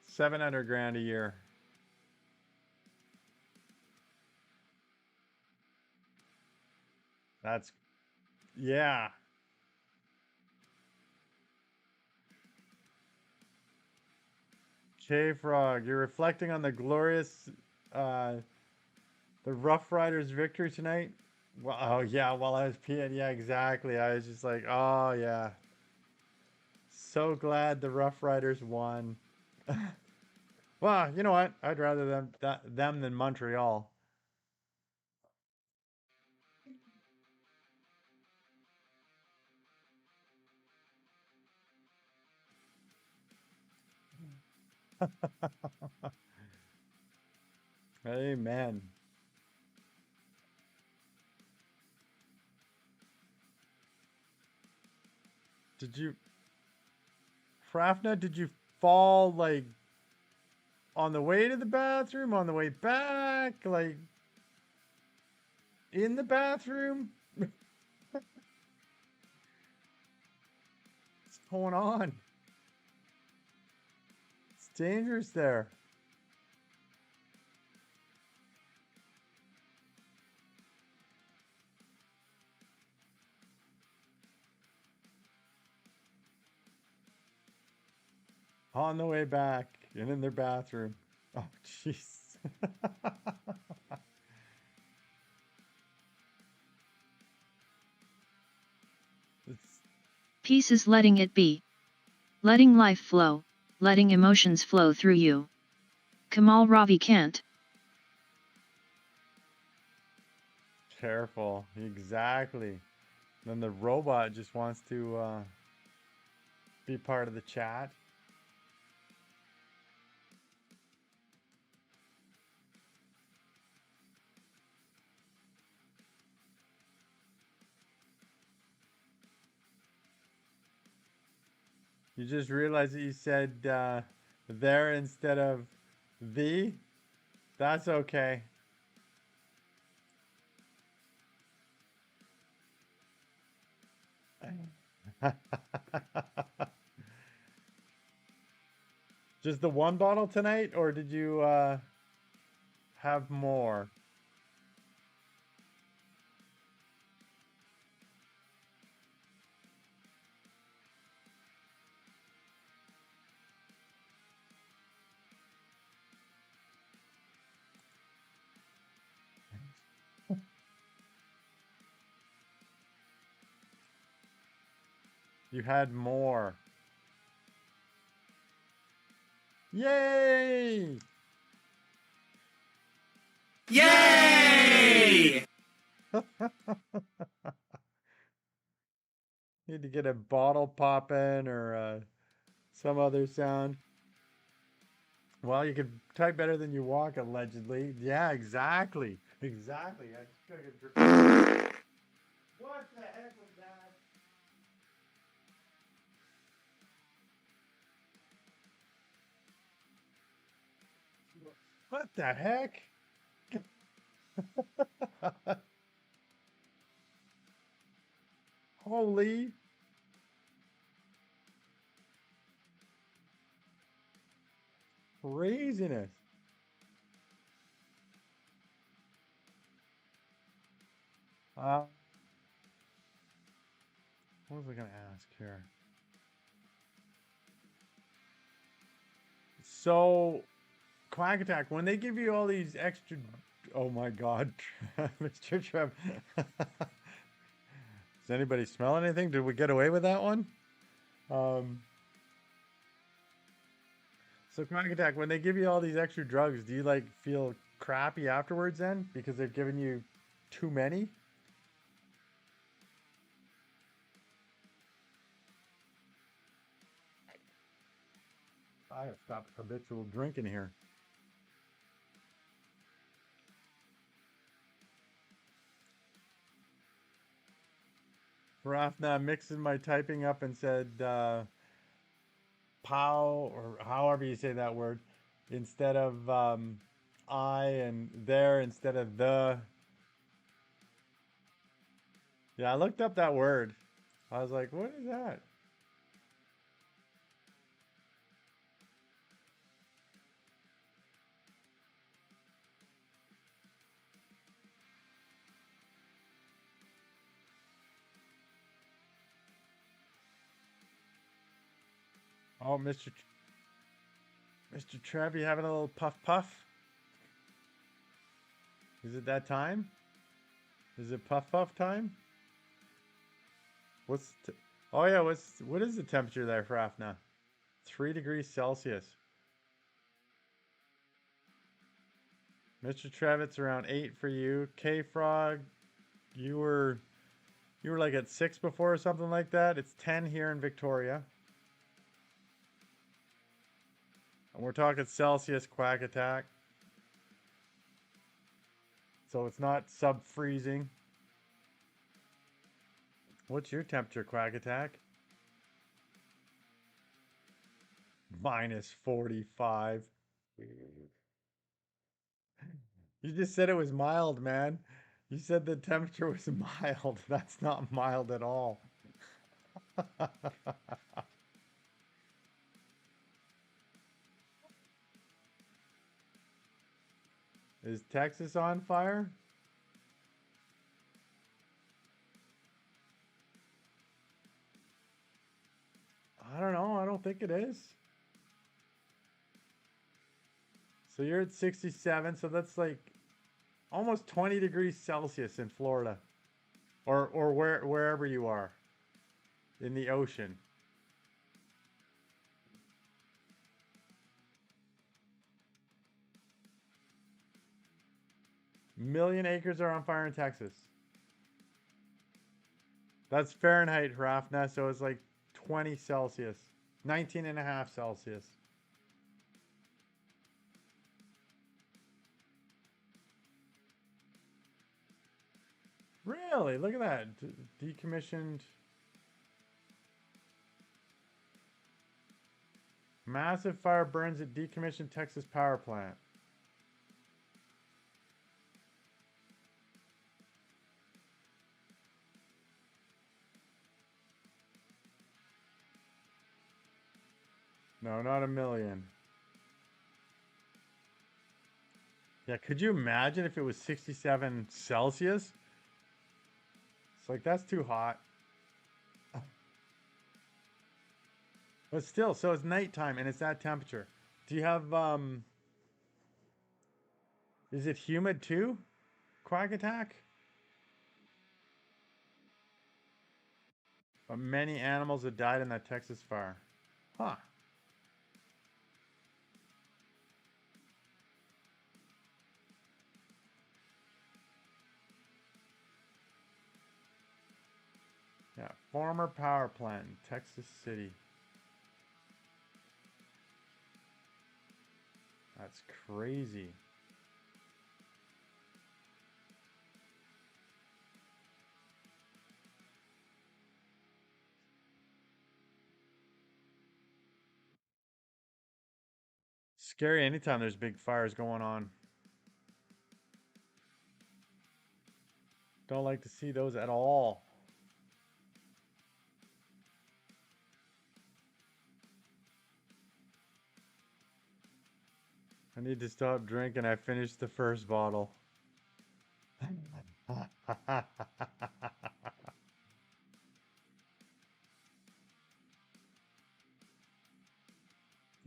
700 grand a year. That's, yeah. K-Frog, you're reflecting on the glorious, the Rough Riders victory tonight? Well, oh yeah, while I was peeing, yeah, exactly. I was just like, oh yeah. So glad the Rough Riders won. Well, you know what? I'd rather them than Montreal. Amen. Did you, Frafna, did you fall like on the way to the bathroom, on the way back, like in the bathroom? What's going on? It's dangerous there. On the way back and in their bathroom. Oh, jeez. It's Peace is letting it be. Letting life flow, letting emotions flow through you. Kamal Ravi Kant. careful. Exactly. Then the robot just wants to be part of the chat. You just realized that you said there instead of the. That's okay. Just the one bottle tonight, or did you have more? You had more. Yay! Yay! Need to get a bottle popping or some other sound. Well, you could type better than you walk, allegedly. Yeah, exactly. Exactly. I just gotta get What the heck was that? What the heck? Holy craziness. Uh, what was I gonna ask here? So, Quack Attack, when they give you all these extra, oh my God, Mr. Trev, does anybody smell anything? Did we get away with that one? Um, so Quack Attack, when they give you all these extra drugs, do you like feel crappy afterwards then because they've given you too many? I have stopped habitual drinking here. Rafna mixing my typing up and said pow, or however you say that word, instead of I, and there instead of the. Yeah, I looked up that word. I was like, what is that? Oh, Mr. Trev, you having a little puff puff? Is it that time? Is it puff puff time? What's oh yeah, what is the temperature there for Afna? 3 degrees Celsius. Mr. Trev, it's around 8 for you. K Frog, you were like at 6 before or something like that. It's 10 here in Victoria. And we're talking Celsius, Quack Attack. So it's not sub-freezing. What's your temperature, Quack Attack? Minus 45. You just said it was mild, man. You said the temperature was mild. That's not mild at all. Is Texas on fire? I don't know. I don't think it is. So you're at 67. So that's like almost 20 degrees Celsius in Florida, or wherever you are in the ocean. Million acres are on fire in Texas. That's Fahrenheit, Rafna, so it's like 20 Celsius. 19 and a half Celsius. Really? Look at that. Decommissioned. Massive fire burns at decommissioned Texas power plant. No, not a million. Yeah, could you imagine if it was 67 Celsius? It's like, that's too hot. But still, so it's nighttime and it's that temperature. Do you have, is it humid too? Quack attack? But many animals have died in that Texas fire. Huh. Yeah, former power plant in Texas City. That's crazy. Scary anytime there's big fires going on. Don't like to see those at all. I need to stop drinking. I finished the first bottle.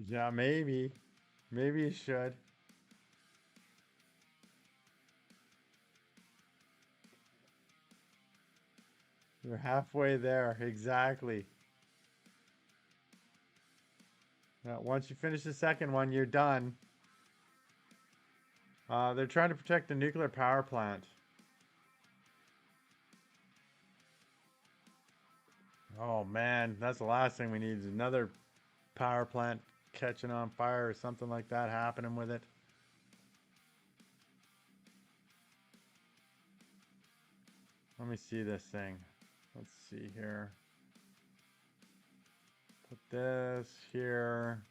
Yeah, maybe. Maybe you should. You're halfway there. Exactly. Yeah, once you finish the second one, you're done. They're trying to protect the nuclear power plant. Oh man, that's the last thing we need is another power plant catching on fire or something like that happening with it. Let me see this thing. Let's see here. Put this here.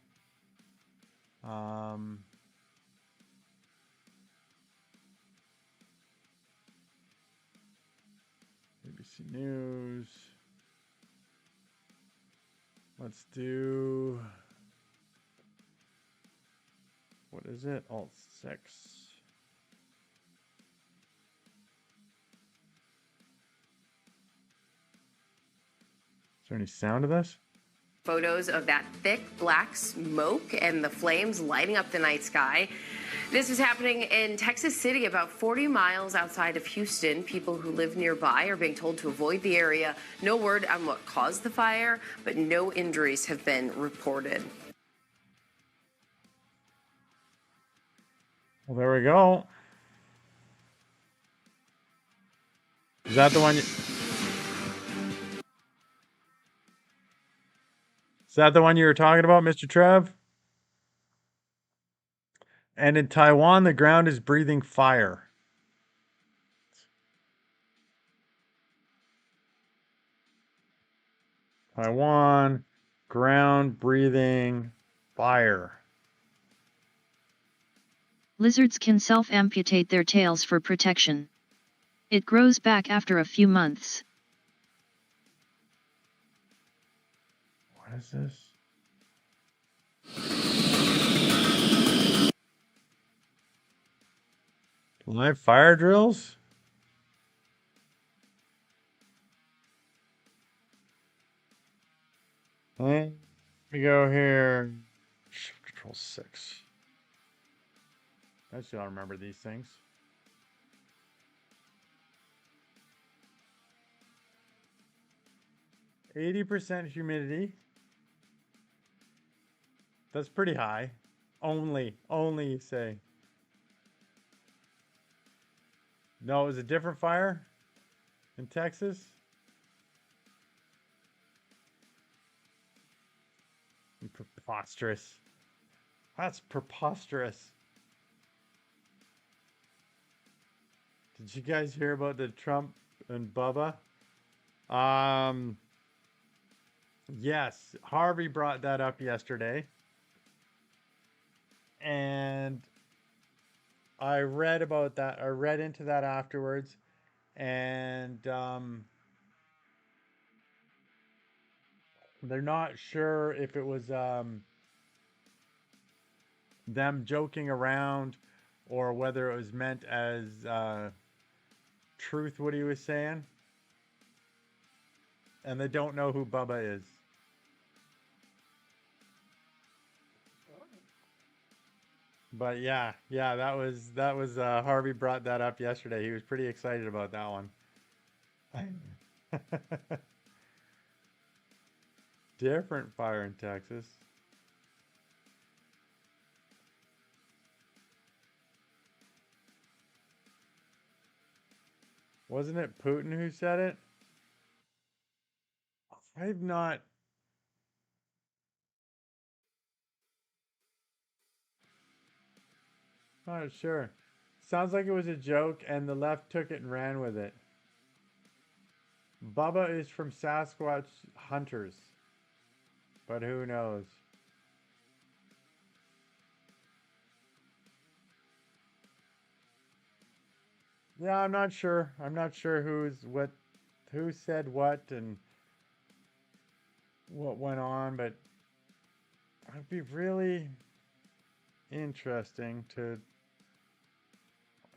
ABC News. Let's do, what is it? Alt 6. Is there any sound of this? Photos of that thick black smoke and the flames lighting up the night sky. This is happening in Texas City, about 40 miles outside of Houston. People who live nearby are being told to avoid the area. No word on what caused the fire, but no injuries have been reported. Well, there we go. Is that the one? Is that the one you were talking about, Mr. Trev? And in Taiwan, the ground is breathing fire. Taiwan, ground breathing fire. Lizards can self-amputate their tails for protection. It grows back after a few months. What is this? Live fire drills? Let me go here. Shift Control 6. I still remember these things. %, humidity. That's pretty high. Only you say. No, it was a different fire in Texas. Preposterous. That's preposterous. Did you guys hear about the Trump and Bubba? Yes, Harvey brought that up yesterday. And I read about that. I read into that afterwards. And they're not sure if it was them joking around or whether it was meant as truth what he was saying, and they don't know who Bubba is. But yeah, that was Harvey brought that up yesterday. He was pretty excited about that one. Different fire in Texas. Wasn't it Putin who said it? I've not. Not sure. Sounds like it was a joke, and the left took it and ran with it. Bubba is from Sasquatch Hunters, but who knows? Yeah, I'm not sure. I'm not sure who said what, and what went on, but it'd be really interesting to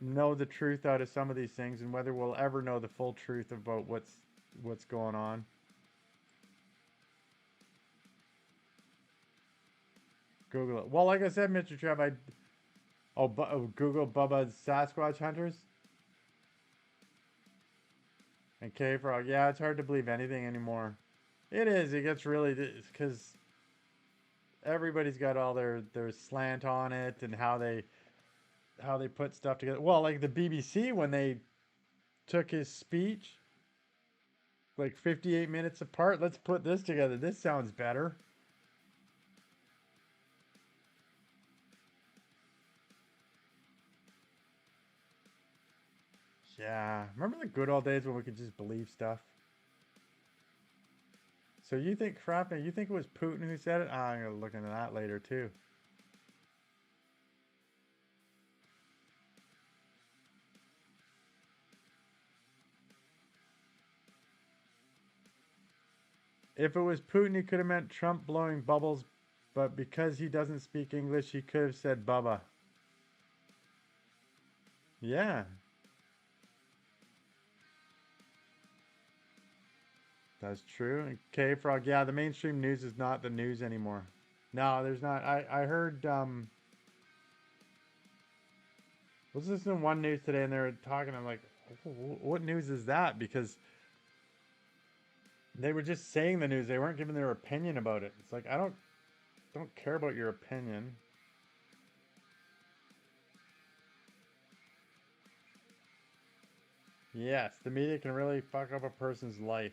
know the truth out of some of these things, and whether we'll ever know the full truth about what's going on. Google it. Well, like I said, Mr. Trev, Google Bubba's Sasquatch Hunters and K Frog. Yeah, it's hard to believe anything anymore. It is. It gets really, because everybody's got all their slant on it, and how they put stuff together. Well, like the BBC, when they took his speech like 58 minutes apart. Let's put this together. This sounds better. Yeah. Remember the good old days when we could just believe stuff? So you think, Frappin, you think it was Putin who said it? I'm going to look into that later too. If it was Putin, he could have meant Trump blowing bubbles, but because he doesn't speak English, he could have said Bubba. Yeah, that's true. K Frog, yeah, the mainstream news is not the news anymore. No, there's not. I heard was listening to one news today, and they were talking. I'm like, what news is that? Because they were just saying the news. They weren't giving their opinion about it. It's like, I don't care about your opinion. Yes, the media can really fuck up a person's life.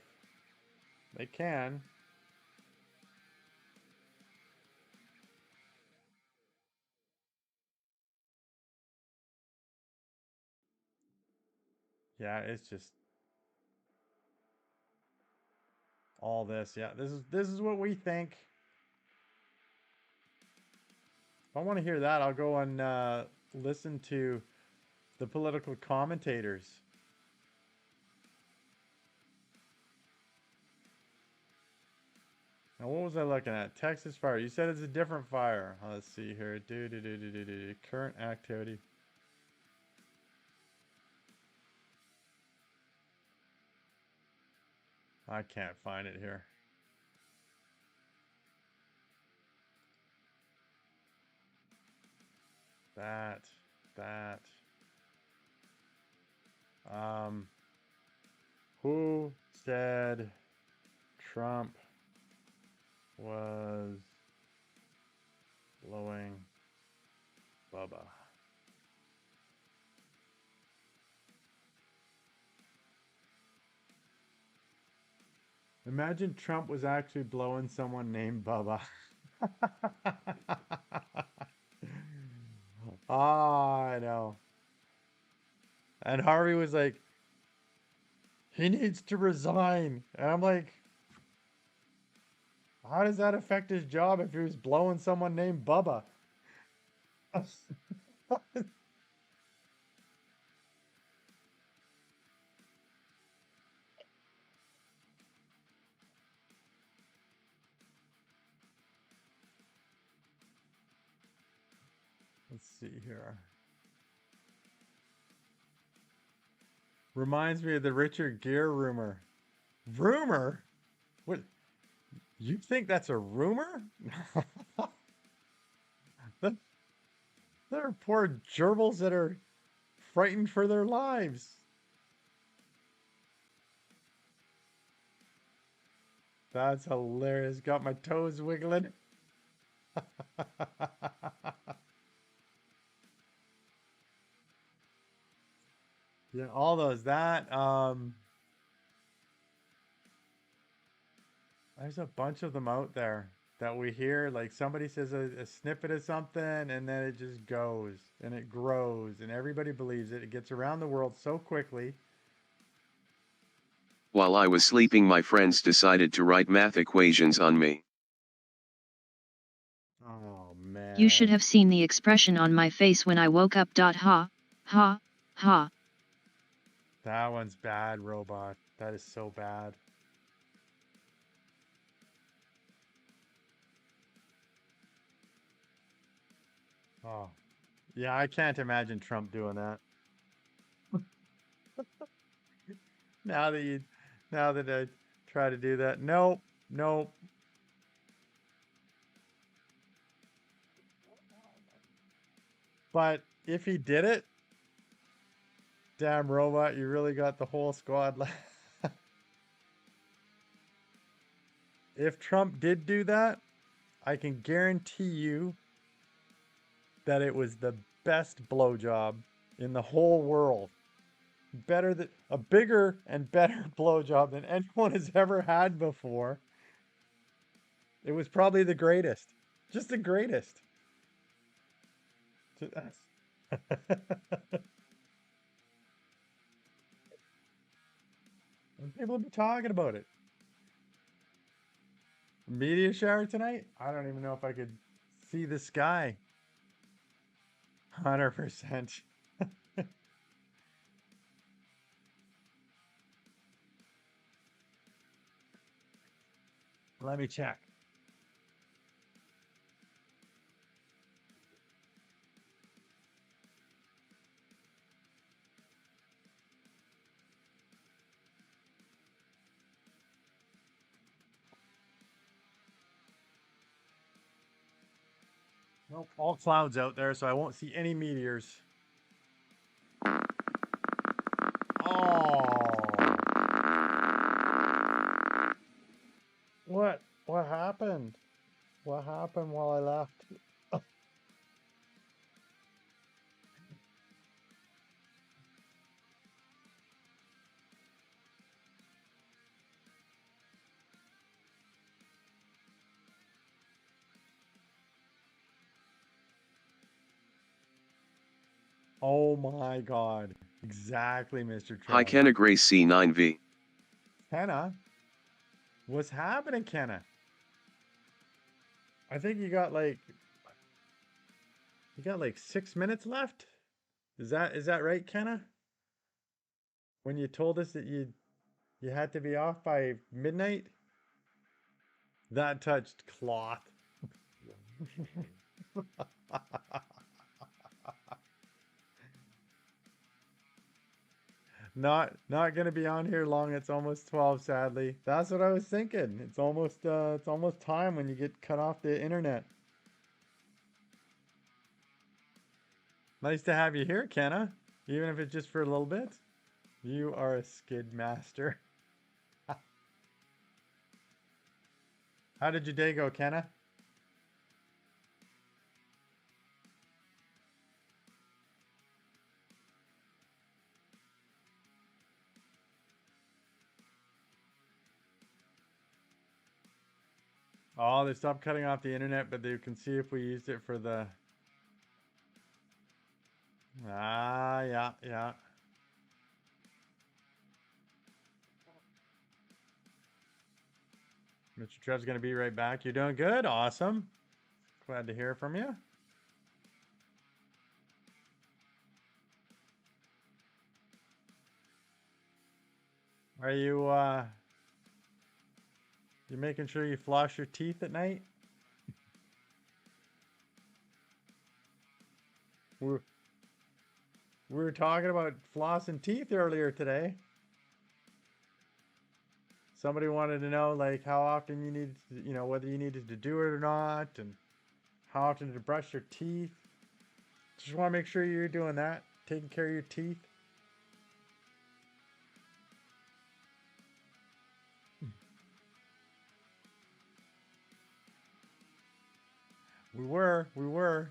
They can. Yeah, it's just all this. Yeah, this is what we think. If I want to hear that, I'll go and listen to the political commentators. Now, what was I looking at? Texas fire. You said it's a different fire. Let's see here. Current activity. I can't find it here. That. That. Who said Trump was blowing Bubba? Imagine Trump was actually blowing someone named Bubba. Ah, I know. And Harvey was like, he needs to resign. And I'm like, how does that affect his job if he was blowing someone named Bubba? Let's see here. Reminds me of the Richard Gere rumor. Rumor? What? You think that's a rumor? There are poor gerbils that are frightened for their lives. That's hilarious. Got my toes wiggling. Yeah, all those. There's a bunch of them out there that we hear. Like somebody says a snippet of something, and then it just goes and it grows, and everybody believes it. It gets around the world so quickly. While I was sleeping, my friends decided to write math equations on me. Oh You should man, have seen the expression on my face when I woke up. Ha, ha, ha. that one's bad, robot. That is so bad. Oh, yeah, I can't imagine Trump doing that. Now that you, now that I try to do that, nope, nope. But if he did it, damn robot, you really got the whole squad. If Trump did do that, I can guarantee you that it was the best blowjob in the whole world. Better than a bigger and better blowjob than anyone has ever had before. It was probably the greatest. Just the greatest. People will be talking about it. Meteor shower tonight? I don't even know if I could see the sky. 100%. Let me check. Nope, all clouds out there, so I won't see any meteors. Oh, what? What happened? What happened while I left? Oh my God. Exactly, Mr. Hi Trev. Kenna Grace C9V. Kenna? What's happening, Kenna? I think you got like 6 minutes left. Is that right, Kenna? When you told us that you had to be off by midnight? That touched cloth. Not gonna be on here long. It's almost 12, sadly. That's what I was thinking. It's almost time when you get cut off the internet. Nice to have you here, Kenna. Even if it's just for a little bit. You are a skid master. How did your day go, Kenna? Oh, they stopped cutting off the internet, but they can see if we used it for the... Ah, yeah, yeah. Mr. Trev's gonna be right back. You're doing good? Awesome. Glad to hear from you. Are you making sure you floss your teeth at night? We're We were talking about flossing teeth earlier today. Somebody wanted to know like how often you needed to, whether you needed to do it or not, and how often to brush your teeth. Just want to make sure you're doing that, taking care of your teeth. We were.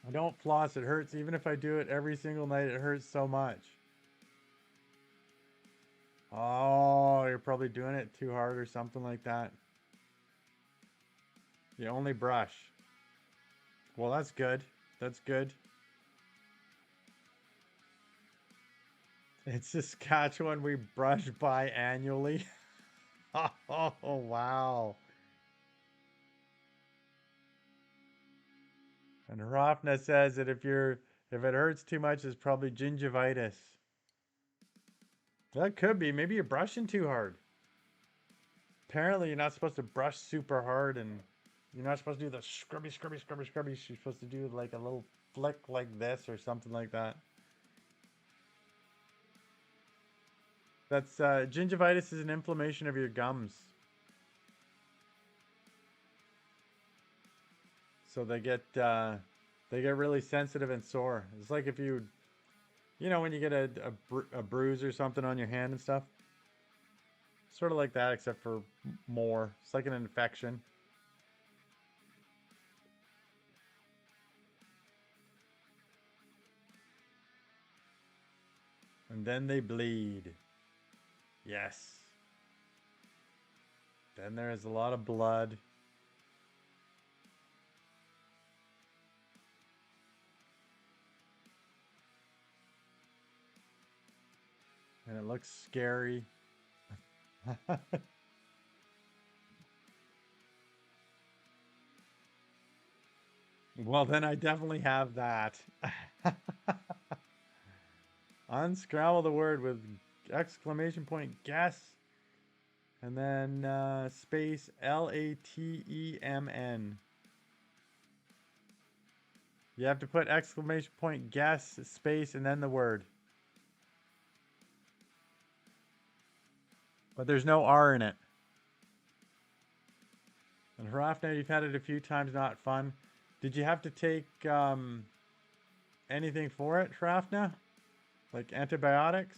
I don't floss, it hurts. Even if I do it every single night, it hurts so much. Oh, you're probably doing it too hard or something like that. You only brush. Well, that's good. That's good. It's Saskatchewan we brush by annually. Oh, wow. And Rafna says that if it hurts too much, it's probably gingivitis. That could be. Maybe you're brushing too hard. Apparently, you're not supposed to brush super hard, and you're not supposed to do the scrubby, scrubby, scrubby, scrubby. You're supposed to do like a little flick like this or something like that. That's gingivitis is an inflammation of your gums. So they get really sensitive and sore. It's like if you when you get a bruise or something on your hand and stuff. Sort of like that, except for more. It's like an infection. And then they bleed. Yes. Then there is a lot of blood. And it looks scary. Well, then I definitely have that. Unscramble the word with exclamation point guess. And then space LATEMN. You have to put exclamation point guess space and then the word. But there's no R in it. And Harafna, you've had it a few times, not fun. Did you have to take anything for it, Harafna? Like antibiotics?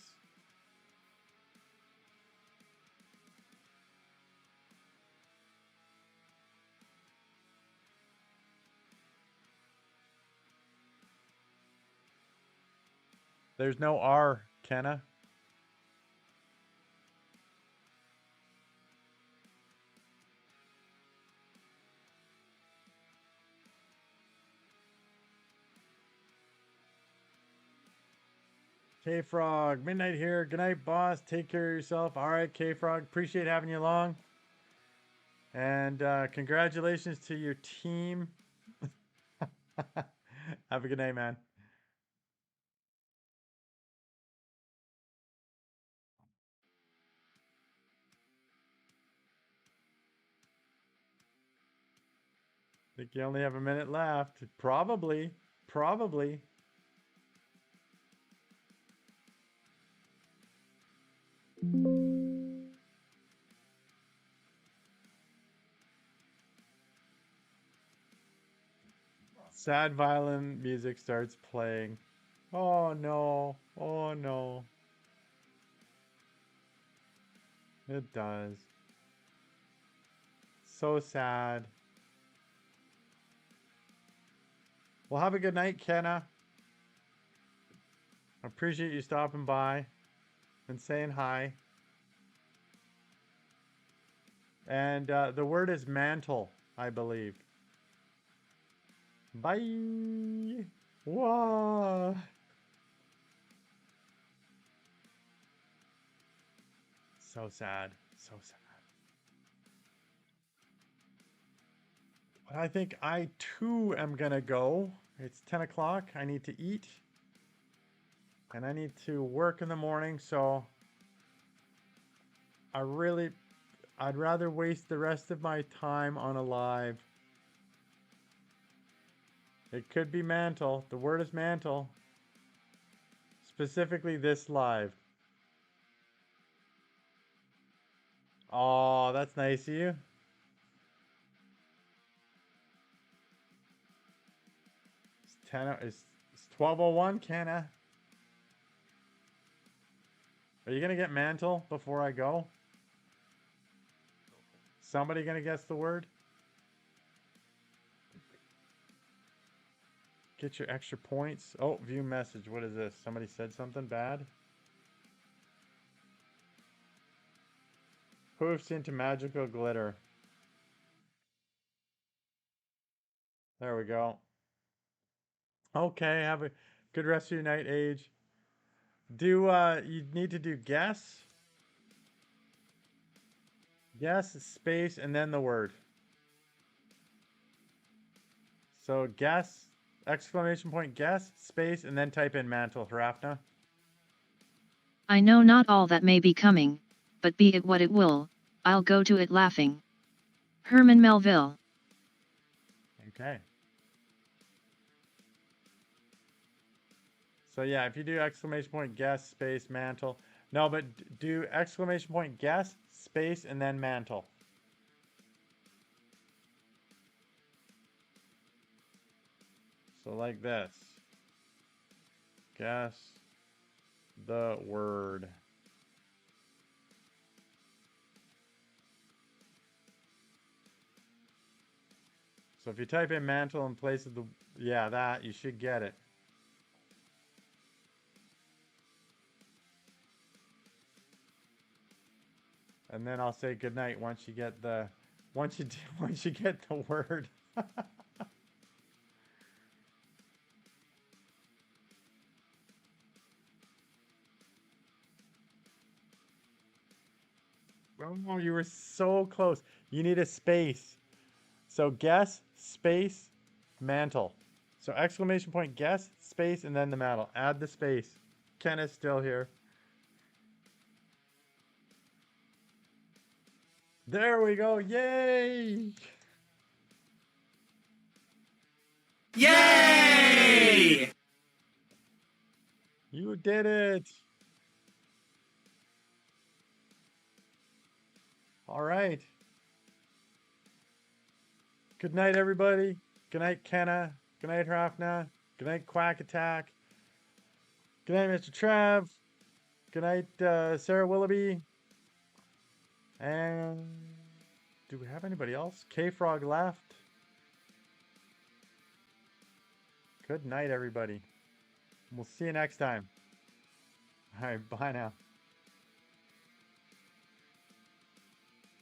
There's no R, Kenna. K-Frog, midnight here. Good night, boss. Take care of yourself. All right, K-Frog. Appreciate having you along. And congratulations to your team. Have a good night, man. I think you only have a minute left. Probably. Probably. Sad violin music starts playing. Oh no. Oh no. It does. So sad. Well, have a good night, Kenna. I appreciate you stopping by and saying hi. And the word is mantle, I believe. Bye. Whoa. So sad. So sad. But I think I too am gonna go. It's 10 o'clock. I need to eat. And I need to work in the morning, so I really I'd rather waste the rest of my time on a live. It could be mantle. The word is mantle. Specifically this live. Oh, that's nice of you. It's 12:01, Kenna. Are you gonna get mantle before I go? Somebody gonna guess the word? Get your extra points. Oh, view message. What is this? Somebody said something bad? Poofs into magical glitter. There we go. Okay, have a good rest of your night, Age. You need to do guess, space, and then the word. So guess, exclamation point, guess, space, and then type in mantle, Hrafna. I know not all that may be coming, but be it what it will, I'll go to it laughing. Herman Melville. Okay. So yeah, if you do exclamation point, guess, space, mantle. No, but do exclamation point, guess, space, and then mantle. So like this. Guess the word. So if you type in mantle in place of the, yeah, that, you should get it. And then I'll say goodnight once you get the, once you get the word. Oh, you were so close. You need a space. So guess, space, mantle. So exclamation point, guess, space, and then the mantle. Add the space. Ken is still here. There we go. Yay! Yay! You did it. All right. Good night, everybody. Good night, Kenna. Good night, Hrafna. Good night, Quack Attack. Good night, Mr. Trav. Good night, Sarah Willoughby. And do we have anybody else? K-Frog left. Good night, everybody. We'll see you next time. All right, bye now.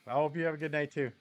I hope you have a good night, too.